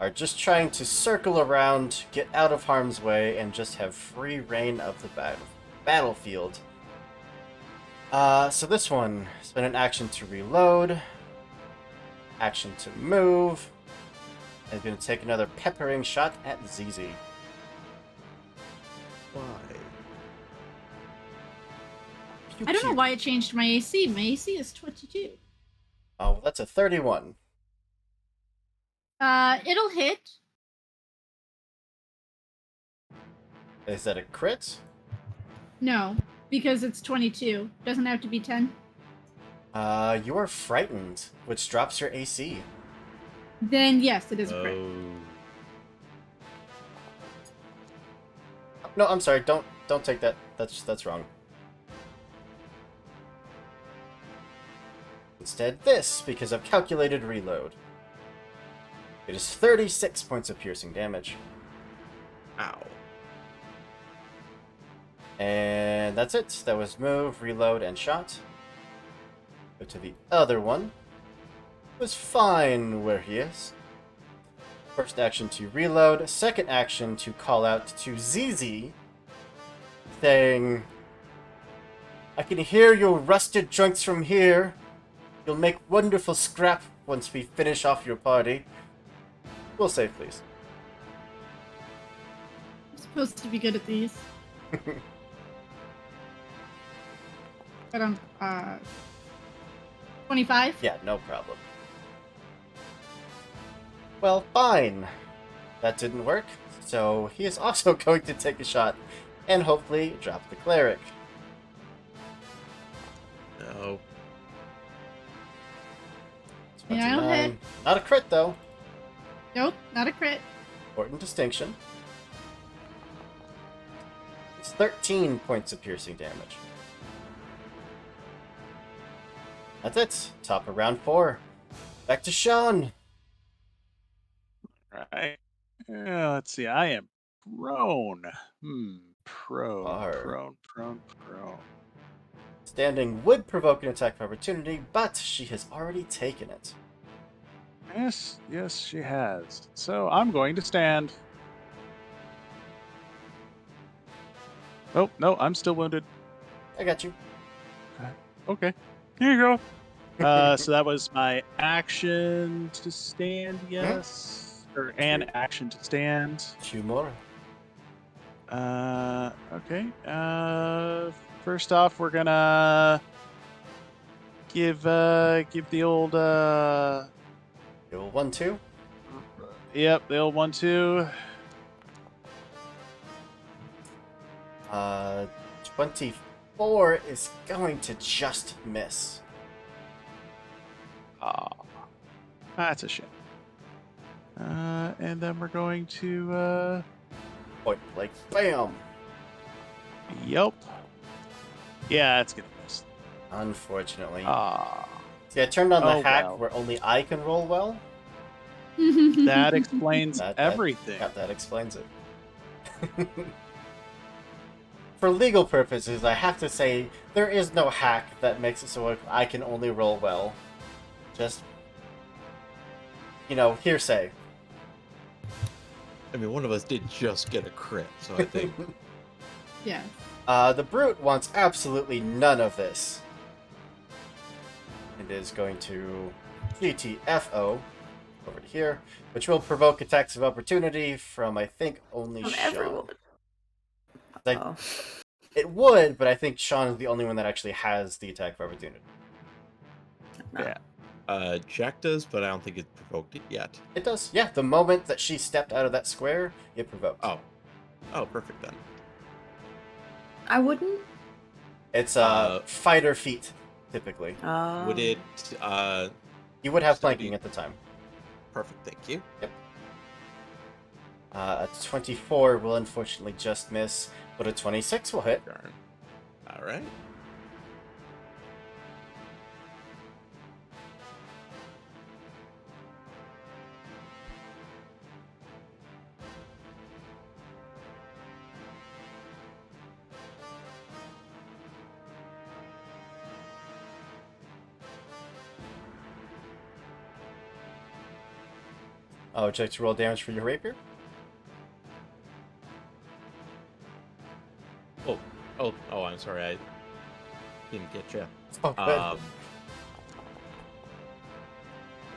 are just trying to circle around, get out of harm's way, and just have free reign of the battlefield. So this one has been an action to reload, action to move, and going to take another peppering shot at ZZ. Why? I don't know why it changed my AC. My AC is 22. Oh, well, that's a 31. It'll hit. Is that a crit? No, because it's 22. Doesn't have to be 10. You are frightened, which drops your AC. Then yes, it is a crit. No, I'm sorry. Don't take that. That's wrong. Instead, this, because of calculated reload. It is 36 points of piercing damage. Ow. And that's it. That was move, reload, and shot. Go to the other one. Was fine where he is. First action to reload. Second action to call out to ZZ, saying, "I can hear your rusted joints from here. You'll make wonderful scrap once we finish off your party. We'll save, please." I'm supposed to be good at these. But I'm 25. Yeah, no problem. Well, fine. That didn't work, so he is also going to take a shot and hopefully drop the cleric. No. Yeah, I'll 29. hit. Not a crit, though. Nope, not a crit. Important distinction. It's 13 points of piercing damage. That's it. Top of round 4. Back to Sean. Right. Let's see. I am prone. Prone. Are. Prone. Standing would provoke an attack of opportunity, but she has already taken it. Yes, she has. So I'm going to stand. Oh, no, I'm still wounded. I got you. Okay. Here you go. So that was my action to stand, yes? Or an action to stand. 2 more. Okay. First off, we're gonna give the old The old 1-2. Yep, the old 1-2. 24 is going to just miss. That's a shame. And then we're going to Point blank. Bam! Yup. Yeah, it's gonna miss. Unfortunately. Ah, See, I turned on the Oh, hack well. where only I can roll well. that explains That everything. Yeah, that explains it. For legal purposes, I have to say there is no hack that makes it so I can only roll well. Just, hearsay. I mean, one of us did just get a crit, so I think. Yeah. The Brute wants absolutely none of this. It is going to GTFO over to here, which will provoke attacks of opportunity from, I think, only From Sean. everyone. Like, Oh. it would, but I think Sean is the only one that actually has the attack of opportunity. No. Yeah. Jack does, but I don't think it's provoked it yet. It does, yeah. The moment that she stepped out of that square, it provoked. Oh, perfect then. I wouldn't. It's Uh, fighter feet, typically. Would it? You would have Steady. flanking at the time. Perfect. Thank you. A 24 will unfortunately just miss, but a 26 will hit. Darn. All right. Oh, would you like to roll damage for your rapier? Oh! I'm sorry. I didn't get you. Oh, good.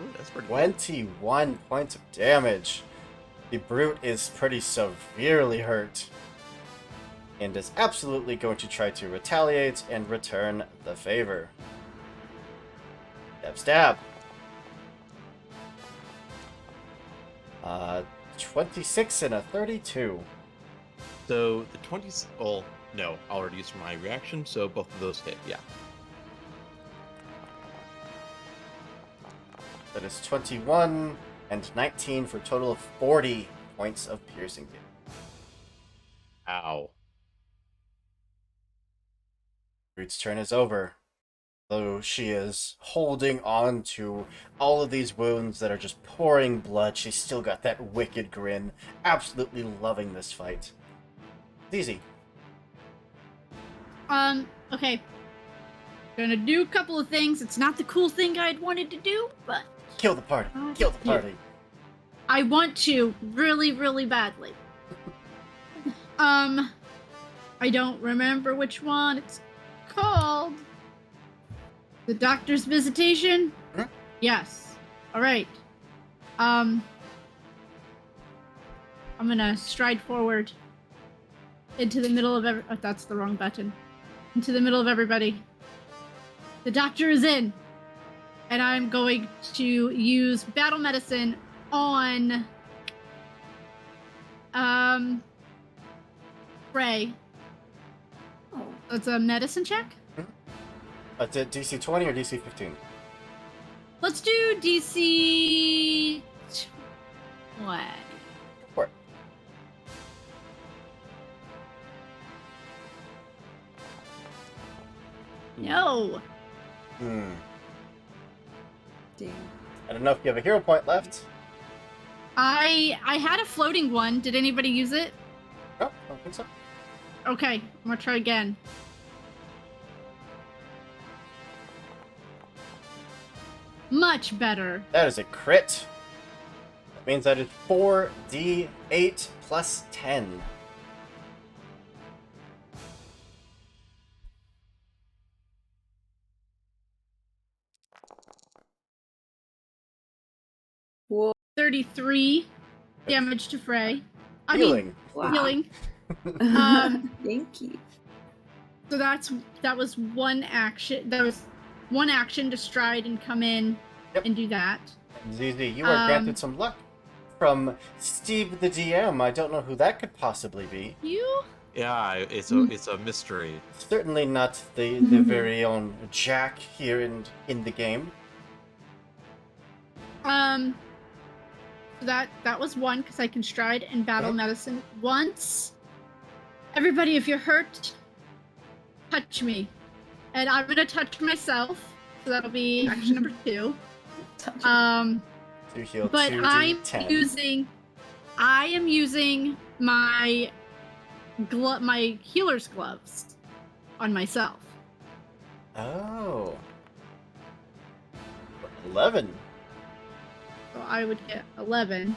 Ooh, that's pretty good. 21 points of damage. The Brute is pretty severely hurt. And is absolutely going to try to retaliate and return the favor. Stab. 26 and a 32. So the 20s. Well, no, I'll reduce my reaction. So both of those hit. Yeah. That is 21 and 19 for a total of 40 points of piercing damage. Ow. Brute's turn is over. Though she is holding on to all of these wounds that are just pouring blood, she's still got that wicked grin, absolutely loving this fight. It's easy. Okay. Gonna do a couple of things. It's not the cool thing I'd wanted to do, but Kill the party. Kill the party. I want to really, really badly. I don't remember which one it's called. The doctor's visitation? Hmm? Yes. Alright. I'm gonna stride forward into the middle of that's the wrong button. Into the middle of everybody. The doctor is in. And I'm going to use battle medicine on Frey. Oh. That's a medicine check. That's it, DC 20 or DC 15? Let's do DC 20. For it. No. Hmm. Damn. I don't know if you have a hero point left. I had a floating one. Did anybody use it? No, I don't think so. Okay, I'm gonna try again. Much better. That is a crit. That means that is 4d8 plus 10. Whoa. 33 damage to Frey. Healing. Wow. Healing. Thank you. So that was one action. That was one action to stride and come in and do that. ZZ, you are granted some luck from Steve the DM. I don't know who that could possibly be. You? Yeah, it's a mystery. Certainly not the very own Jack here in the game. So that was one, because I can stride and battle Mhm. medicine once. Everybody, if you're hurt, touch me. And I'm gonna touch myself. So that'll be action number 2. Touch. Um, To heal but 2d10. I am using my my healer's gloves on myself. Oh. 11. So I would get 11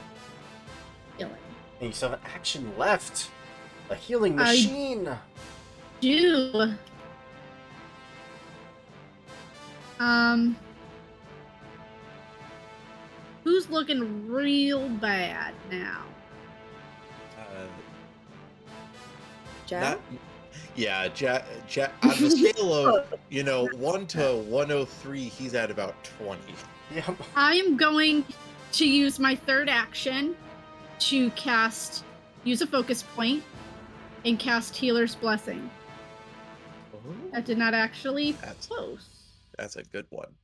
healing. And you still have an action left. A healing I- machine. Do who's looking real bad now? Jack? Jack. On the scale of 1 to 103, he's at about 20. Yep. I am going to use my third action to use a focus point and cast Healer's Blessing. That did not actually close. That's a good one.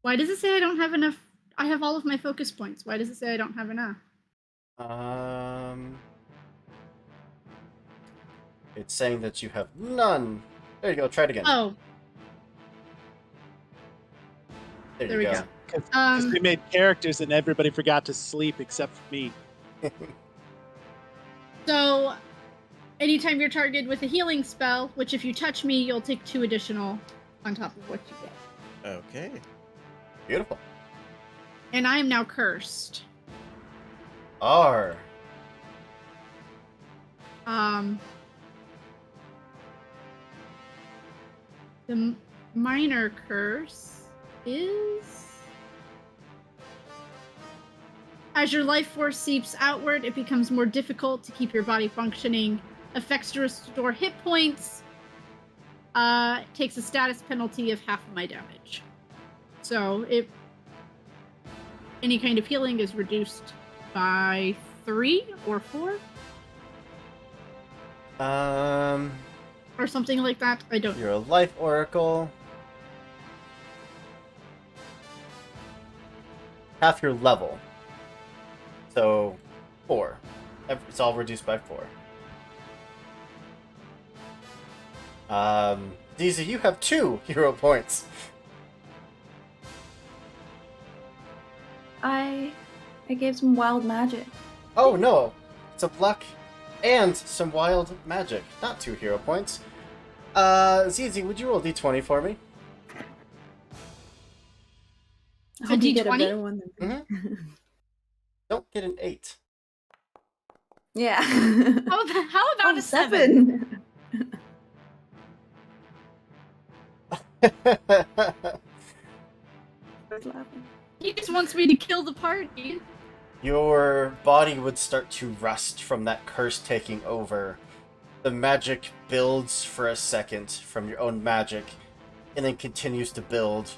Why does it say I don't have enough? I have all of my focus points. Why does it say I don't have enough? It's saying that you have none. There you go. Try it again. Oh, there there you we go. go. Because we made characters and everybody forgot to sleep except for me. So, anytime you're targeted with a healing spell, which if you touch me, you'll take 2 additional on top of what you get. Okay. Beautiful. And I am now cursed. R. The minor curse is... As your life force seeps outward, it becomes more difficult to keep your body functioning. Effects to restore hit points. Takes a status penalty of half of my damage. So any kind of healing is reduced by 3 or 4 or something like that. I don't know. You're a life oracle. Half your level. So, 4. It's all reduced by 4. Deezy, you have 2 hero points. I gave some wild magic. Oh no! It's a luck and some wild magic. Not 2 hero points. Zizi, would you roll d20 for me? I hope you get a D20? better one than me. Don't get an 8. Yeah. How about Oh, a 7? He just wants me to kill the party. Your body would start to rust from that curse taking over. The magic builds for a second from your own magic, and then continues to build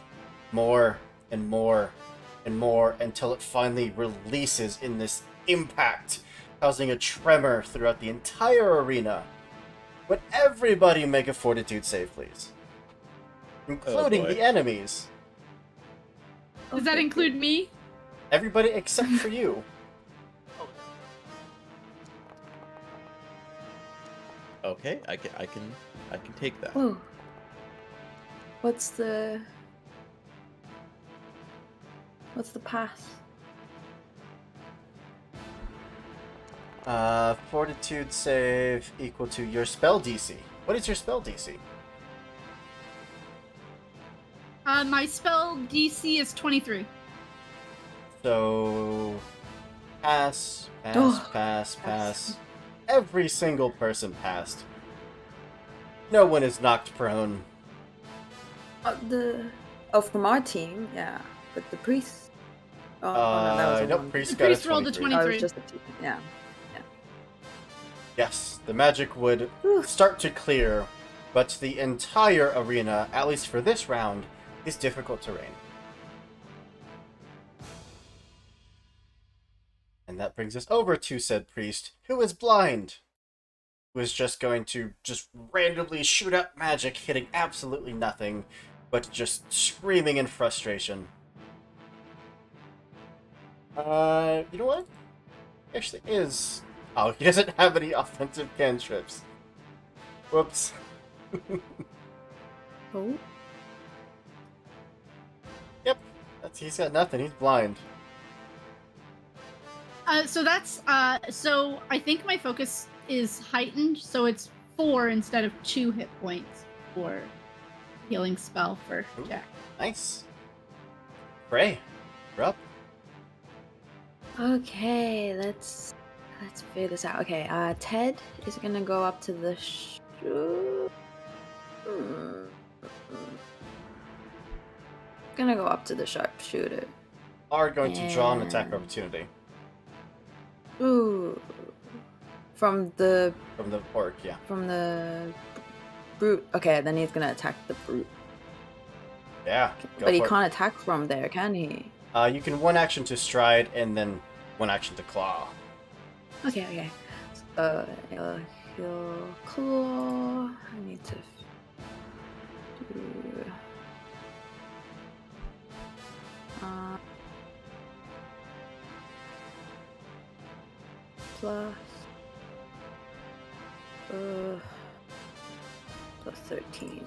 more and more and more until it finally releases in this impact, causing a tremor throughout the entire arena. Would everybody make a fortitude save, please? Including boy. the enemies. Does that include me? Everybody except for you. Okay, I can take that. Whoa. What's the pass? Fortitude save equal to your spell DC. What is your spell DC? My spell DC is 23. So, pass. Pass. Every single person passed. No one is knocked prone. From our team, yeah. But the priest. Oh, no, that was a nope, one. priest The got priest a rolled a 23. Oh, it 23. was just a two. Yeah. Yes, the magic would Whew. start to clear, but the entire arena, at least for this round, is difficult terrain. And that brings us over to said priest, who is blind. Who is just going to just randomly shoot up magic, hitting absolutely nothing, but just screaming in frustration. You know what? Actually is. Oh, he doesn't have any offensive cantrips. Whoops. Oh. Yep. He's got nothing. He's blind. So that's so I think my focus is heightened, so it's 4 instead of 2 hit points for healing spell for Ooh. Jack. Nice. Frey, you're up. Okay, let's figure this out. Okay, Ted is gonna go up to the gonna go up to the sharpshooter. Are going to draw an attack And- opportunity Ooh. From the from the orc, yeah. brute. Okay, then he's gonna attack the brute. Yeah. Go But he for it. can't attack from there, can he? You can one action to stride and then one action to claw. Okay. He'll claw. I need to do. Plus. Plus 13.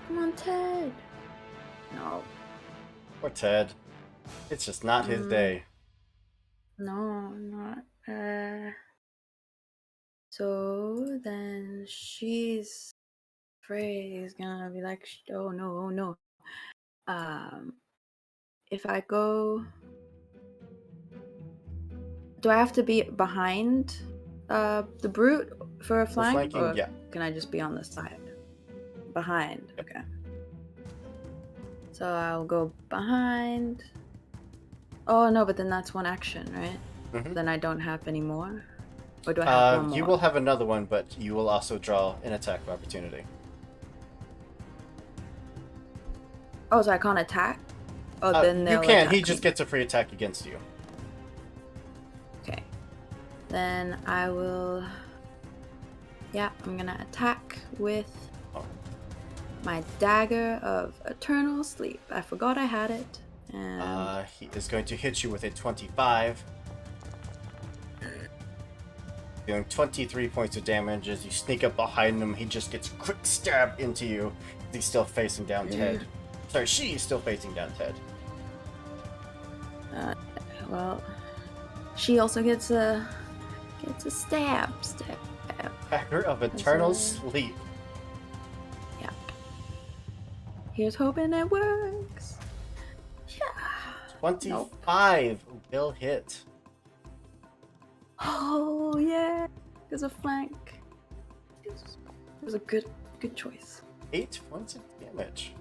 Come on, Ted. No. Poor Ted. It's just not his day. No, not. So then she's afraid he's gonna be like, oh no. If I go, do I have to be behind, the brute for a flank, flanking, or yeah. can I just be on the side? Behind. Okay. So I'll go behind. Oh no, but then that's one action, right? Mhm. Then I don't have any more? Or do I have one more? You will have another one, but you will also draw an attack of opportunity. Oh, so I can't attack? Oh, then You they'll can. attack He just me. gets a free attack against you. Okay. Then I will... Yeah, I'm gonna attack with Oh. my dagger of eternal sleep. I forgot I had it. And He is going to hit you with a 25. Doing 23 points of damage as you sneak up behind him. He just gets a quick stab into you. He's still facing down Ted. Sorry, she's still facing down Ted. well, she also gets a stab. Dagger of Eternal a- Sleep. Yeah. Here's hoping it works. Yeah. 25 will hit. Oh yeah. There's a flank. It was a good choice. 8 points of damage.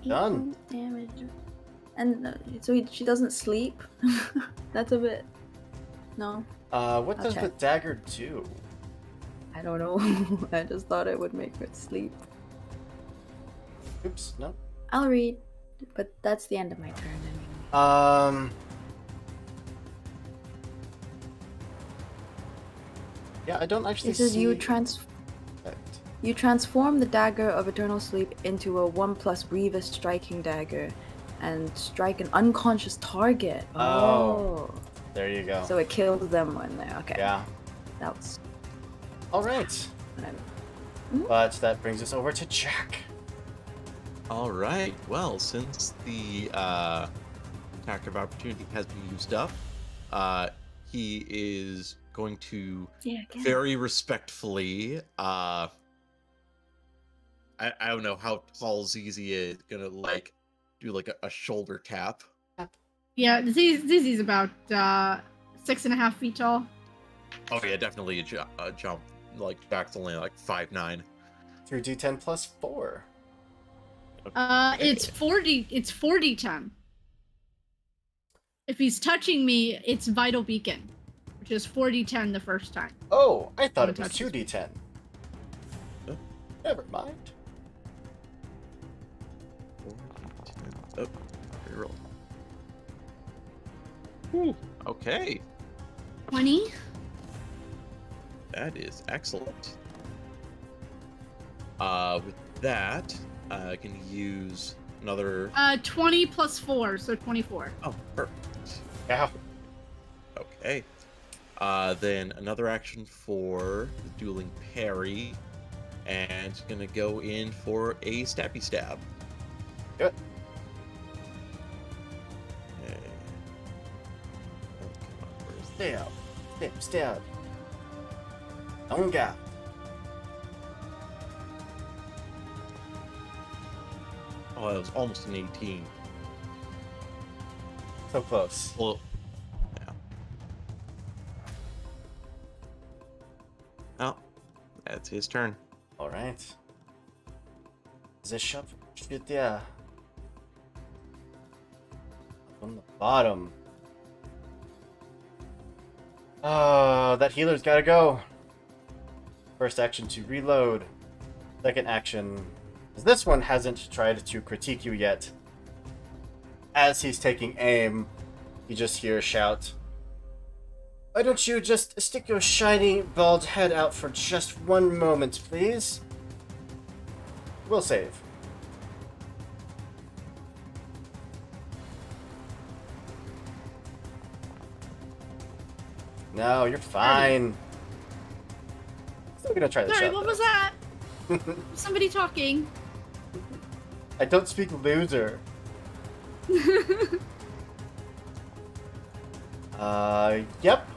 8 Done. points damage. And so she doesn't sleep. That's a bit. No, What I'll does the check. dagger do? I don't know. I just thought it would make her sleep. Oops, no. I'll read, but that's the end of my turn anyway. Yeah, I don't actually It says see... you transform the dagger of eternal sleep into a 1+ Grievous striking dagger, and strike an unconscious target. Oh. There you go. So it kills them when they're okay. Yeah. That was. All right. But that brings us over to Jack. All right. Well, since the attack of opportunity has been used up, he is going to very respectfully. I don't know how tall Zizi is. Gonna do a shoulder tap. Yeah, Zizi's about 6.5 feet tall. Oh yeah, definitely a jump. Jack's only 5'9". 3d10 plus 4. It's 40. It's 40-10. If he's touching me, it's Vital Beacon, which is 40-10 the first time. Oh, I thought it was Touches. 2d10. Oh. Never mind. Oh, reroll. Whew, okay, 20. that is excellent. With that, I can use another. 20 plus 4, so 24. Oh, perfect. Ow. Okay. Then another action for the dueling parry, and gonna go in for a stabby stab. Good. Okay. Oh, come on, where's Stab. Stab. Stab. Onga. Oh, that was almost an 18. So close. Well, yeah. Oh, that's his turn. Alright. The shop shoot there. On the bottom. Oh, that healer's gotta go. First action to reload. Second action. This one hasn't tried to critique you yet. As he's taking aim, you just hear a shout. Why don't you just stick your shiny, bald head out for just one moment, please? We'll save. No, you're fine. Still gonna try the Sorry, shot. what though. was that? Somebody talking. I don't speak loser. Yep.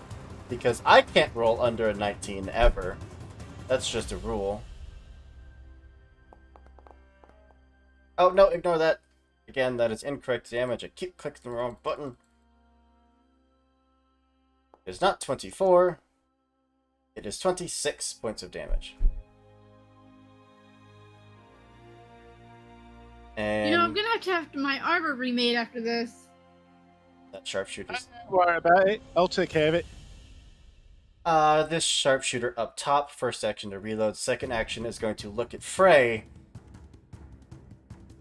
Because I can't roll under a 19 ever. That's just a rule. Oh, no, ignore that. Again, that is incorrect damage. I keep clicking the wrong button. It is not 24. It is 26 points of damage. And You know, I'm gonna have my armor remade after this. that sharpshooter's... Don't worry about it. I'll take care of it. This sharpshooter up top, first action to reload, second action is going to look at Frey.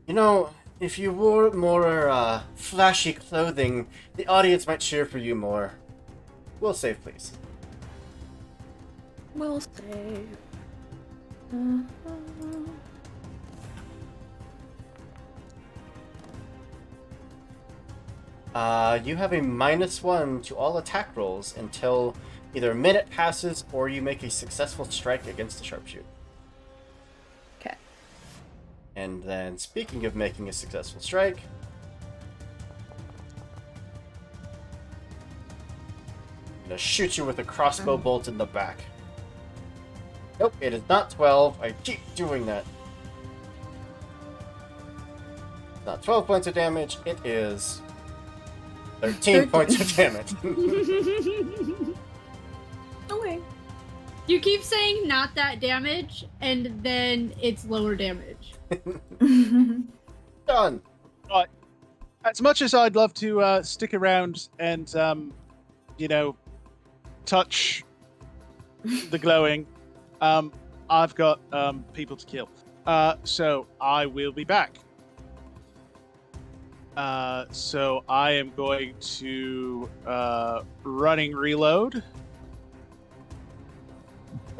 You know, if you wore more, flashy clothing, the audience might cheer for you more. We'll save, please. We'll save. You have a -1 to all attack rolls until either a minute passes or you make a successful strike against the sharpshooter. Okay. And then, speaking of making a successful strike, I'm gonna shoot you with a crossbow bolt in the back. Nope, it is not 12. I keep doing that. It's not 12 points of damage, it is 13 points of damage. Okay. You keep saying not that damage, and then it's lower damage. Done. As much as I'd love to stick around and, touch the glowing, I've got people to kill. So I will be back. So I am going to running reload.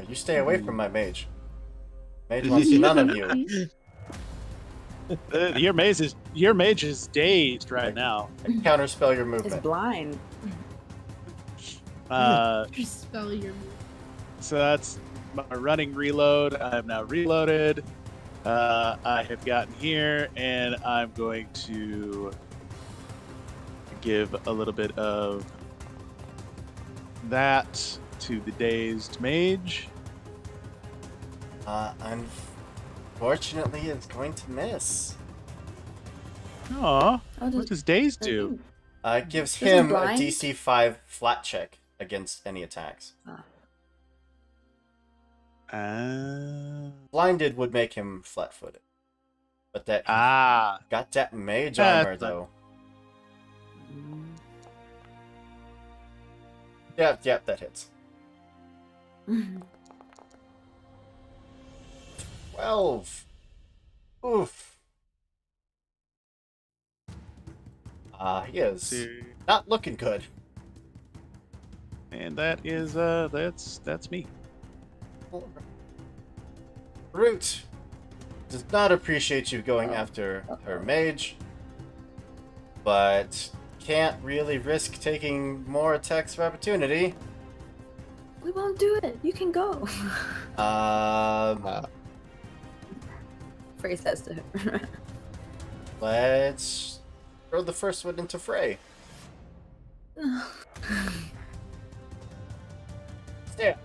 You stay away from my mage. Mage wants none of you. Your mage is dazed right now. Counterspell your It's movement. blind. Just spell your move. So that's my running reload. I am now reloaded. I have gotten here, and I'm going to give a little bit of that to the dazed mage. Unfortunately, it's going to miss. Aw, I'll what just- does dazed do? It gives Isn't him a blind? DC 5 flat check against any attacks. Blinded would make him flat-footed. But that got that mage That's armor, fine. though. Yep, that hits. 12. Oof. He is not looking good. And that is that's me. Root. does not appreciate you going after her mage, but can't really risk taking more attacks of opportunity. We won't do it. You can go. Frey says to her. Let's throw the first one into fray. Yeah.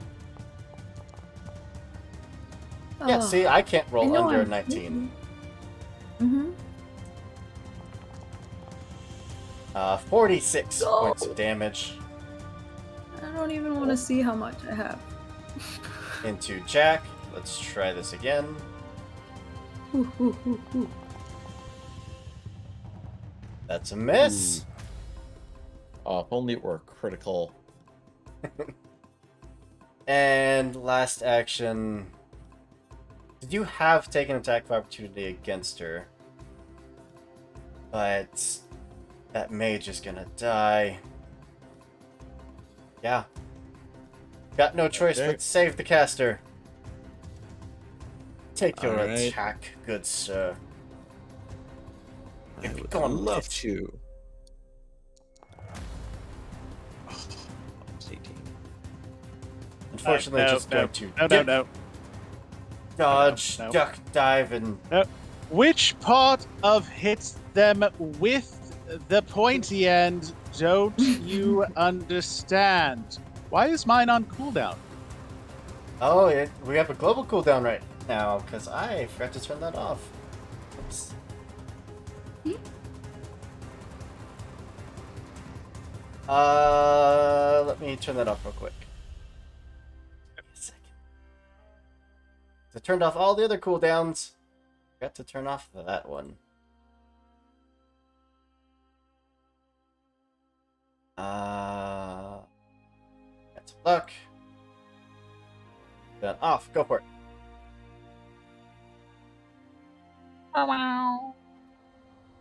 Yeah, see, I can't roll under a 19. Mm-hmm. 46 Go. points of damage I don't even want to see how much I have. into Jack. Let's try this again. Ooh, ooh, ooh, ooh. That's a miss. Oh, if only it were critical. And last action. Did you have taken attack of opportunity against her? But that mage is gonna die. Yeah. Got no choice Okay. but save the caster. Take your Alright. attack, good sir. I would Go on, love 15. to. Oh, it's 18. Unfortunately, no, just no, going to no, dip, no. dodge, No. duck, dive, and Which part of hits them with the pointy end don't you understand? Why is mine on cooldown? oh, we have a global cooldown right now because I forgot to turn that off. Oops. Let me turn that off real quick. Give me a second. I turned off all the other cooldowns. Forgot to turn off that one. That's luck. Then off. Go for it.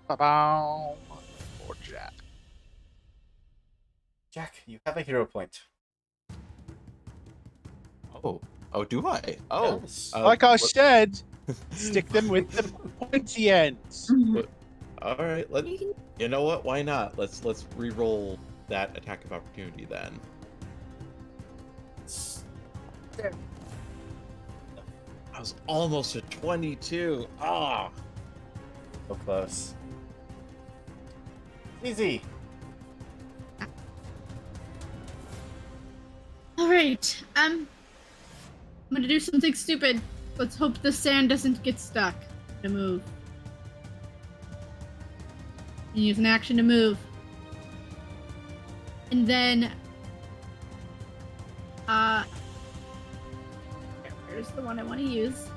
Ba-bow. Poor Jack. Jack, you have a hero point. Oh, do I? Oh, Yes. Like I what- said, stick them with the pointy ends. all right. You can- You know what? Why not? Let's re-roll that attack of opportunity then. There. I was almost at 22. Ah. So close. Easy. All right. I'm gonna do something stupid. Let's hope the sand doesn't get stuck. To move. And use an action to move. And then, where's the one I want to use?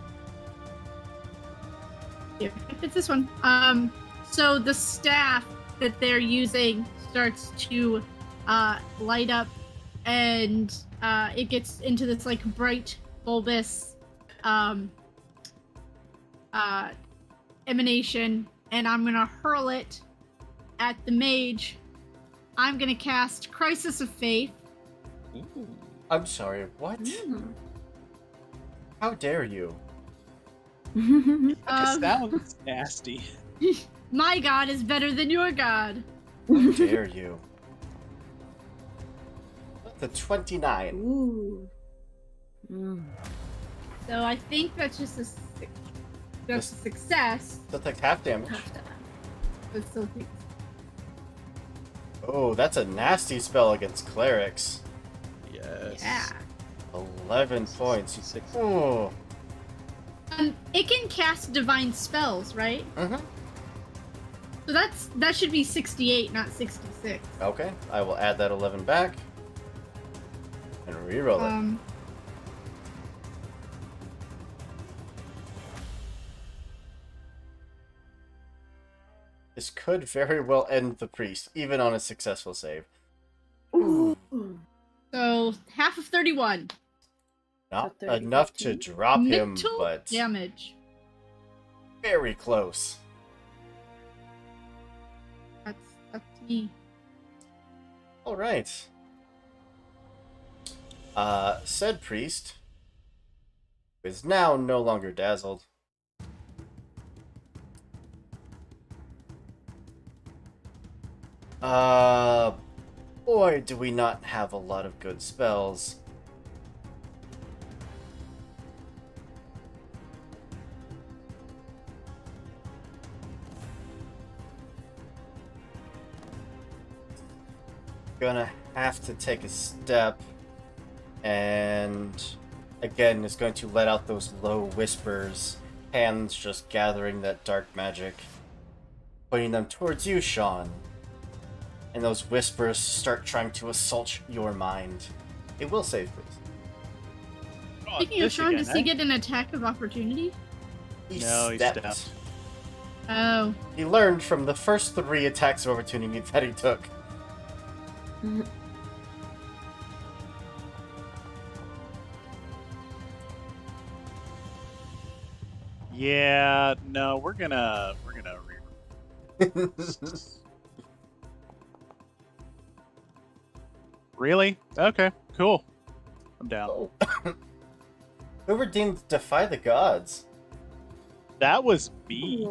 Here, it's this one. So the staff that they're using starts to light up, and it gets into this like bright bulbous emanation, and I'm gonna hurl it at the mage. I'm gonna cast Crisis of Faith. Ooh. I'm sorry, what? How dare you? That just sounds nasty. My god is better than your god. How dare you? The 29. Ooh. So I think that's just a that's a success. Still takes half damage. Half that. But still takes. Oh, that's a nasty spell against clerics. Yes. Yeah. 11 points. 66. Oh. It can cast divine spells, right? Mm-hmm. So that should be 68, not 66. Okay, I will add that 11 back. And reroll it. This could very well end the priest, even on a successful save. Ooh. So half of 31. Not So 30, enough to 15? drop him, Mental but damage. very close. That's up to me. All right. Said priest is now no longer dazzled. Uh, boy, do we not have a lot of good spells. Gonna have to take a step, and again is going to let out those low whispers, hands just gathering that dark magic, pointing them towards you, Sean. And those whispers start trying to assault your mind. It will save, please. Oh, Speaking of this Sean, again, does he eh? get an attack of opportunity? No, he stepped. Oh. He learned from the first 3 attacks of opportunity that he took. Yeah, no, we're gonna re- Really? Okay, cool. I'm down. Oh. Who redeemed Defy the Gods? That was me.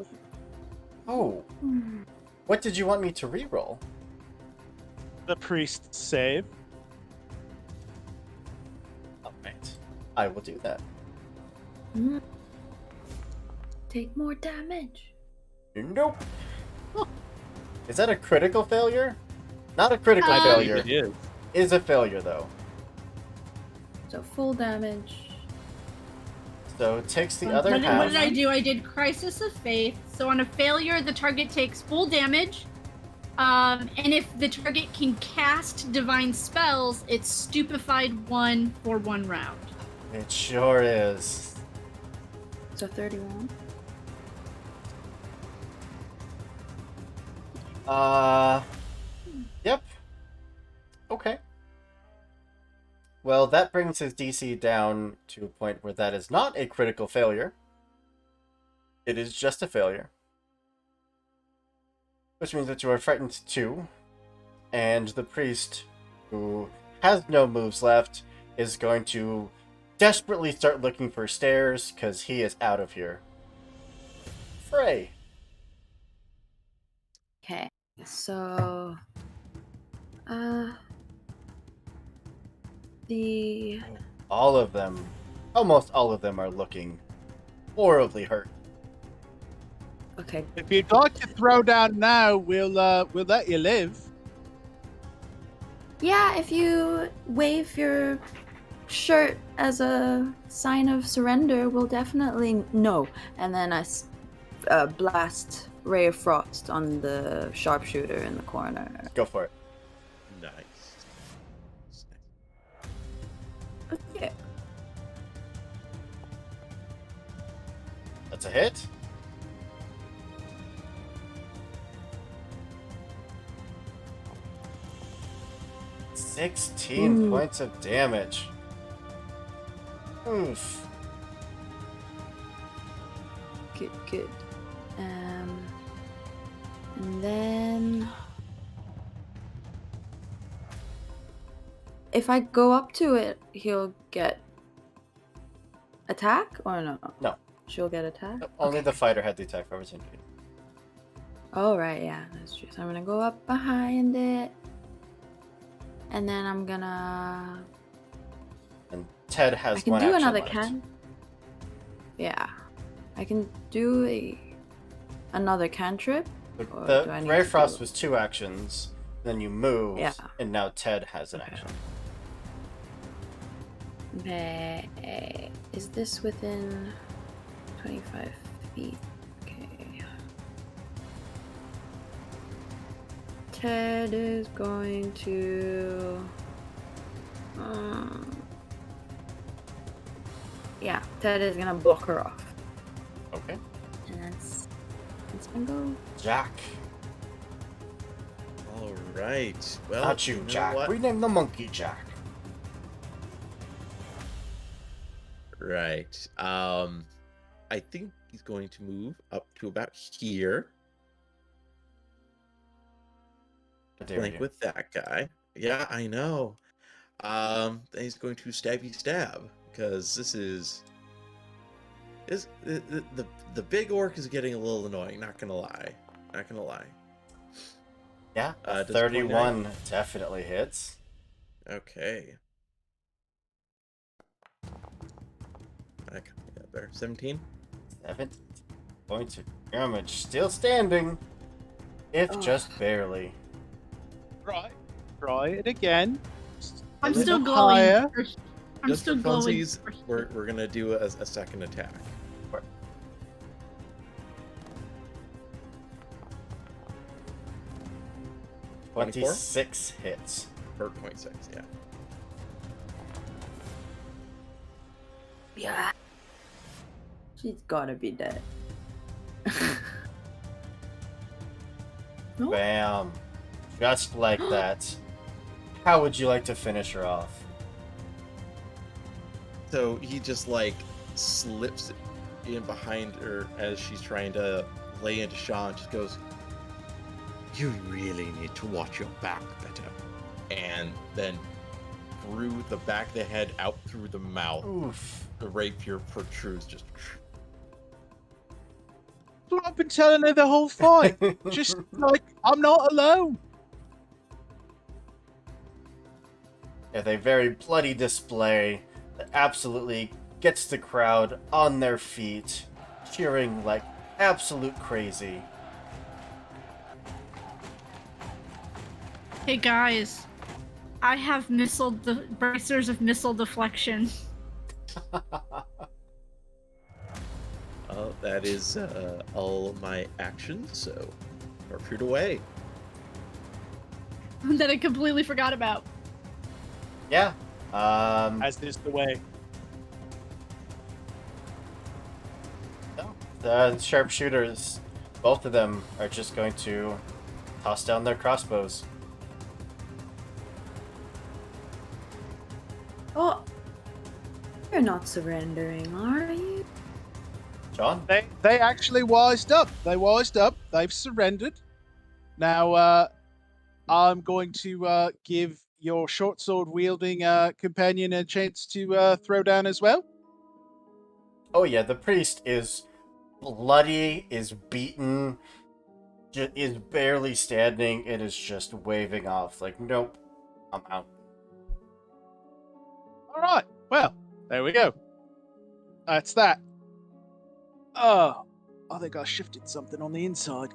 Oh. What did you want me to reroll? The priest save. Alright. I will do that. Take more damage. Nope. Is that a critical failure? Not a critical Um, failure. It is. Is a failure, though. So full damage. So it takes the other What half. did I do? I did Crisis of Faith. So on a failure, the target takes full damage. And if the target can cast divine spells, it's stupefied 1 for 1 round. It sure is. So 31. Yep. Okay. Well, that brings his DC down to a point where that is not a critical failure. It is just a failure. Which means that you are frightened 2. And the priest, who has no moves left, is going to desperately start looking for stairs, because he is out of here. Frey. Okay. So the All of them, almost all of them, are looking horribly hurt. okay. If you'd like to throw down now, we'll let you live. Yeah, if you wave your shirt as a sign of surrender, we'll definitely no. And then I blast Ray of Frost on the sharpshooter in the corner. Go for it. Nice. Okay. That's a hit. $16 Ooh. points of damage. Oof. Good, good. And then if I go up to it, he'll get attack or no? No. She'll get attack? Only the fighter had the attack of opportunity. Oh, right, yeah, that's true. So I'm gonna go up behind it. And then I'm gonna... And Ted I has can one do action another left. can. Yeah. I can do another cantrip. Or do I The need Ray to Frost do- was 2 actions, then you move, Yeah. and now Ted has an Okay. action. Okay. Is this within 25 feet? Okay. Ted is going to... yeah, Ted is gonna block her off. Okay. And that's gonna go. Jack. All right. Well, Not you, know Jack. what? We named the monkey Jack. Right. I think he's going to move up to about here. How dare Flank you. with that guy. Yeah, I know. Then he's going to stabby stab because this is the big orc is getting a little annoying. Not gonna lie. Not gonna lie. Yeah, Does 31 definitely hits. Okay. Yeah, there. 17? 7 points of damage. Still standing, if Oh. just barely. Right. Try it again. A I'm little still glowing. higher. I'm Just still for glowing. funsies, we're gonna do a second attack. 26 hits. Or 26, yeah. Yeah. She's gotta be dead. No? Bam. Just like that. How would you like to finish her off? So he just like slips in behind her as she's trying to lay into Sean, just goes, "You really need to watch your back better." And then through the back of the head, out through the mouth, Oof. the rapier protrudes just. That's what I've been telling her the whole fight. Just like, I'm not alone. With a very bloody display that absolutely gets the crowd on their feet, cheering like absolute crazy. Hey guys, I have bracers of missile deflection. That is all my actions, so shoot away. That I completely forgot about. Yeah. As is the way. No. The sharpshooters, both of them are just going to toss down their crossbows. Oh, you're not surrendering, are you? John? They actually wised up. They wised up. They've surrendered. Now, I'm going to give your short sword wielding companion a chance to throw down as well. Oh yeah, the priest is bloody, is beaten, is barely standing, and is just waving off. Like, nope, I'm out. All right. Well, there we go. That's that. Oh, I think I shifted something on the inside.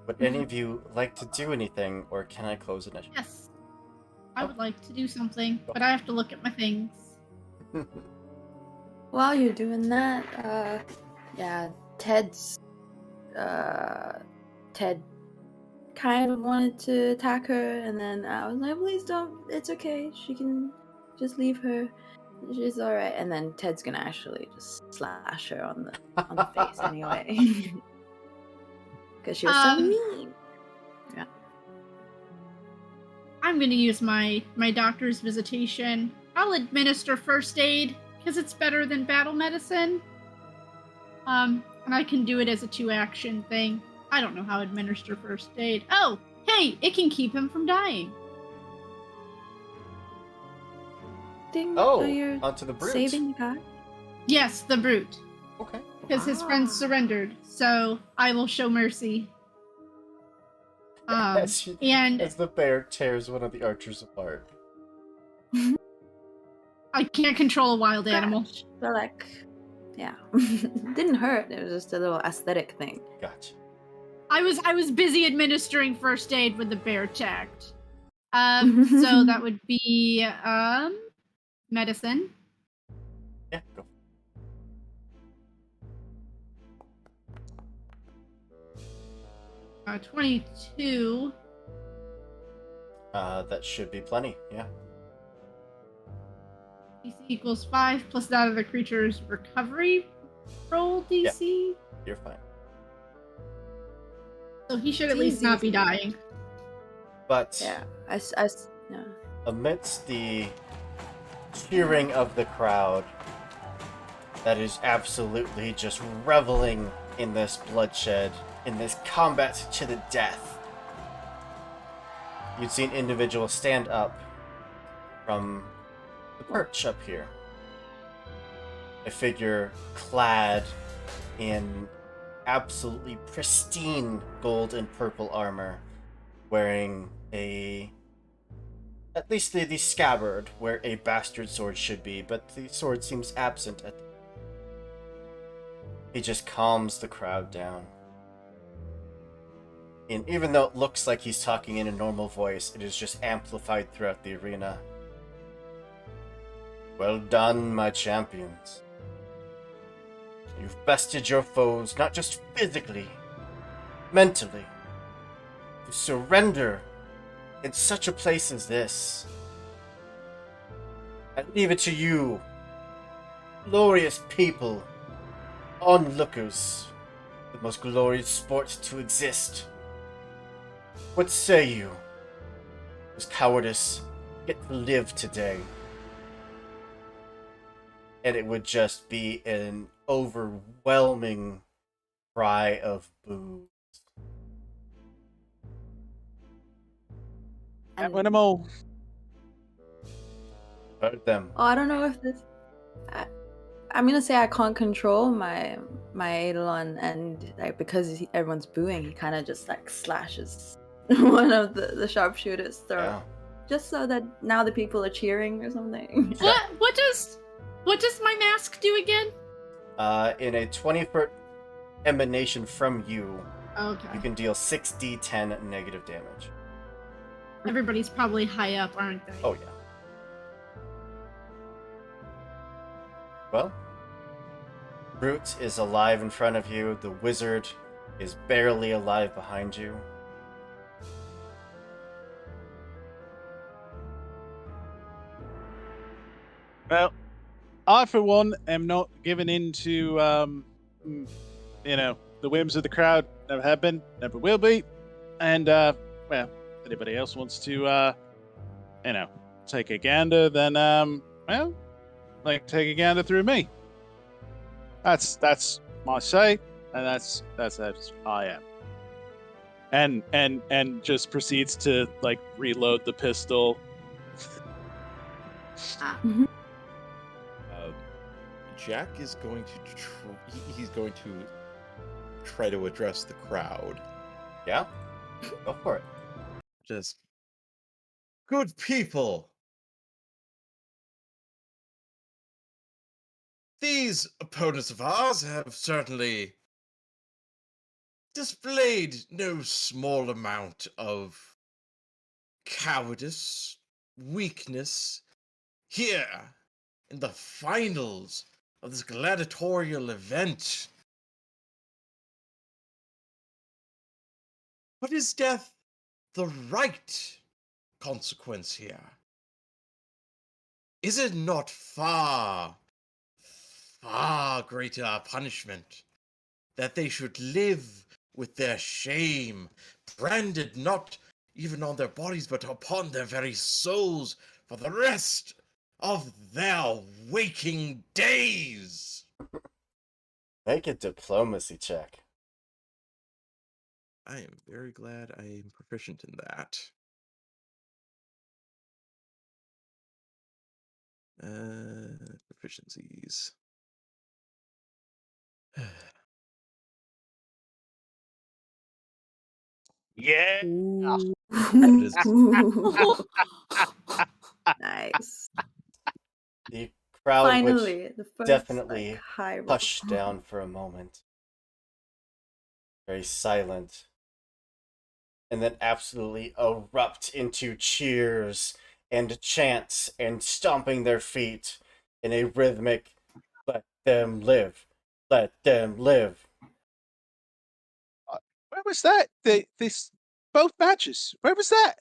Would any of you like to do anything, or can I close initiative? Yes. I would like to do something, but I have to look at my things. While you're doing that, yeah, Ted kind of wanted to attack her, and then I was like, please don't, it's okay, she can just leave her, she's alright. And then Ted's gonna actually just slash her on the face anyway. Because she was so mean. Yeah. I'm going to use my doctor's visitation. I'll administer first aid because it's better than battle medicine. And I can do it as a 2-action thing. I don't know how to administer first aid. Oh, hey, it can keep him from dying. Ding. Oh, you're onto the brute. saving the guy? Yes, the brute. Okay. Because his friends surrendered, so I will show mercy. As And the bear tears one of the archers apart. I can't control a wild animal. But like, yeah. Didn't hurt, it was just a little aesthetic thing. Gotcha. I was busy administering first aid when the bear attacked. So that would be medicine. Yeah, go. Uh, 22. That should be plenty, yeah. DC equals 5 plus that of the creature's recovery roll DC. You're fine. So he should at least not be dying. But Yeah, yeah. amidst the cheering of the crowd that is absolutely just reveling in this bloodshed, in this combat to the death, you'd see an individual stand up from the perch up here. A figure clad in absolutely pristine gold and purple armor, wearing at least the scabbard where a bastard sword should be, but the sword seems absent at the. He just calms the crowd down. And even though it looks like he's talking in a normal voice, it is just amplified throughout the arena. Well done, my champions. You've bested your foes not just physically, mentally. To surrender in such a place as this. I leave it to you, glorious people, onlookers, the most glorious sport to exist. What say you? Does cowardice get to live today? And it would just be an overwhelming cry of boos. That went 'em all. Heard them. Oh, I don't know if this. I'm gonna say I can't control my Eidolon, and like because everyone's booing, he kind of just like slashes one of the sharpshooter's throat, Yeah. just so that now the people are cheering or something. What does my mask do again? In a 20-foot emanation from you, Okay. you can deal 6d10 negative damage. Everybody's probably high up, aren't they? Oh, yeah. Well, Brute is alive in front of you. The wizard is barely alive behind you. Well, I for one am not giving in to the whims of the crowd. Never have been, never will be. And well, if anybody else wants to take a gander, then well, like take a gander through me. That's my say, and that's as I am. And just proceeds to like reload the pistol. Jack is going to he's going to try to address the crowd. Yeah? Go for it. Just Good people. These opponents of ours have certainly displayed no small amount of cowardice, weakness here in the finals of this gladiatorial event. But is death the right consequence here? Is it not far, far greater punishment that they should live with their shame, branded not even on their bodies, but upon their very souls for the rest of their waking days? Make a diplomacy check. I am very glad I am proficient in that. Proficiencies. Yeah. Ooh. is- Nice. The crowd Finally, the would first definitely like high roll. hush down for a moment. Very silent. And then absolutely erupt into cheers and chants and stomping their feet in a rhythmic, let them live, let them live. Where was that? This both matches. Where was that?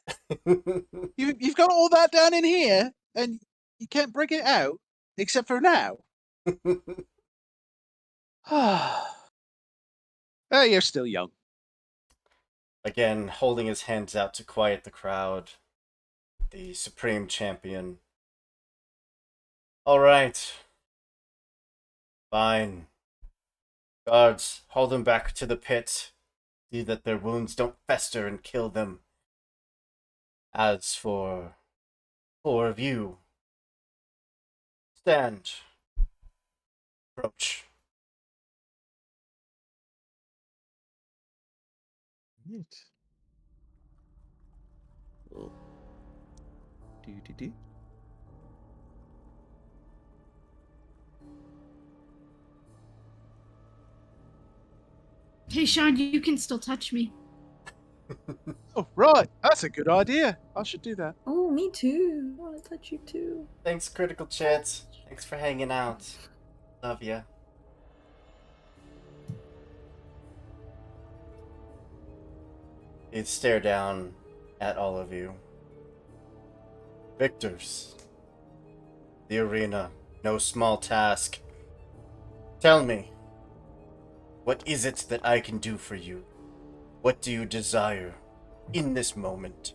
You've got all that down in here, and you can't bring it out except for now. Oh, you're still young. Again, holding his hands out to quiet the crowd, the supreme champion. All right. Fine. Guards, hold them back to the pit. See that their wounds don't fester and kill them. As for 4 of you, stand. Approach. Right. Do-do-do. Hey, Sean, you can still touch me. Oh, right. That's a good idea. I should do that. Oh, me too. I want to touch you too. Thanks, Critical Chits. Thanks for hanging out. Love ya. He'd stare down at all of you. Victors. The arena. No small task. Tell me, what is it that I can do for you? What do you desire in this moment?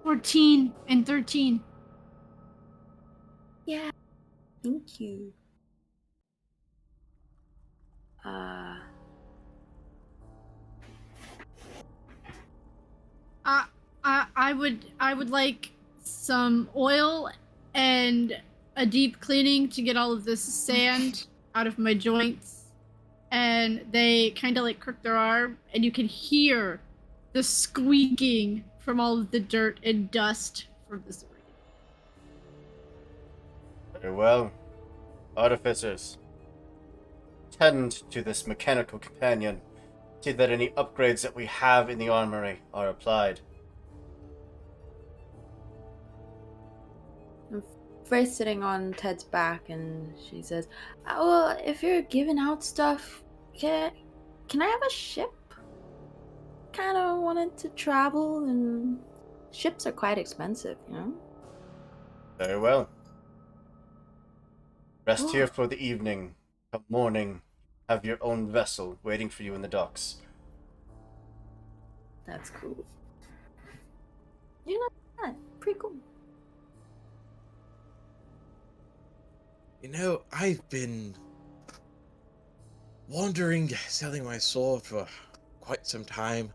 $14 and $13. Yeah. Thank you. Uh, I would like some oil and a deep cleaning to get all of this sand out of my joints. And they kind of like crook their arm, and you can hear the squeaking from all of the dirt and dust from this arena. Very well. Artificers. Tend to this mechanical companion. See that any upgrades that we have in the armory are applied. Frey's sitting on Ted's back, and she says, "Oh, well, if you're giving out stuff, can I have a ship? Kind of wanted to travel, and ships are quite expensive, you know." Very well. Rest Oh. here for the evening. Come morning, have your own vessel waiting for you in the docks. That's cool. You know that? Pretty cool. You know, I've been wandering, selling my sword for quite some time.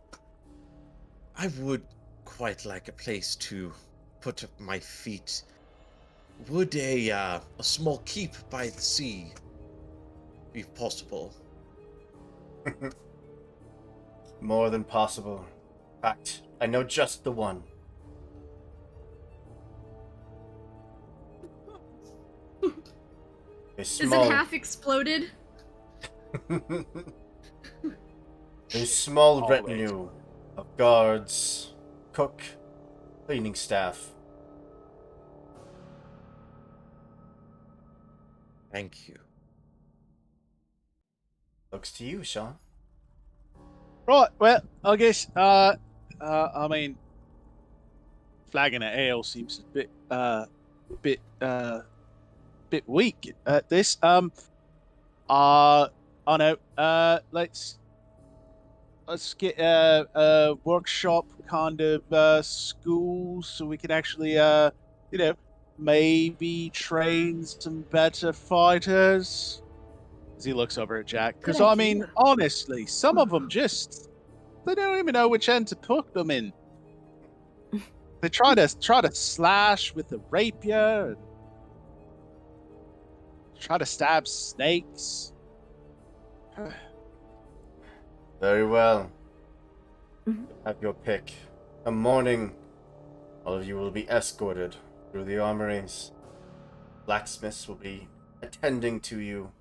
I would quite like a place to put up my feet. Would a small keep by the sea be possible? More than possible. In fact, I know just the one. A Is small, it half exploded? a small Always. retinue of guards, cook, cleaning staff. Thank you. Looks to you, Sean. Right. Well, I guess. I mean, flagging an ale seems a bit weak at this. I know. Let's get a workshop kind of school so we can actually maybe train some better fighters. As he looks over at Jack, because Good I mean, idea. honestly, some of them just they don't even know which end to put them in. They try to slash with the rapier and try to stab snakes. Very well. Mhm. Have your pick. Come morning, all of you will be escorted through the armories. Blacksmiths will be attending to you.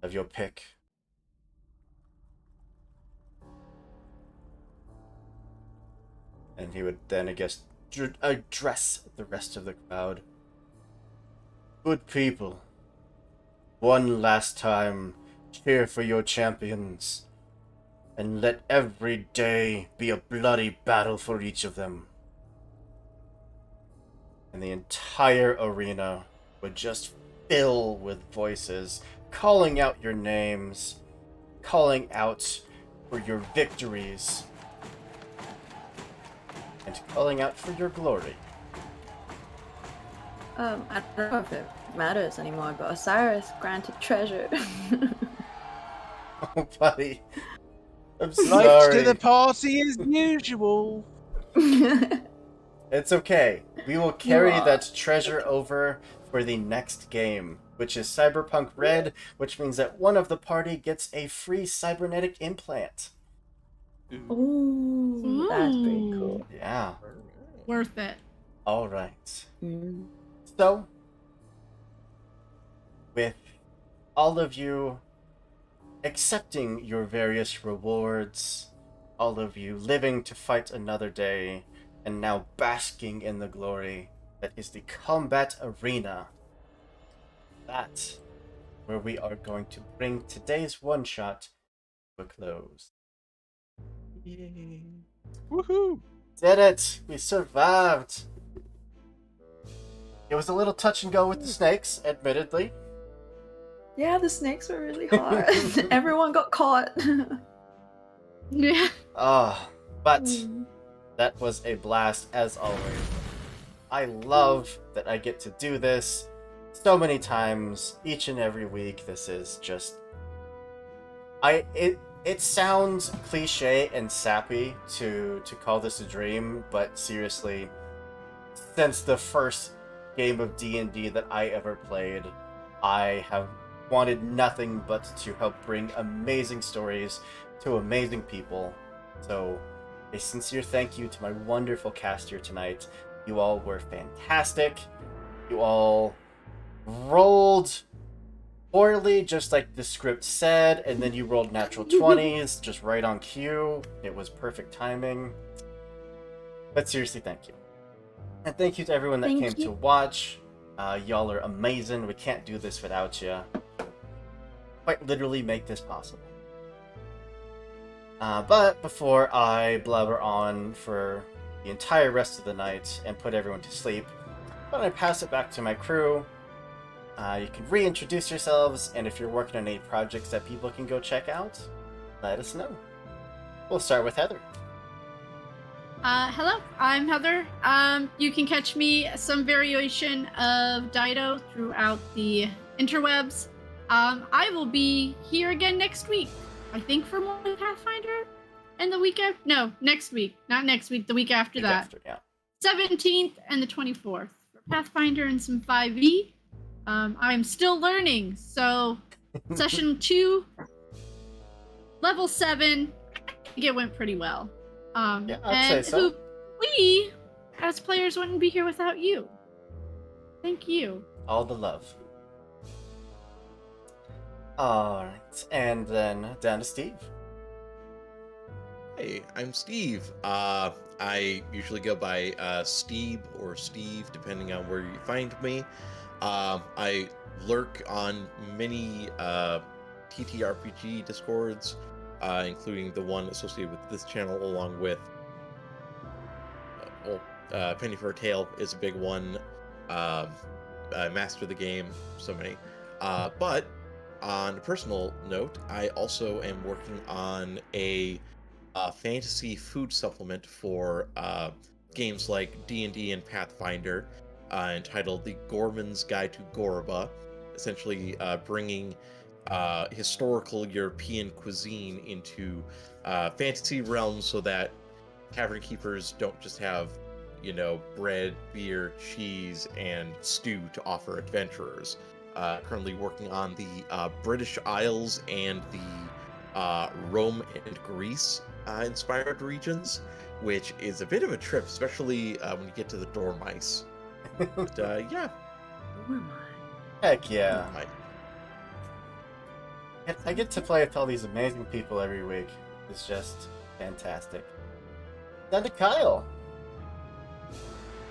Have your pick. And he would then, I guess, address the rest of the crowd. Good people, one last time, cheer for your champions, and let every day be a bloody battle for each of them. And the entire arena would just fill with voices calling out your names, calling out for your victories, and calling out for your glory. I don't know if it matters anymore, but Osiris granted treasure. Oh, buddy. I'm Life to sorry. the party as usual. It's okay. We will carry are. that treasure over for the next game. which is Cyberpunk Red, which means that one of the party gets a free cybernetic implant. Ooh, that's pretty cool. Yeah. Worth it. All right. Mm. So, with all of you accepting your various rewards, all of you living to fight another day, and now basking in the glory that is the combat arena, that's where we are going to bring today's one-shot to a close. Yay. Woohoo! Did it! We survived! It was a little touch and go with the snakes, admittedly. Yeah, the snakes were really hard. Everyone got caught. Yeah. But Mm. that was a blast as always. I love that I get to do this so many times each and every week. This is just it sounds cliche and sappy to call this a dream, but seriously, since the first game of D&D that I ever played, I have wanted nothing but to help bring amazing stories to amazing people. So, a sincere thank you to my wonderful cast here tonight. You all were fantastic. You all rolled poorly, just like the script said, and then you rolled natural 20s, just right on cue. It was perfect timing. But seriously, thank you. And thank you to everyone that Thank came you. to watch. Y'all are amazing. We can't do this without you. Quite literally make this possible. But before I blabber on for the entire rest of the night and put everyone to sleep, I'm going to pass it back to my crew. You can reintroduce yourselves, and if you're working on any projects that people can go check out, let us know. We'll start with Heather. Hello, I'm Heather. You can catch me some variation of Dido throughout the interwebs. I will be here again next week. I think for more Pathfinder, and the week after. No, next week, not next week. The week after that. After, yeah. 17th and the 24th for Pathfinder and some 5e. I'm still learning, so session 2, level 7. I think it went pretty well. Yeah, I'd and say so. we, as players, wouldn't be here without you. Thank you. All the love. Alright, and then down to Steve. Hey, I'm Steve. I usually go by Steve or Steve, depending on where you find me. I lurk on many TTRPG Discords, including the one associated with this channel, along with Penny for a Tale is a big one. Master the Game, so many. But on a personal note, I also am working on a fantasy food supplement for games like D&D and Pathfinder, entitled The Gorman's Guide to Gorba, essentially bringing historical European cuisine into fantasy realms so that tavern keepers don't just have, bread, beer, cheese, and stew to offer adventurers. Currently working on the British Isles and the Rome and Greece inspired regions, which is a bit of a trip, especially when you get to the Dormice. But yeah. Who am Heck yeah. Dormice. I get to play with all these amazing people every week. It's just fantastic. Down to Kyle.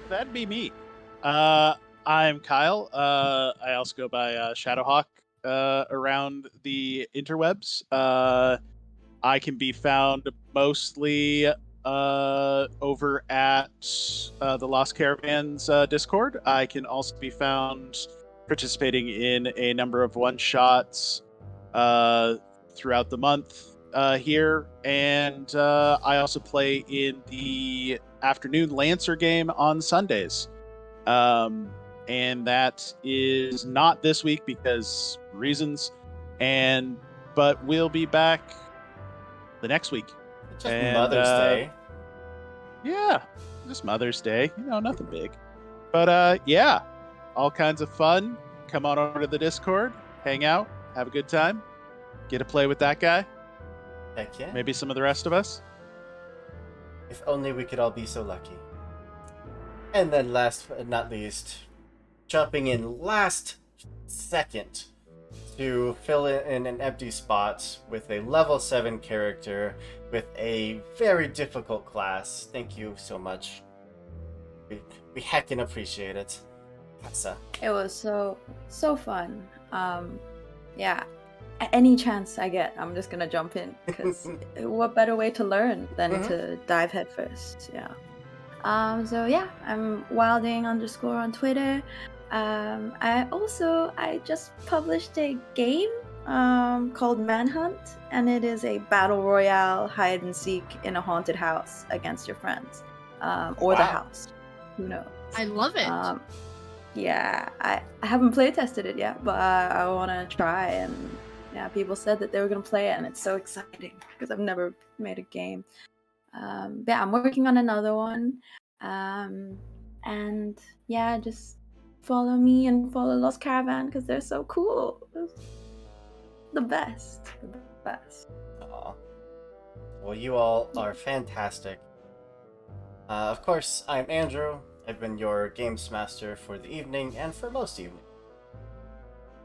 That'd be me. I'm Kyle. I also go by Shadowhawk around the interwebs. I can be found mostly over at the Lost Caravans Discord. I can also be found participating in a number of one-shots throughout the month here, and I also play in the afternoon Lancer game on Sundays. And that is not this week because reasons, but we'll be back the next week. It's just And, Mother's Day. Yeah, just Mother's Day. Nothing big. But yeah, all kinds of fun. come on over to the Discord, hang out, have a good time, get to play with that guy, Heck yeah. maybe some of the rest of us. If only we could all be so lucky. And then last but not least, jumping in last second to fill in an empty spot with a level 7 character with a very difficult class. Thank you so much. We heckin' appreciate it. Katsa. It was so fun. Yeah. Any chance I get, I'm just gonna jump in because what better way to learn than to dive headfirst? Yeah. So yeah, I'm wilding underscore on Twitter. I just published a game called Manhunt, and it is a battle royale hide and seek in a haunted house against your friends, or the Wow. house. Who knows? I love it. Yeah, I haven't play tested it yet, but I want to try. And yeah, people said that they were gonna play it, and it's so exciting because I've never made a game. But yeah, I'm working on another one. And yeah, just follow me and follow Lost Caravan because they're so cool. The best. The best. Aw. Well, you all are fantastic. Of course, I'm Andrew. I've been your games master for the evening and for most evenings.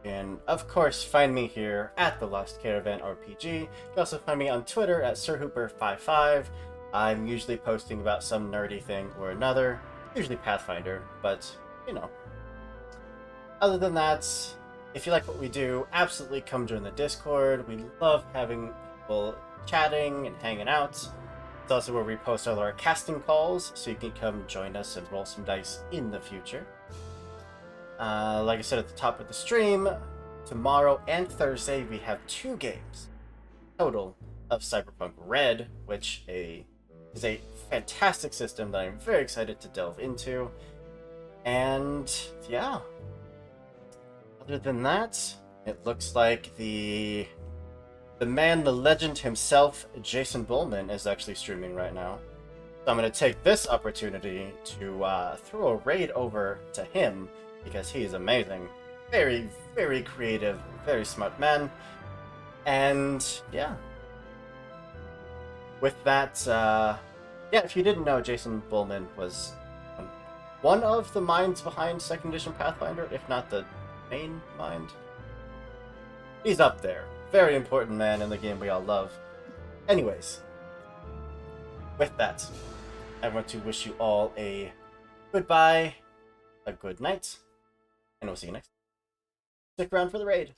And of course, find me here at the Lost Caravan RPG. You can also find me on Twitter at SirHooper55. I'm usually posting about some nerdy thing or another, usually Pathfinder, but you know. Other than that, if you like what we do, absolutely come join the Discord. We love having people chatting and hanging out. It's also where we post all our casting calls, so you can come join us and roll some dice in the future. Like I said at the top of the stream, tomorrow and Thursday we have 2 games total of Cyberpunk Red, which is a fantastic system that I'm very excited to delve into. And yeah, other than that, it looks like the man, the legend himself, Jason Bullman, is actually streaming right now. So I'm going to take this opportunity to throw a raid over to him because he is amazing. Very, very creative, very smart man. And yeah. With that, yeah, if you didn't know, Jason Bullman was one of the minds behind 2nd edition Pathfinder, if not the main mind. He's up there. Very important man in the game we all love. Anyways, with that, I want to wish you all a goodbye, a good night, and we'll see you next time. Stick around for the raid.